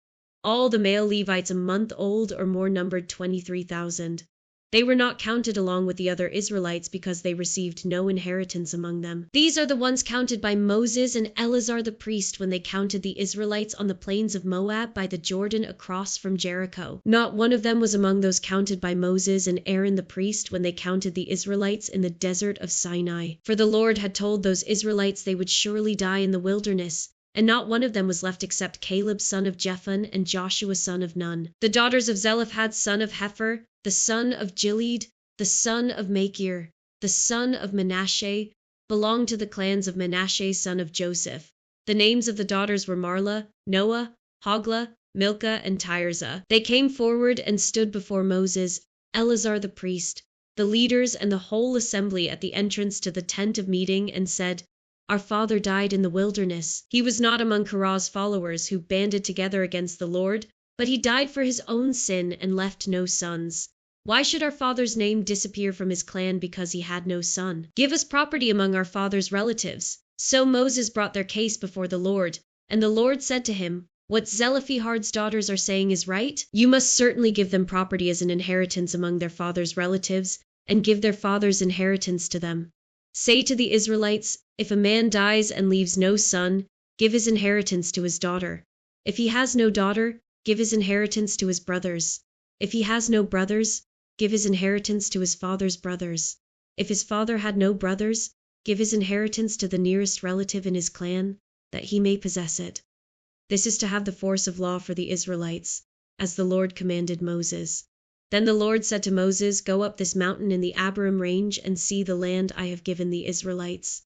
A: All the male Levites a month old or more numbered 23,000. They were not counted along with the other Israelites because they received no inheritance among them. These are the ones counted by Moses and Eleazar the priest when they counted the Israelites on the plains of Moab by the Jordan across from Jericho. Not one of them was among those counted by Moses and Aaron the priest when they counted the Israelites in the desert of Sinai. For the Lord had told those Israelites they would surely die in the wilderness, and not one of them was left except Caleb son of Jephunneh and Joshua son of Nun. The daughters of Zelophehad son of Hepher, the son of Gilead, the son of Machir, the son of Manasseh, belonged to the clans of Manasseh son of Joseph. The names of the daughters were Marla, Noah, Hoglah, Milcah, and Tirzah. They came forward and stood before Moses, Eleazar the priest, the leaders, and the whole assembly at the entrance to the tent of meeting, and said, "Our father died in the wilderness. He was not among Korah's followers who banded together against the Lord, but he died for his own sin and left no sons. Why should our father's name disappear from his clan because he had no son? Give us property among our father's relatives." So Moses brought their case before the Lord, and the Lord said to him, "What Zelophehad's daughters are saying is right. You must certainly give them property as an inheritance among their father's relatives, and give their father's inheritance to them. Say to the Israelites, if a man dies and leaves no son, give his inheritance to his daughter. If he has no daughter, give his inheritance to his brothers. If he has no brothers, give his inheritance to his father's brothers. If his father had no brothers, give his inheritance to the nearest relative in his clan, that he may possess it. This is to have the force of law for the Israelites, as the Lord commanded Moses." Then the Lord said to Moses, "Go up this mountain in the Abarim range and see the land I have given the Israelites.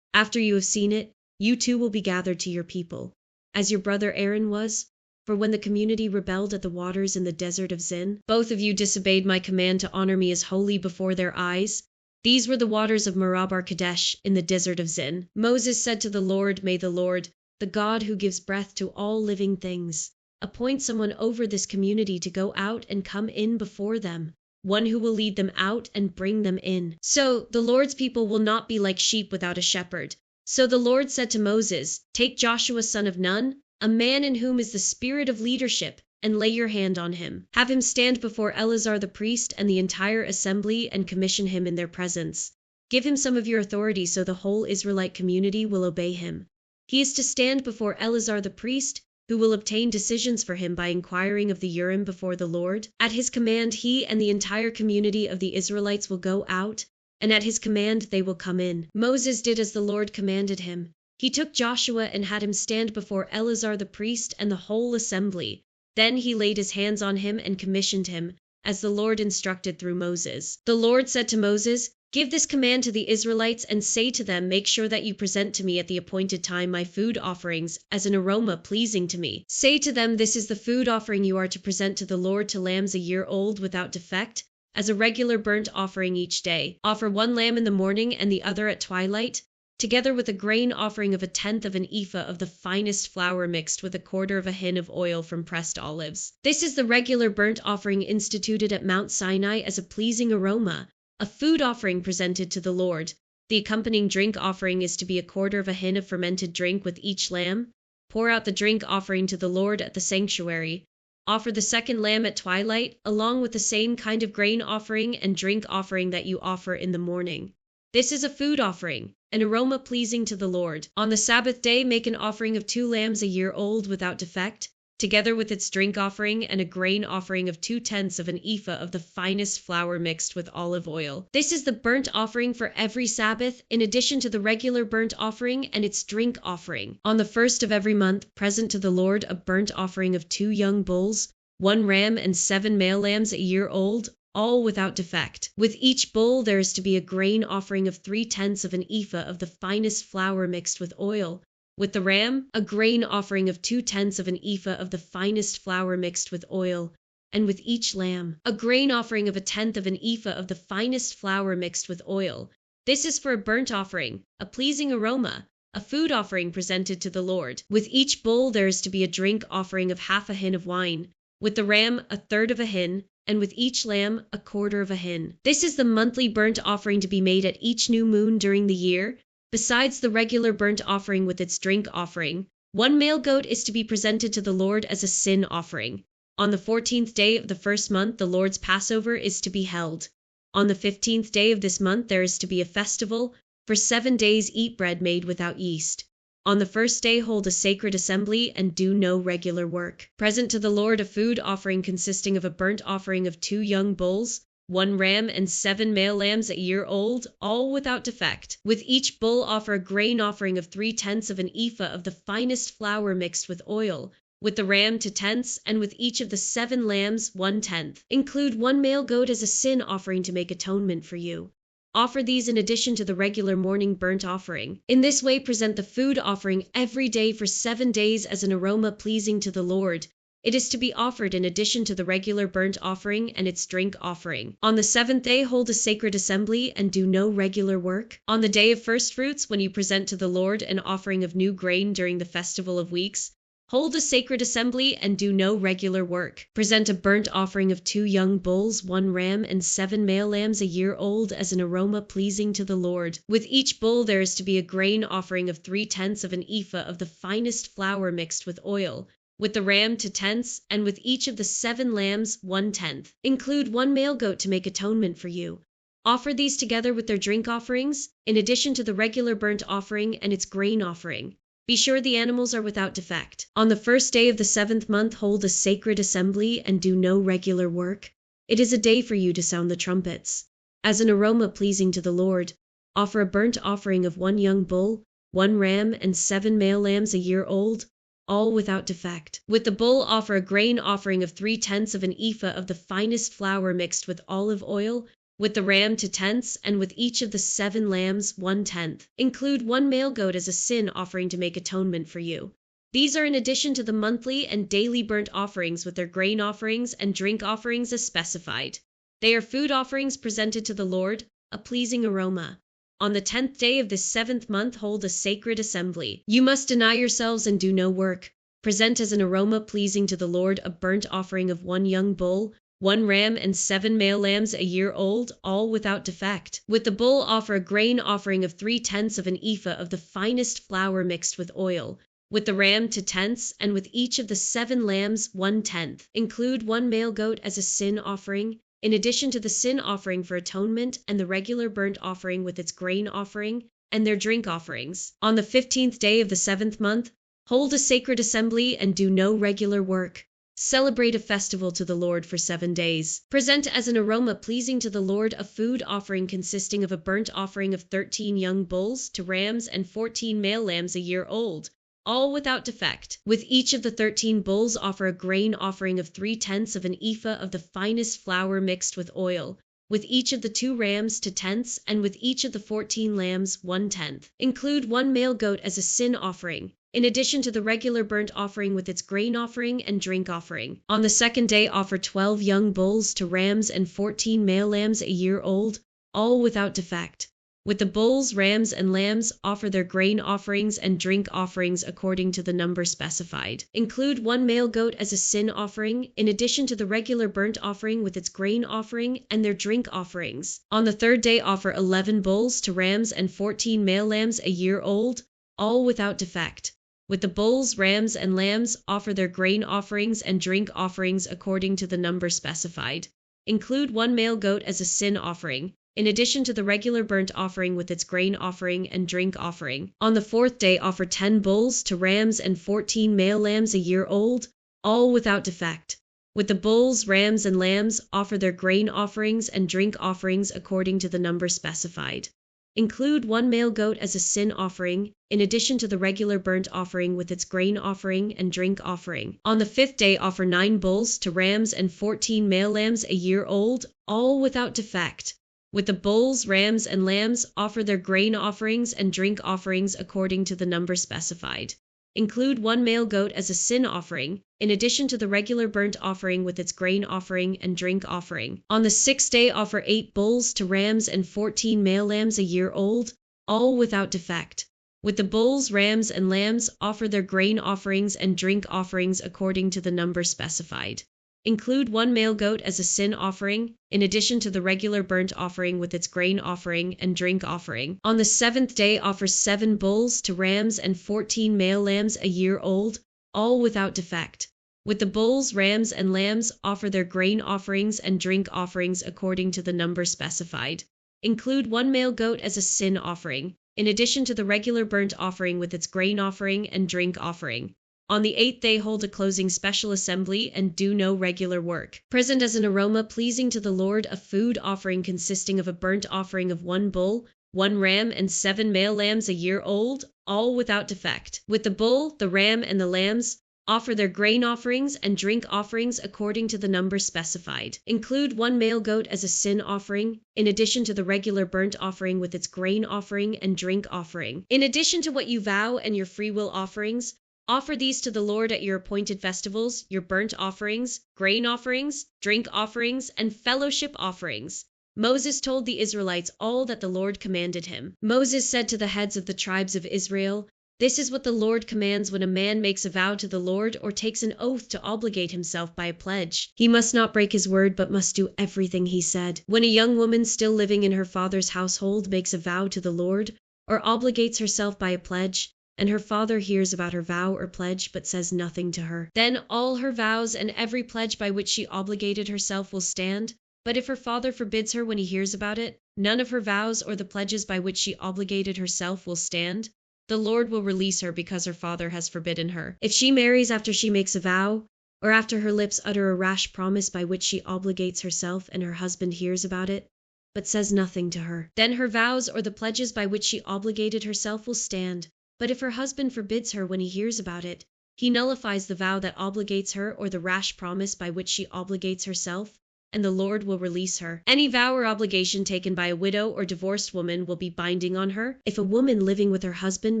A: After you have seen it, you too will be gathered to your people, as your brother Aaron was. For when the community rebelled at the waters in the desert of Zin, both of you disobeyed my command to honor me as holy before their eyes. These were the waters of Meribah Kadesh in the desert of Zin." Moses said to the Lord, "May the Lord, the God who gives breath to all living things, appoint someone over this community to go out and come in before them, one who will lead them out and bring them in. So the Lord's people will not be like sheep without a shepherd." So the Lord said to Moses, "Take Joshua son of Nun, a man in whom is the spirit of leadership, and lay your hand on him. Have him stand before Eleazar the priest and the entire assembly and commission him in their presence. Give him some of your authority so the whole Israelite community will obey him. He is to stand before Eleazar the priest, who will obtain decisions for him by inquiring of the Urim before the Lord. At his command he and the entire community of the Israelites will go out, and at his command they will come in." Moses did as the Lord commanded him. He took Joshua and had him stand before Eleazar the priest and the whole assembly. Then he laid his hands on him and commissioned him, as the Lord instructed through Moses. The Lord said to Moses, "Give this command to the Israelites and say to them, make sure that you present to me at the appointed time my food offerings as an aroma pleasing to me. Say to them, this is the food offering you are to present to the Lord to lambs a year old without defect, as a regular burnt offering each day. Offer one lamb in the morning and the other at twilight, together with a grain offering of 1/10 of an ephah of the finest flour mixed with 1/4 of a hin of oil from pressed olives. This is the regular burnt offering instituted at Mount Sinai as a pleasing aroma, a food offering presented to the Lord. The accompanying drink offering is to be 1/4 of a hin of fermented drink with each lamb. Pour out the drink offering to the Lord at the sanctuary. Offer the second lamb at twilight, along with the same kind of grain offering and drink offering that you offer in the morning. This is a food offering, an aroma pleasing to the Lord. On the Sabbath day make an offering of 2 lambs a year old without defect, together with its drink offering and a grain offering of 2/10 of an ephah of the finest flour mixed with olive oil. This is the burnt offering for every Sabbath, in addition to the regular burnt offering and its drink offering. On the first of every month, present to the Lord a burnt offering of 2 young bulls, one ram and 7 male lambs a year old, all without defect. With each bull there is to be a grain offering of 3/10 of an ephah of the finest flour mixed with oil. With the ram, a grain offering of 2/10 of an ephah of the finest flour mixed with oil. And with each lamb, a grain offering of 1/10 of an ephah of the finest flour mixed with oil. This is for a burnt offering, a pleasing aroma, a food offering presented to the Lord. With each bull there is to be a drink offering of half a hin of wine. With the ram, 1/3 of a hin, and with each lamb, 1/4 of a hin. This is the monthly burnt offering to be made at each new moon during the year, besides the regular burnt offering with its drink offering. One male goat is to be presented to the Lord as a sin offering. On the 14th day of the first month the Lord's Passover is to be held. On the 15th day of this month there is to be a festival. For 7 days eat bread made without yeast. On the first day hold a sacred assembly and do no regular work. Present to the Lord a food offering consisting of a burnt offering of 2 young bulls, 1 ram and 7 male lambs a year old, all without defect. With each bull offer a grain offering of 3/10 of an ephah of the finest flour mixed with oil. With the ram 2/10, and with each of the 7 lambs 1/10. Include 1 male goat as a sin offering to make atonement for you. Offer these in addition to the regular morning burnt offering. In this way present the food offering every day for 7 days as an aroma pleasing to the Lord. It is to be offered in addition to the regular burnt offering and its drink offering. On the 7th day hold a sacred assembly and do no regular work. On the day of first fruits, when you present to the Lord an offering of new grain during the festival of weeks, hold a sacred assembly and do no regular work. Present a burnt offering of 2 young bulls, 1 ram, and 7 male lambs a year old as an aroma pleasing to the Lord. With each bull there is to be a grain offering of 3/10 of an ephah of the finest flour mixed with oil. With the ram 2/10, and with each of the 7 lambs 1/10. Include 1 male goat to make atonement for you. Offer these together with their drink offerings, in addition to the regular burnt offering and its grain offering. Be sure the animals are without defect. On the first day of the 7th month hold a sacred assembly and do no regular work. It is a day for you to sound the trumpets. As an aroma pleasing to the Lord, offer a burnt offering of 1 young bull, 1 ram, and 7 male lambs a year old, all without defect. With the bull offer a grain offering of 3/10 of an ephah of the finest flour mixed with olive oil. With the ram 2/10, and with each of the 7 lambs 1/10. Include 1 male goat as a sin offering to make atonement for you. These are in addition to the monthly and daily burnt offerings with their grain offerings and drink offerings as specified. They are food offerings presented to the Lord, a pleasing aroma. On the 10th day of this 7th month hold a sacred assembly. You must deny yourselves and do no work. Present as an aroma pleasing to the Lord a burnt offering of 1 young bull, 1 ram, and 7 male lambs a year old, all without defect. With the bull offer a grain offering of 3/10 of an ephah of the finest flour mixed with oil. With the ram 2/10, and with each of the 7 lambs 1/10. Include 1 male goat as a sin offering, in addition to the sin offering for atonement and the regular burnt offering with its grain offering and their drink offerings. On the 15th day of the 7th month, hold a sacred assembly and do no regular work. Celebrate a festival to the Lord for 7 days. Present as an aroma pleasing to the Lord a food offering consisting of a burnt offering of 13 young bulls, 2 rams, and 14 male lambs a year old, all without defect. With each of the 13 bulls offer a grain offering of 3/10 of an ephah of the finest flour mixed with oil. With each of the 2 rams 2/10, and with each of the 14 lambs 1/10. Include 1 male goat as a sin offering, in addition to the regular burnt offering with its grain offering and drink offering. On the 2nd day offer 12 young bulls, 2 rams, and 14 male lambs a year old, all without defect. With the bulls, rams, and lambs offer their grain offerings and drink offerings according to the number specified. Include 1 male goat as a sin offering, in addition to the regular burnt offering with its grain offering and their drink offerings. On the 3rd day offer 11 bulls, 2 rams, and 14 male lambs a year old, all without defect. With the bulls, rams, and lambs offer their grain offerings and drink offerings according to the number specified. Include 1 male goat as a sin offering, in addition to the regular burnt offering with its grain offering and drink offering. On the 4th day offer 10 bulls, 2 rams, and 14 male lambs a year old, all without defect. With the bulls, rams, and lambs offer their grain offerings and drink offerings according to the number specified. Include one male goat as a sin offering, in addition to the regular burnt offering with its grain offering and drink offering. On the 5th day offer 9 bulls to rams and 14 male lambs a year old, all without defect. With the bulls, rams, and lambs, offer their grain offerings and drink offerings according to the number specified. Include one male goat as a sin offering, in addition to the regular burnt offering with its grain offering and drink offering. On the 6th day offer 8 bulls to rams and 14 male lambs a year old, all without defect. With the bulls, rams, and lambs, offer their grain offerings and drink offerings according to the number specified. Include one male goat as a sin offering, in addition to the regular burnt offering with its grain offering and drink offering. On the 7th day offer 7 bulls to rams and 14 male lambs a year old, all without defect. With the bulls, rams, and lambs, offer their grain offerings and drink offerings according to the number specified. Include one male goat as a sin offering, in addition to the regular burnt offering with its grain offering and drink offering. On the 8th day hold a closing special assembly and do no regular work. Present as an aroma pleasing to the Lord a food offering consisting of a burnt offering of 1 bull, 1 ram, and 7 male lambs a year old, all without defect. With the bull, the ram, and the lambs, offer their grain offerings and drink offerings according to the number specified. Include one male goat as a sin offering, in addition to the regular burnt offering with its grain offering and drink offering. In addition to what you vow and your free will offerings, offer these to the Lord at your appointed festivals, your burnt offerings, grain offerings, drink offerings, and fellowship offerings. Moses told the Israelites all that the Lord commanded him. Moses said to the heads of the tribes of Israel, "This is what the Lord commands when a man makes a vow to the Lord or takes an oath to obligate himself by a pledge. He must not break his word but must do everything he said. When a young woman still living in her father's household makes a vow to the Lord or obligates herself by a pledge, and her father hears about her vow or pledge but says nothing to her, then all her vows and every pledge by which she obligated herself will stand. But if her father forbids her when he hears about it, none of her vows or the pledges by which she obligated herself will stand. The Lord will release her because her father has forbidden her. If she marries after she makes a vow, or after her lips utter a rash promise by which she obligates herself and her husband hears about it, but says nothing to her, then her vows or the pledges by which she obligated herself will stand. But if her husband forbids her when he hears about it, he nullifies the vow that obligates her or the rash promise by which she obligates herself, and the Lord will release her. Any vow or obligation taken by a widow or divorced woman will be binding on her. If a woman living with her husband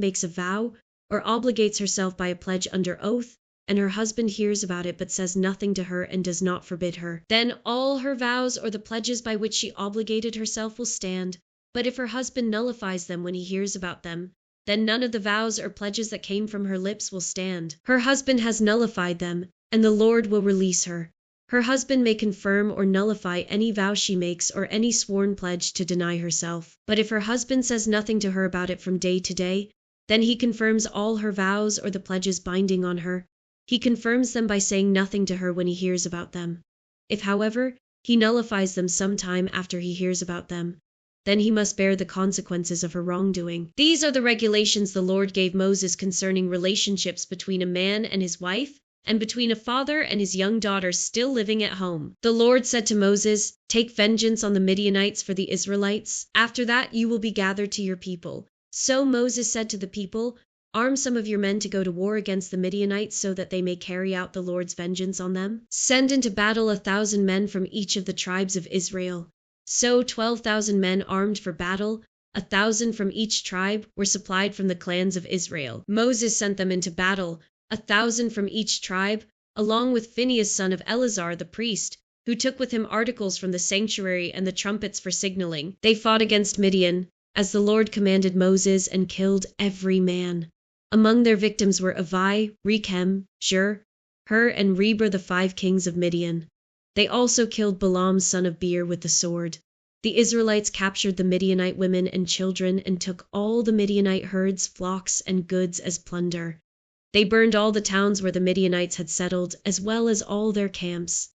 A: makes a vow or obligates herself by a pledge under oath, and her husband hears about it but says nothing to her and does not forbid her, then all her vows or the pledges by which she obligated herself will stand. But if her husband nullifies them when he hears about them, then none of the vows or pledges that came from her lips will stand. Her husband has nullified them, and the Lord will release her. Her husband may confirm or nullify any vow she makes or any sworn pledge to deny herself. But if her husband says nothing to her about it from day to day, then he confirms all her vows or the pledges binding on her. He confirms them by saying nothing to her when he hears about them. If, however, he nullifies them some time after he hears about them, then he must bear the consequences of her wrongdoing. These are the regulations the Lord gave Moses concerning relationships between a man and his wife, and between a father and his young daughter still living at home. The Lord said to Moses, "Take vengeance on the Midianites for the Israelites. After that you will be gathered to your people." So Moses said to the people, "Arm some of your men to go to war against the Midianites so that they may carry out the Lord's vengeance on them. Send into battle 1,000 men from each of the tribes of Israel." So 12,000 men armed for battle, 1,000 from each tribe, were supplied from the clans of Israel. Moses sent them into battle, 1,000 from each tribe, along with Phinehas son of Eleazar the priest, who took with him articles from the sanctuary and the trumpets for signaling. They fought against Midian, as the Lord commanded Moses, and killed every man. Among their victims were Avi, Rechem, Zur, Hur, and Reber, the 5 kings of Midian. They also killed Balaam son of Beer with the sword. The Israelites captured the Midianite women and children and took all the Midianite herds, flocks, and goods as plunder. They burned all the towns where the Midianites had settled, as well as all their camps.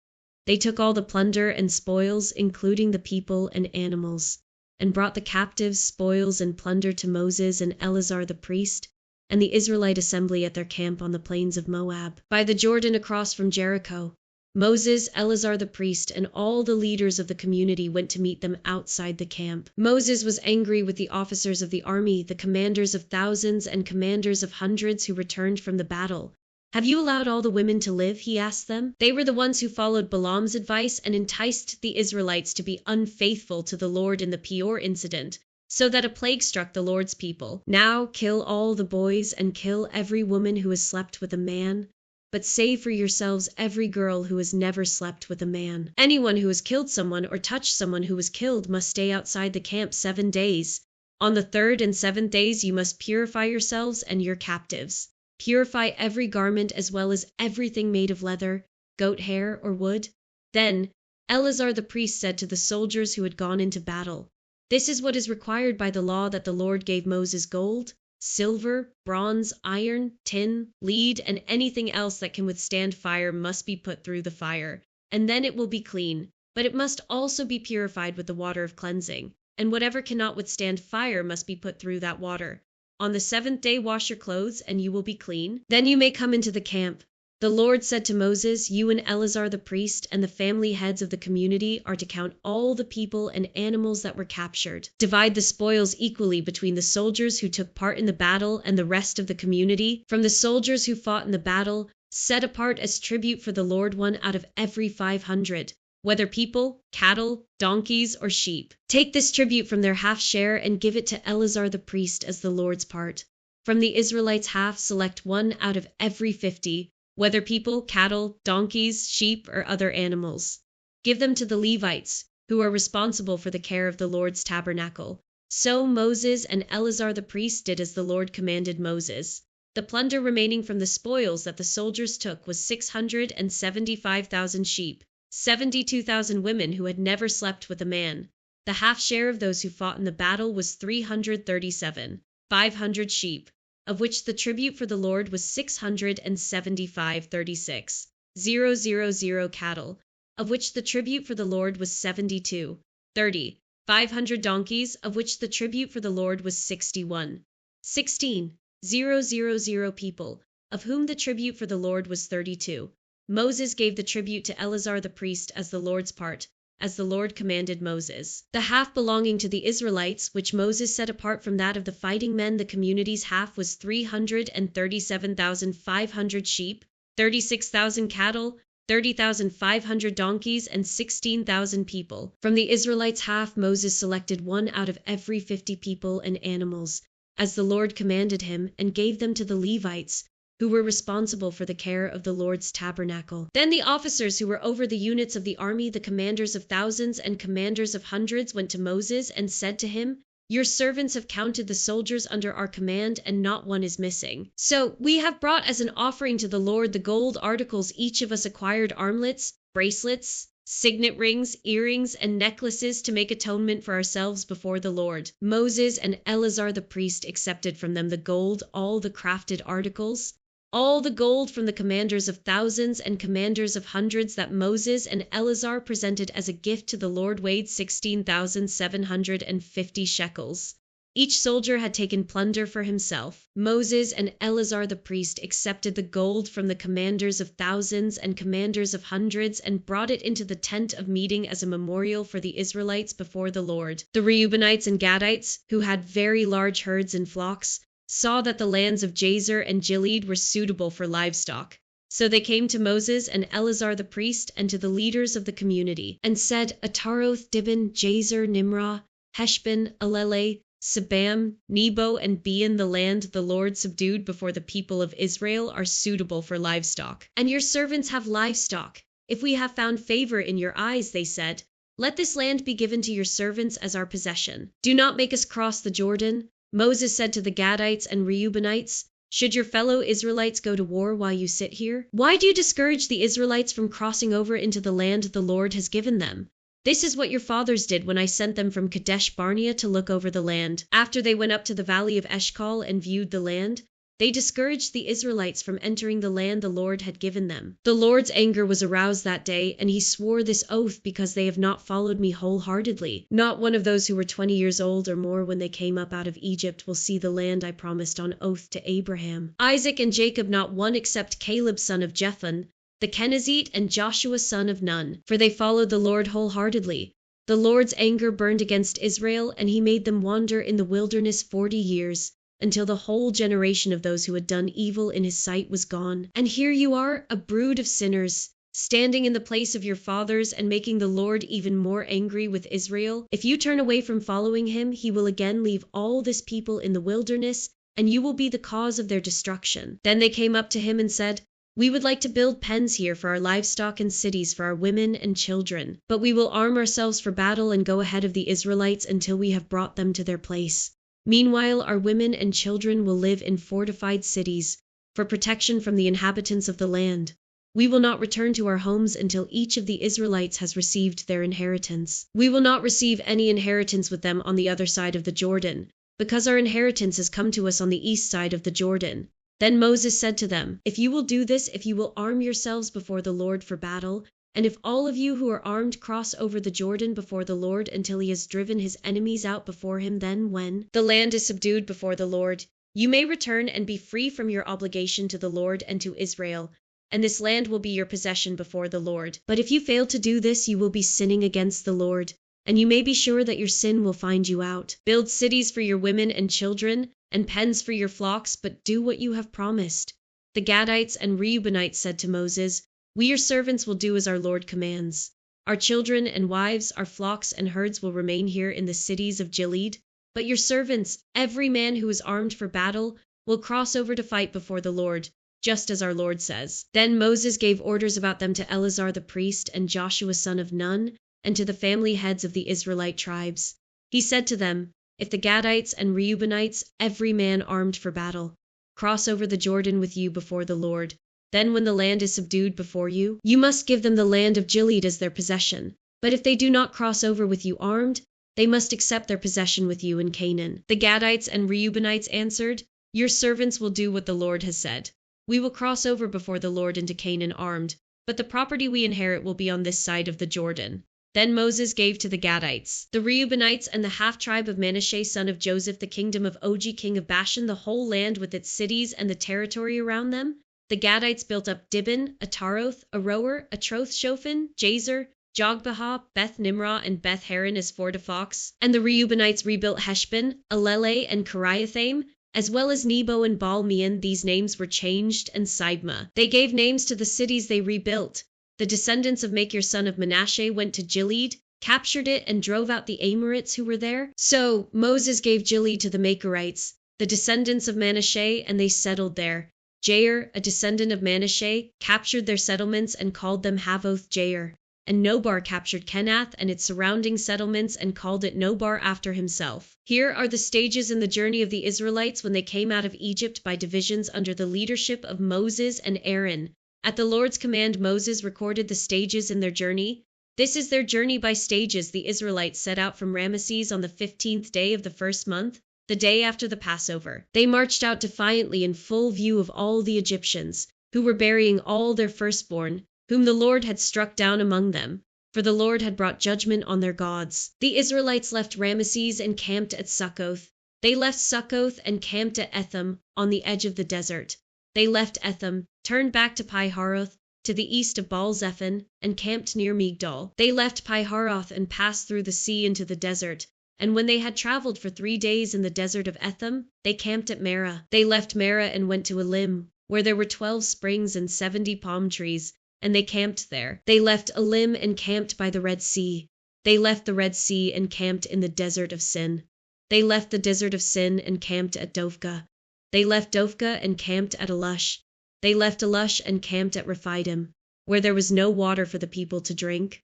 A: They took all the plunder and spoils, including the people and animals, and brought the captives, spoils, and plunder to Moses and Eleazar the priest, and the Israelite assembly at their camp on the plains of Moab, by the Jordan across from Jericho. Moses, Eleazar the priest, and all the leaders of the community went to meet them outside the camp. Moses was angry with the officers of the army, the commanders of thousands and commanders of hundreds who returned from the battle. "Have you allowed all the women to live?" he asked them. They were the ones who followed Balaam's advice and enticed the Israelites to be unfaithful to the Lord in the Peor incident, so that a plague struck the Lord's people. "Now kill all the boys and kill every woman who has slept with a man, but save for yourselves every girl who has never slept with a man. Anyone who has killed someone or touched someone who was killed must stay outside the camp 7 days. On the 3rd and 7th days you must purify yourselves and your captives. Purify every garment as well as everything made of leather, goat hair, or wood." Then Eleazar the priest said to the soldiers who had gone into battle, "This is what is required by the law that the Lord gave Moses: gold, silver, bronze, iron, tin, lead, and anything else that can withstand fire must be put through the fire, and then it will be clean, but it must also be purified with the water of cleansing, and whatever cannot withstand fire must be put through that water. On the 7th day wash your clothes, and you will be clean. Then you may come into the camp." The Lord said to Moses, "You and Eleazar the priest and the family heads of the community are to count all the people and animals that were captured. Divide the spoils equally between the soldiers who took part in the battle and the rest of the community. From the soldiers who fought in the battle, set apart as tribute for the Lord one out of every 500, whether people, cattle, donkeys, or sheep. Take this tribute from their half share and give it to Eleazar the priest as the Lord's part. From the Israelites' half, select one out of every 50, whether people, cattle, donkeys, sheep, or other animals. Give them to the Levites, who are responsible for the care of the Lord's tabernacle." So Moses and Eleazar the priest did as the Lord commanded Moses. The plunder remaining from the spoils that the soldiers took was 675,000 sheep, 72,000 women who had never slept with a man. The half share of those who fought in the battle was 337,500 sheep, of which the tribute for the Lord was 675,36,000 cattle, of which the tribute for the Lord was 72,500 donkeys, of which the tribute for the Lord was 16,000 people, of whom the tribute for the Lord was 32. Moses gave the tribute to Eleazar the priest as the Lord's part, as the Lord commanded Moses. The half belonging to the Israelites, which Moses set apart from that of the fighting men, the community's half, was 337,500 sheep, 36,000 cattle, 30,500 donkeys, and 16,000 people. From the Israelites' half, Moses selected one out of every 50 people and animals, as the Lord commanded him, and gave them to the Levites, who were responsible for the care of the Lord's tabernacle. Then the officers who were over the units of the army, the commanders of thousands and commanders of hundreds, went to Moses and said to him, "Your servants have counted the soldiers under our command, and not one is missing. So we have brought as an offering to the Lord the gold articles each of us acquired: armlets, bracelets, signet rings, earrings, and necklaces, to make atonement for ourselves before the Lord." Moses and Eleazar the priest accepted from them the gold, all the crafted articles, all the gold from the commanders of thousands and commanders of hundreds that Moses and Eleazar presented as a gift to the Lord weighed 16,750 shekels. Each soldier had taken plunder for himself. Moses and Eleazar the priest accepted the gold from the commanders of thousands and commanders of hundreds and brought it into the tent of meeting as a memorial for the Israelites before the Lord. The Reubenites and Gadites, who had very large herds and flocks, saw that the lands of Jazer and Gilead were suitable for livestock. So they came to Moses and Eleazar the priest and to the leaders of the community, and said, "Ataroth, Dibon, Jazer, Nimrah, Heshbon, Elele, Sebam, Nebo, and Beon, the land the Lord subdued before the people of Israel, are suitable for livestock. And your servants have livestock. If we have found favor in your eyes," they said, "let this land be given to your servants as our possession. Do not make us cross the Jordan." Moses said to the Gadites and Reubenites, "Should your fellow Israelites go to war while you sit here? Why do you discourage the Israelites from crossing over into the land the Lord has given them? This is what your fathers did when I sent them from Kadesh Barnea to look over the land. After they went up to the valley of Eshcol and viewed the land, they discouraged the Israelites from entering the land the Lord had given them. The Lord's anger was aroused that day, and he swore this oath because they have not followed me wholeheartedly. Not one of those who were 20 years old or more when they came up out of Egypt will see the land I promised on oath to Abraham, Isaac, and Jacob, not one except Caleb son of Jephunneh, the Kenizzite, and Joshua son of Nun, for they followed the Lord wholeheartedly. The Lord's anger burned against Israel, and he made them wander in the wilderness 40 years, until the whole generation of those who had done evil in his sight was gone. And here you are, a brood of sinners, standing in the place of your fathers and making the Lord even more angry with Israel. If you turn away from following him, he will again leave all this people in the wilderness, and you will be the cause of their destruction. Then they came up to him and said, "We would like to build pens here for our livestock and cities for our women and children, but we will arm ourselves for battle and go ahead of the Israelites until we have brought them to their place. Meanwhile, our women and children will live in fortified cities for protection from the inhabitants of the land. We will not return to our homes until each of the Israelites has received their inheritance. We will not receive any inheritance with them on the other side of the Jordan, because our inheritance has come to us on the east side of the Jordan." Then Moses said to them, "If you will do this, if you will arm yourselves before the Lord for battle, and if all of you who are armed cross over the Jordan before the Lord until he has driven his enemies out before him, then when the land is subdued before the Lord, you may return and be free from your obligation to the Lord and to Israel, and this land will be your possession before the Lord. But if you fail to do this, you will be sinning against the Lord, and you may be sure that your sin will find you out. Build cities for your women and children, and pens for your flocks, but do what you have promised." The Gadites and Reubenites said to Moses, "We your servants will do as our Lord commands. Our children and wives, our flocks and herds will remain here in the cities of Gilead, but your servants, every man who is armed for battle, will cross over to fight before the Lord, just as our Lord says." Then Moses gave orders about them to Eleazar the priest and Joshua son of Nun, and to the family heads of the Israelite tribes. He said to them, "If the Gadites and Reubenites, every man armed for battle, cross over the Jordan with you before the Lord, then when the land is subdued before you, you must give them the land of Gilead as their possession. But if they do not cross over with you armed, they must accept their possession with you in Canaan." The Gadites and Reubenites answered, "Your servants will do what the Lord has said. We will cross over before the Lord into Canaan armed, but the property we inherit will be on this side of the Jordan." Then Moses gave to the Gadites, the Reubenites, and the half-tribe of Manasseh son of Joseph the kingdom of Og king of Bashan, the whole land with its cities and the territory around them. The Gadites built up Dibon, Ataroth, Aroer, Atroth-Shophan, Jazer, Jogbehah, Beth Nimrah, and Beth Haran as fortifications, and the Reubenites rebuilt Heshbon, Eleleh, and Kiriathaim, as well as Nebo and Baal-meon. These names were changed, and Sibmah. They gave names to the cities they rebuilt. The descendants of Machir son of Manasseh went to Gilead, captured it, and drove out the Amorites who were there. So Moses gave Gilead to the Machirites, the descendants of Manasseh, and they settled there. Jair, a descendant of Manasseh, captured their settlements and called them Havoth Jair. And Nobar captured Kenath and its surrounding settlements and called it Nobar after himself. Here are the stages in the journey of the Israelites when they came out of Egypt by divisions under the leadership of Moses and Aaron. At the Lord's command, Moses recorded the stages in their journey. This is their journey by stages. The Israelites set out from Ramesses on the 15th day of the first month, the day after the Passover. They marched out defiantly in full view of all the Egyptians, who were burying all their firstborn, whom the Lord had struck down among them, for the Lord had brought judgment on their gods. The Israelites left Ramesses and camped at Succoth. They left Succoth and camped at Etham on the edge of the desert. They left Etham, turned back to Pi-haroth, to the east of Baal-zephon, and camped near Migdol. They left Pi-haroth and passed through the sea into the desert, and when they had traveled for 3 days in the desert of Etham, they camped at Marah. They left Marah and went to Elim, where there were 12 springs and 70 palm trees, and they camped there. They left Elim and camped by the Red Sea. They left the Red Sea and camped in the desert of Sin. They left the desert of Sin and camped at Dophkah. They left Dophkah and camped at Elush. They left Elush and camped at Rephidim, where there was no water for the people to drink.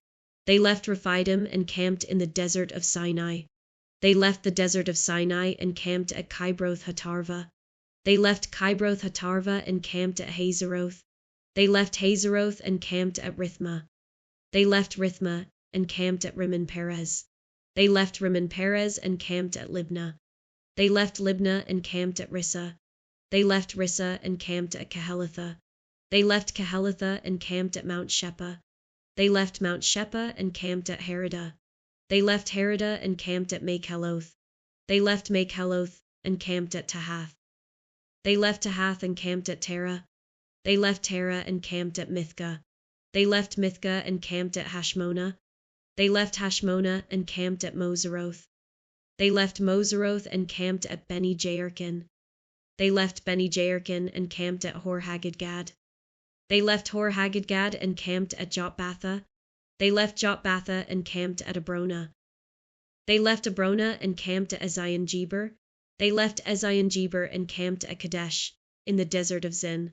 A: They left Rephidim and camped in the desert of Sinai. They left the desert of Sinai and camped at Kibroth Hatarva. They left Kibroth Hatarva and camped at Hazeroth. They left Hazeroth and camped at Rithmah. They left Rithmah and camped at Rimmon Perez. They left Rimmon Perez and camped at Libnah. They left Libnah and camped at Rissah. They left Rissah and camped at Kehelatha. They left Kehelatha and camped at Mount Shepah. They left Mount Shepah and camped at Heridah. They left Heridah and camped at Makheloth. They left Makheloth and camped at Tahath. They left Tahath and camped at Terah. They left Terah and camped at Mithka. They left Mithka and camped at Hashmona. They left Hashmona and camped at Moseroth. They left Moseroth and camped at Beni Jaarkan. They left Beni Jaarkan and camped at Hor-Haggidgad. They left Hor-Haggidgad and camped at Jotbatha. They left Jotbatha and camped at Abrona. They left Abrona and camped at Ezion-Geber. They left Ezion-Geber and camped at Kadesh, in the desert of Zin.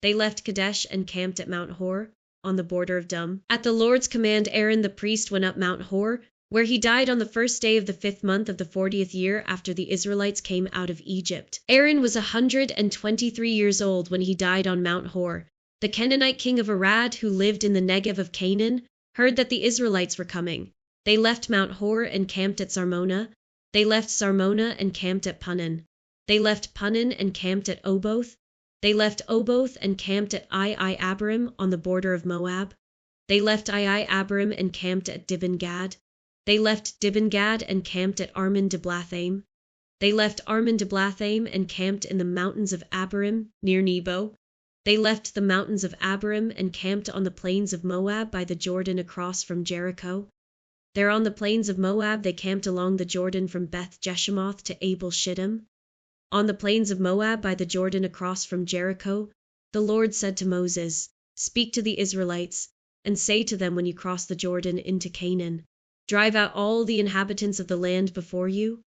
A: They left Kadesh and camped at Mount Hor, on the border of Dum. At the Lord's command, Aaron the priest went up Mount Hor, where he died on the first day of the 5th month of the 40th year after the Israelites came out of Egypt. Aaron was 123 years old when he died on Mount Hor. The Canaanite king of Arad, who lived in the Negev of Canaan, heard that the Israelites were coming. They left Mount Hor and camped at Sarmona. They left Sarmona and camped at Punon. They left Punon and camped at Oboth. They left Oboth and camped at Abarim on the border of Moab. They left Abarim and camped at Dibon-Gad. They left Dibon-Gad and camped at Armon-Diblathaim. They left Armon-Diblathaim and camped in the mountains of Abarim, near Nebo. They left the mountains of Abarim and camped on the plains of Moab by the Jordan across from Jericho. There on the plains of Moab they camped along the Jordan from Beth-Jeshemoth to Abel-Shittim. On the plains of Moab by the Jordan across from Jericho, the Lord said to Moses, "Speak to the Israelites, and say to them when you cross the Jordan into Canaan, drive out all the inhabitants of the land before you,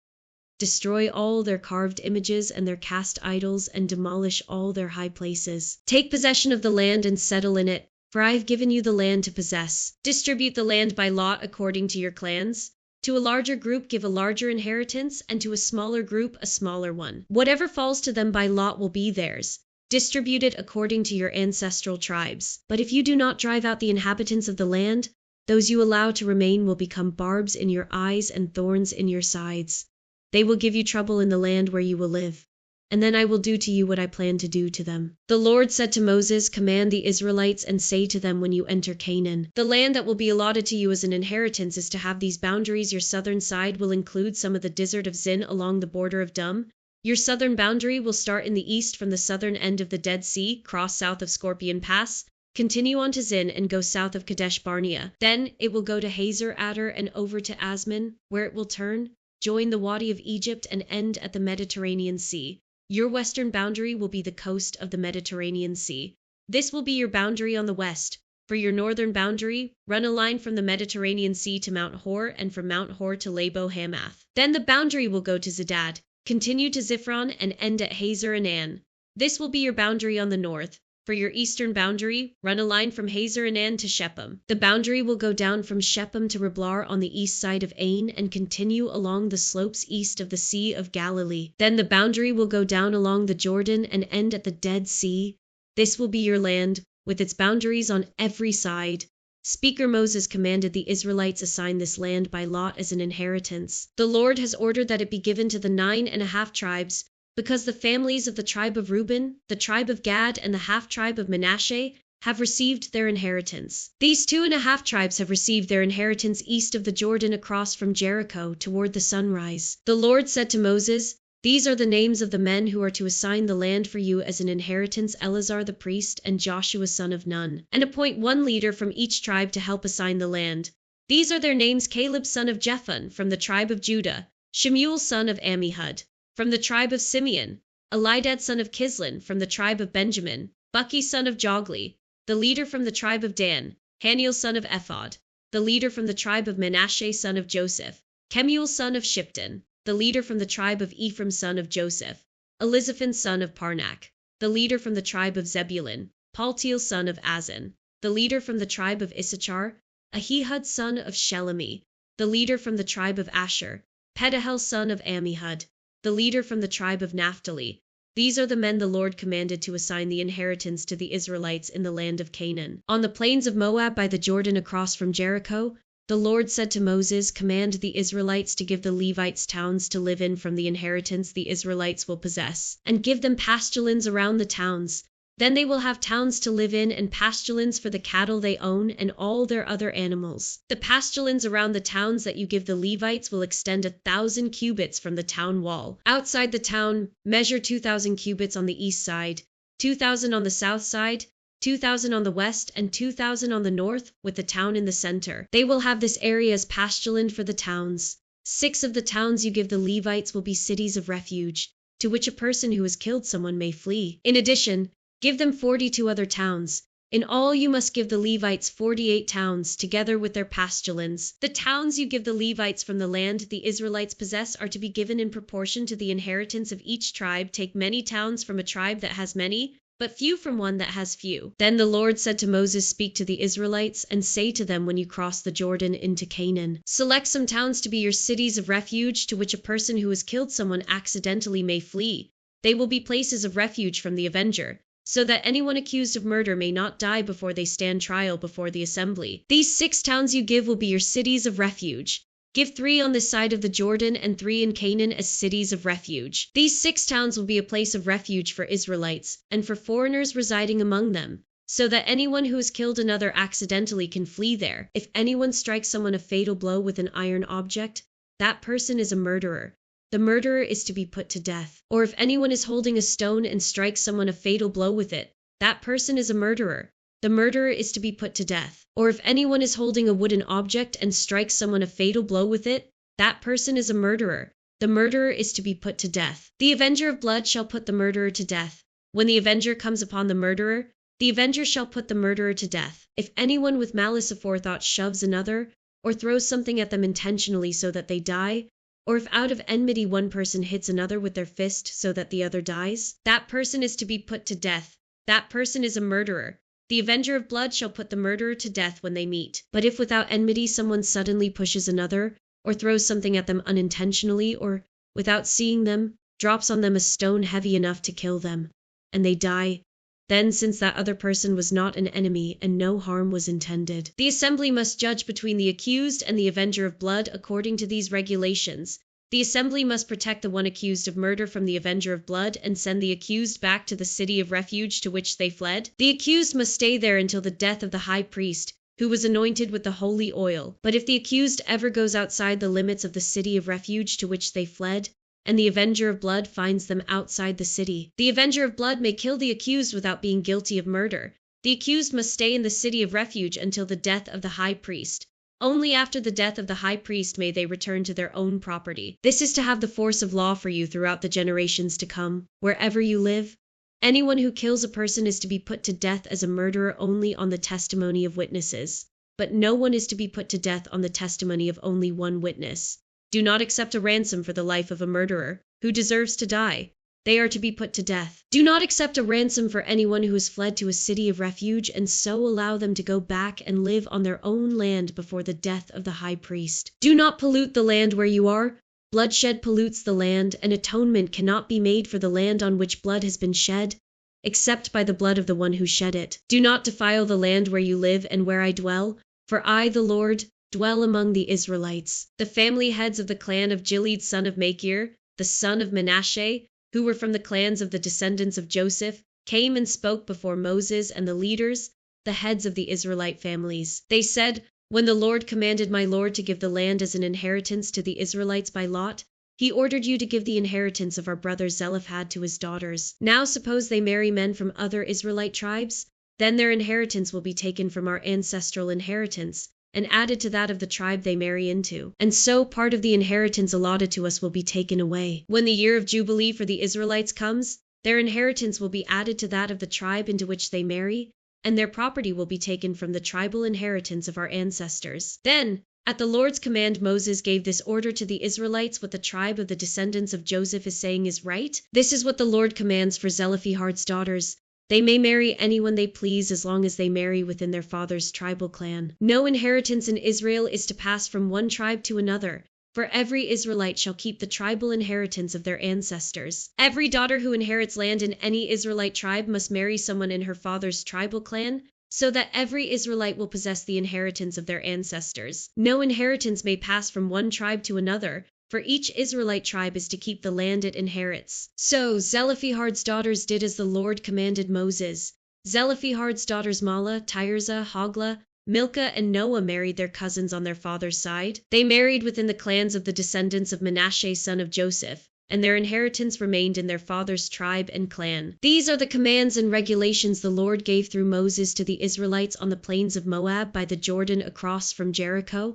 A: destroy all their carved images and their cast idols, and demolish all their high places. Take possession of the land and settle in it, for I have given you the land to possess. Distribute the land by lot according to your clans. To a larger group give a larger inheritance, and to a smaller group a smaller one. Whatever falls to them by lot will be theirs. Distribute it according to your ancestral tribes. But if you do not drive out the inhabitants of the land, those you allow to remain will become barbs in your eyes and thorns in your sides. They will give you trouble in the land where you will live, and then I will do to you what I plan to do to them." The Lord said to Moses, "Command the Israelites and say to them when you enter Canaan, the land that will be allotted to you as an inheritance is to have these boundaries. Your southern side will include some of the desert of Zin along the border of Dum. Your southern boundary will start in the east from the southern end of the Dead Sea, cross south of Scorpion Pass, continue on to Zin, and go south of Kadesh Barnea. Then it will go to Hazer Adar and over to Asmon, where it will turn, join the Wadi of Egypt, and end at the Mediterranean Sea. Your western boundary will be the coast of the Mediterranean Sea. This will be your boundary on the west. For your northern boundary, run a line from the Mediterranean Sea to Mount Hor, and from Mount Hor to Labo Hamath. Then the boundary will go to Zedad, continue to Ziphron, and end at Hazer Anan. This will be your boundary on the north. For your eastern boundary, run a line from Hazer Anan to Shephem. The boundary will go down from Shephem to Riblar on the east side of Ain and continue along the slopes east of the Sea of Galilee. Then the boundary will go down along the Jordan and end at the Dead Sea. This will be your land, with its boundaries on every side. Speaker Moses commanded the Israelites assign this land by lot as an inheritance. The Lord has ordered that it be given to the 9.5 tribes, because the families of the tribe of Reuben, the tribe of Gad, and the half-tribe of Manasseh have received their inheritance. These 2.5 tribes have received their inheritance east of the Jordan across from Jericho toward the sunrise. The Lord said to Moses, "These are the names of the men who are to assign the land for you as an inheritance: Eleazar the priest and Joshua son of Nun. And appoint one leader from each tribe to help assign the land. These are their names: Caleb son of Jephunneh from the tribe of Judah, Shemuel son of Ammihud from the tribe of Simeon, Elidad son of Kislon from the tribe of Benjamin, Buki son of Jogli, the leader from the tribe of Dan, Haniel son of Ephod, the leader from the tribe of Manasseh son of Joseph, Kemuel son of Shipton, the leader from the tribe of Ephraim son of Joseph, Elizaphan son of Parnak, the leader from the tribe of Zebulun, Paltiel son of Azan, the leader from the tribe of Issachar, Ahihud son of Shelemi, the leader from the tribe of Asher, Pedahel son of Ammihud, the leader from the tribe of Naphtali. These are the men the Lord commanded to assign the inheritance to the Israelites in the land of Canaan. On the plains of Moab by the Jordan across from Jericho, the Lord said to Moses, "Command the Israelites to give the Levites towns to live in from the inheritance the Israelites will possess, and give them pasturellands around the towns. Then they will have towns to live in and pasturellands for the cattle they own and all their other animals. The pasturellands around the towns that you give the Levites will extend 1,000 cubits from the town wall. Outside the town, measure 2,000 cubits on the east side, 2,000 on the south side, 2,000 on the west, and 2,000 on the north, with the town in the center. They will have this area as pastureland for the towns. 6 of the towns you give the Levites will be cities of refuge, to which a person who has killed someone may flee. In addition, give them 42 other towns. In all you must give the Levites 48 towns, together with their pasturelands. The towns you give the Levites from the land the Israelites possess are to be given in proportion to the inheritance of each tribe. Take many towns from a tribe that has many, but few from one that has few. Then the Lord said to Moses, speak to the Israelites, and say to them when you cross the Jordan into Canaan, select some towns to be your cities of refuge, to which a person who has killed someone accidentally may flee. They will be places of refuge from the avenger, so that anyone accused of murder may not die before they stand trial before the assembly. These 6 towns you give will be your cities of refuge. Give 3 on this side of the Jordan and 3 in Canaan as cities of refuge. These 6 towns will be a place of refuge for Israelites, and for foreigners residing among them, so that anyone who has killed another accidentally can flee there. If anyone strikes someone a fatal blow with an iron object, that person is a murderer. The murderer is to be put to death. Or if anyone is holding a stone and strikes someone a fatal blow with it, that person is a murderer. The murderer is to be put to death. Or if anyone is holding a wooden object and strikes someone a fatal blow with it, that person is a murderer. The murderer is to be put to death. The avenger of blood shall put the murderer to death. When the avenger comes upon the murderer, the avenger shall put the murderer to death. If anyone with malice aforethought shoves another, or throws something at them intentionally so that they die, or if out of enmity one person hits another with their fist so that the other dies, that person is to be put to death. That person is a murderer. The avenger of blood shall put the murderer to death when they meet. But if without enmity someone suddenly pushes another, or throws something at them unintentionally, or, without seeing them, drops on them a stone heavy enough to kill them, and they die, then since that other person was not an enemy and no harm was intended, the assembly must judge between the accused and the avenger of blood according to these regulations. The assembly must protect the one accused of murder from the avenger of blood and send the accused back to the city of refuge to which they fled. The accused must stay there until the death of the high priest, who was anointed with the holy oil. But if the accused ever goes outside the limits of the city of refuge to which they fled, and the avenger of blood finds them outside the city, the avenger of blood may kill the accused without being guilty of murder. The accused must stay in the city of refuge until the death of the high priest. Only after the death of the high priest may they return to their own property. This is to have the force of law for you throughout the generations to come, wherever you live. Anyone who kills a person is to be put to death as a murderer only on the testimony of witnesses. But no one is to be put to death on the testimony of only one witness. Do not accept a ransom for the life of a murderer, who deserves to die. They are to be put to death. Do not accept a ransom for anyone who has fled to a city of refuge, and so allow them to go back and live on their own land before the death of the high priest. Do not pollute the land where you are. Bloodshed pollutes the land, and atonement cannot be made for the land on which blood has been shed, except by the blood of the one who shed it. Do not defile the land where you live and where I dwell, for I, the Lord, dwell among the Israelites. The family heads of the clan of Gilead son of Machir, the son of Manasseh, who were from the clans of the descendants of Joseph, came and spoke before Moses and the leaders, the heads of the Israelite families. They said, when the Lord commanded my Lord to give the land as an inheritance to the Israelites by lot, he ordered you to give the inheritance of our brother Zelophehad to his daughters. Now suppose they marry men from other Israelite tribes, then their inheritance will be taken from our ancestral inheritance and added to that of the tribe they marry into. And so part of the inheritance allotted to us will be taken away. When the year of Jubilee for the Israelites comes, their inheritance will be added to that of the tribe into which they marry, and their property will be taken from the tribal inheritance of our ancestors. Then, at the Lord's command, Moses gave this order to the Israelites. What the tribe of the descendants of Joseph is saying is right. This is what the Lord commands for Zelophehad's daughters. They may marry anyone they please as long as they marry within their father's tribal clan. No inheritance in Israel is to pass from one tribe to another, for every Israelite shall keep the tribal inheritance of their ancestors. Every daughter who inherits land in any Israelite tribe must marry someone in her father's tribal clan, so that every Israelite will possess the inheritance of their ancestors. No inheritance may pass from one tribe to another, for each Israelite tribe is to keep the land it inherits. So Zelophehad's daughters did as the Lord commanded Moses. Zelophehad's daughters Mahlah, Tirzah, Hoglah, Milcah, and Noah married their cousins on their father's side. They married within the clans of the descendants of Manasseh son of Joseph. and their inheritance remained in their father's tribe and clan. These are the commands and regulations the Lord gave through Moses to the Israelites on the plains of Moab by the Jordan across from Jericho.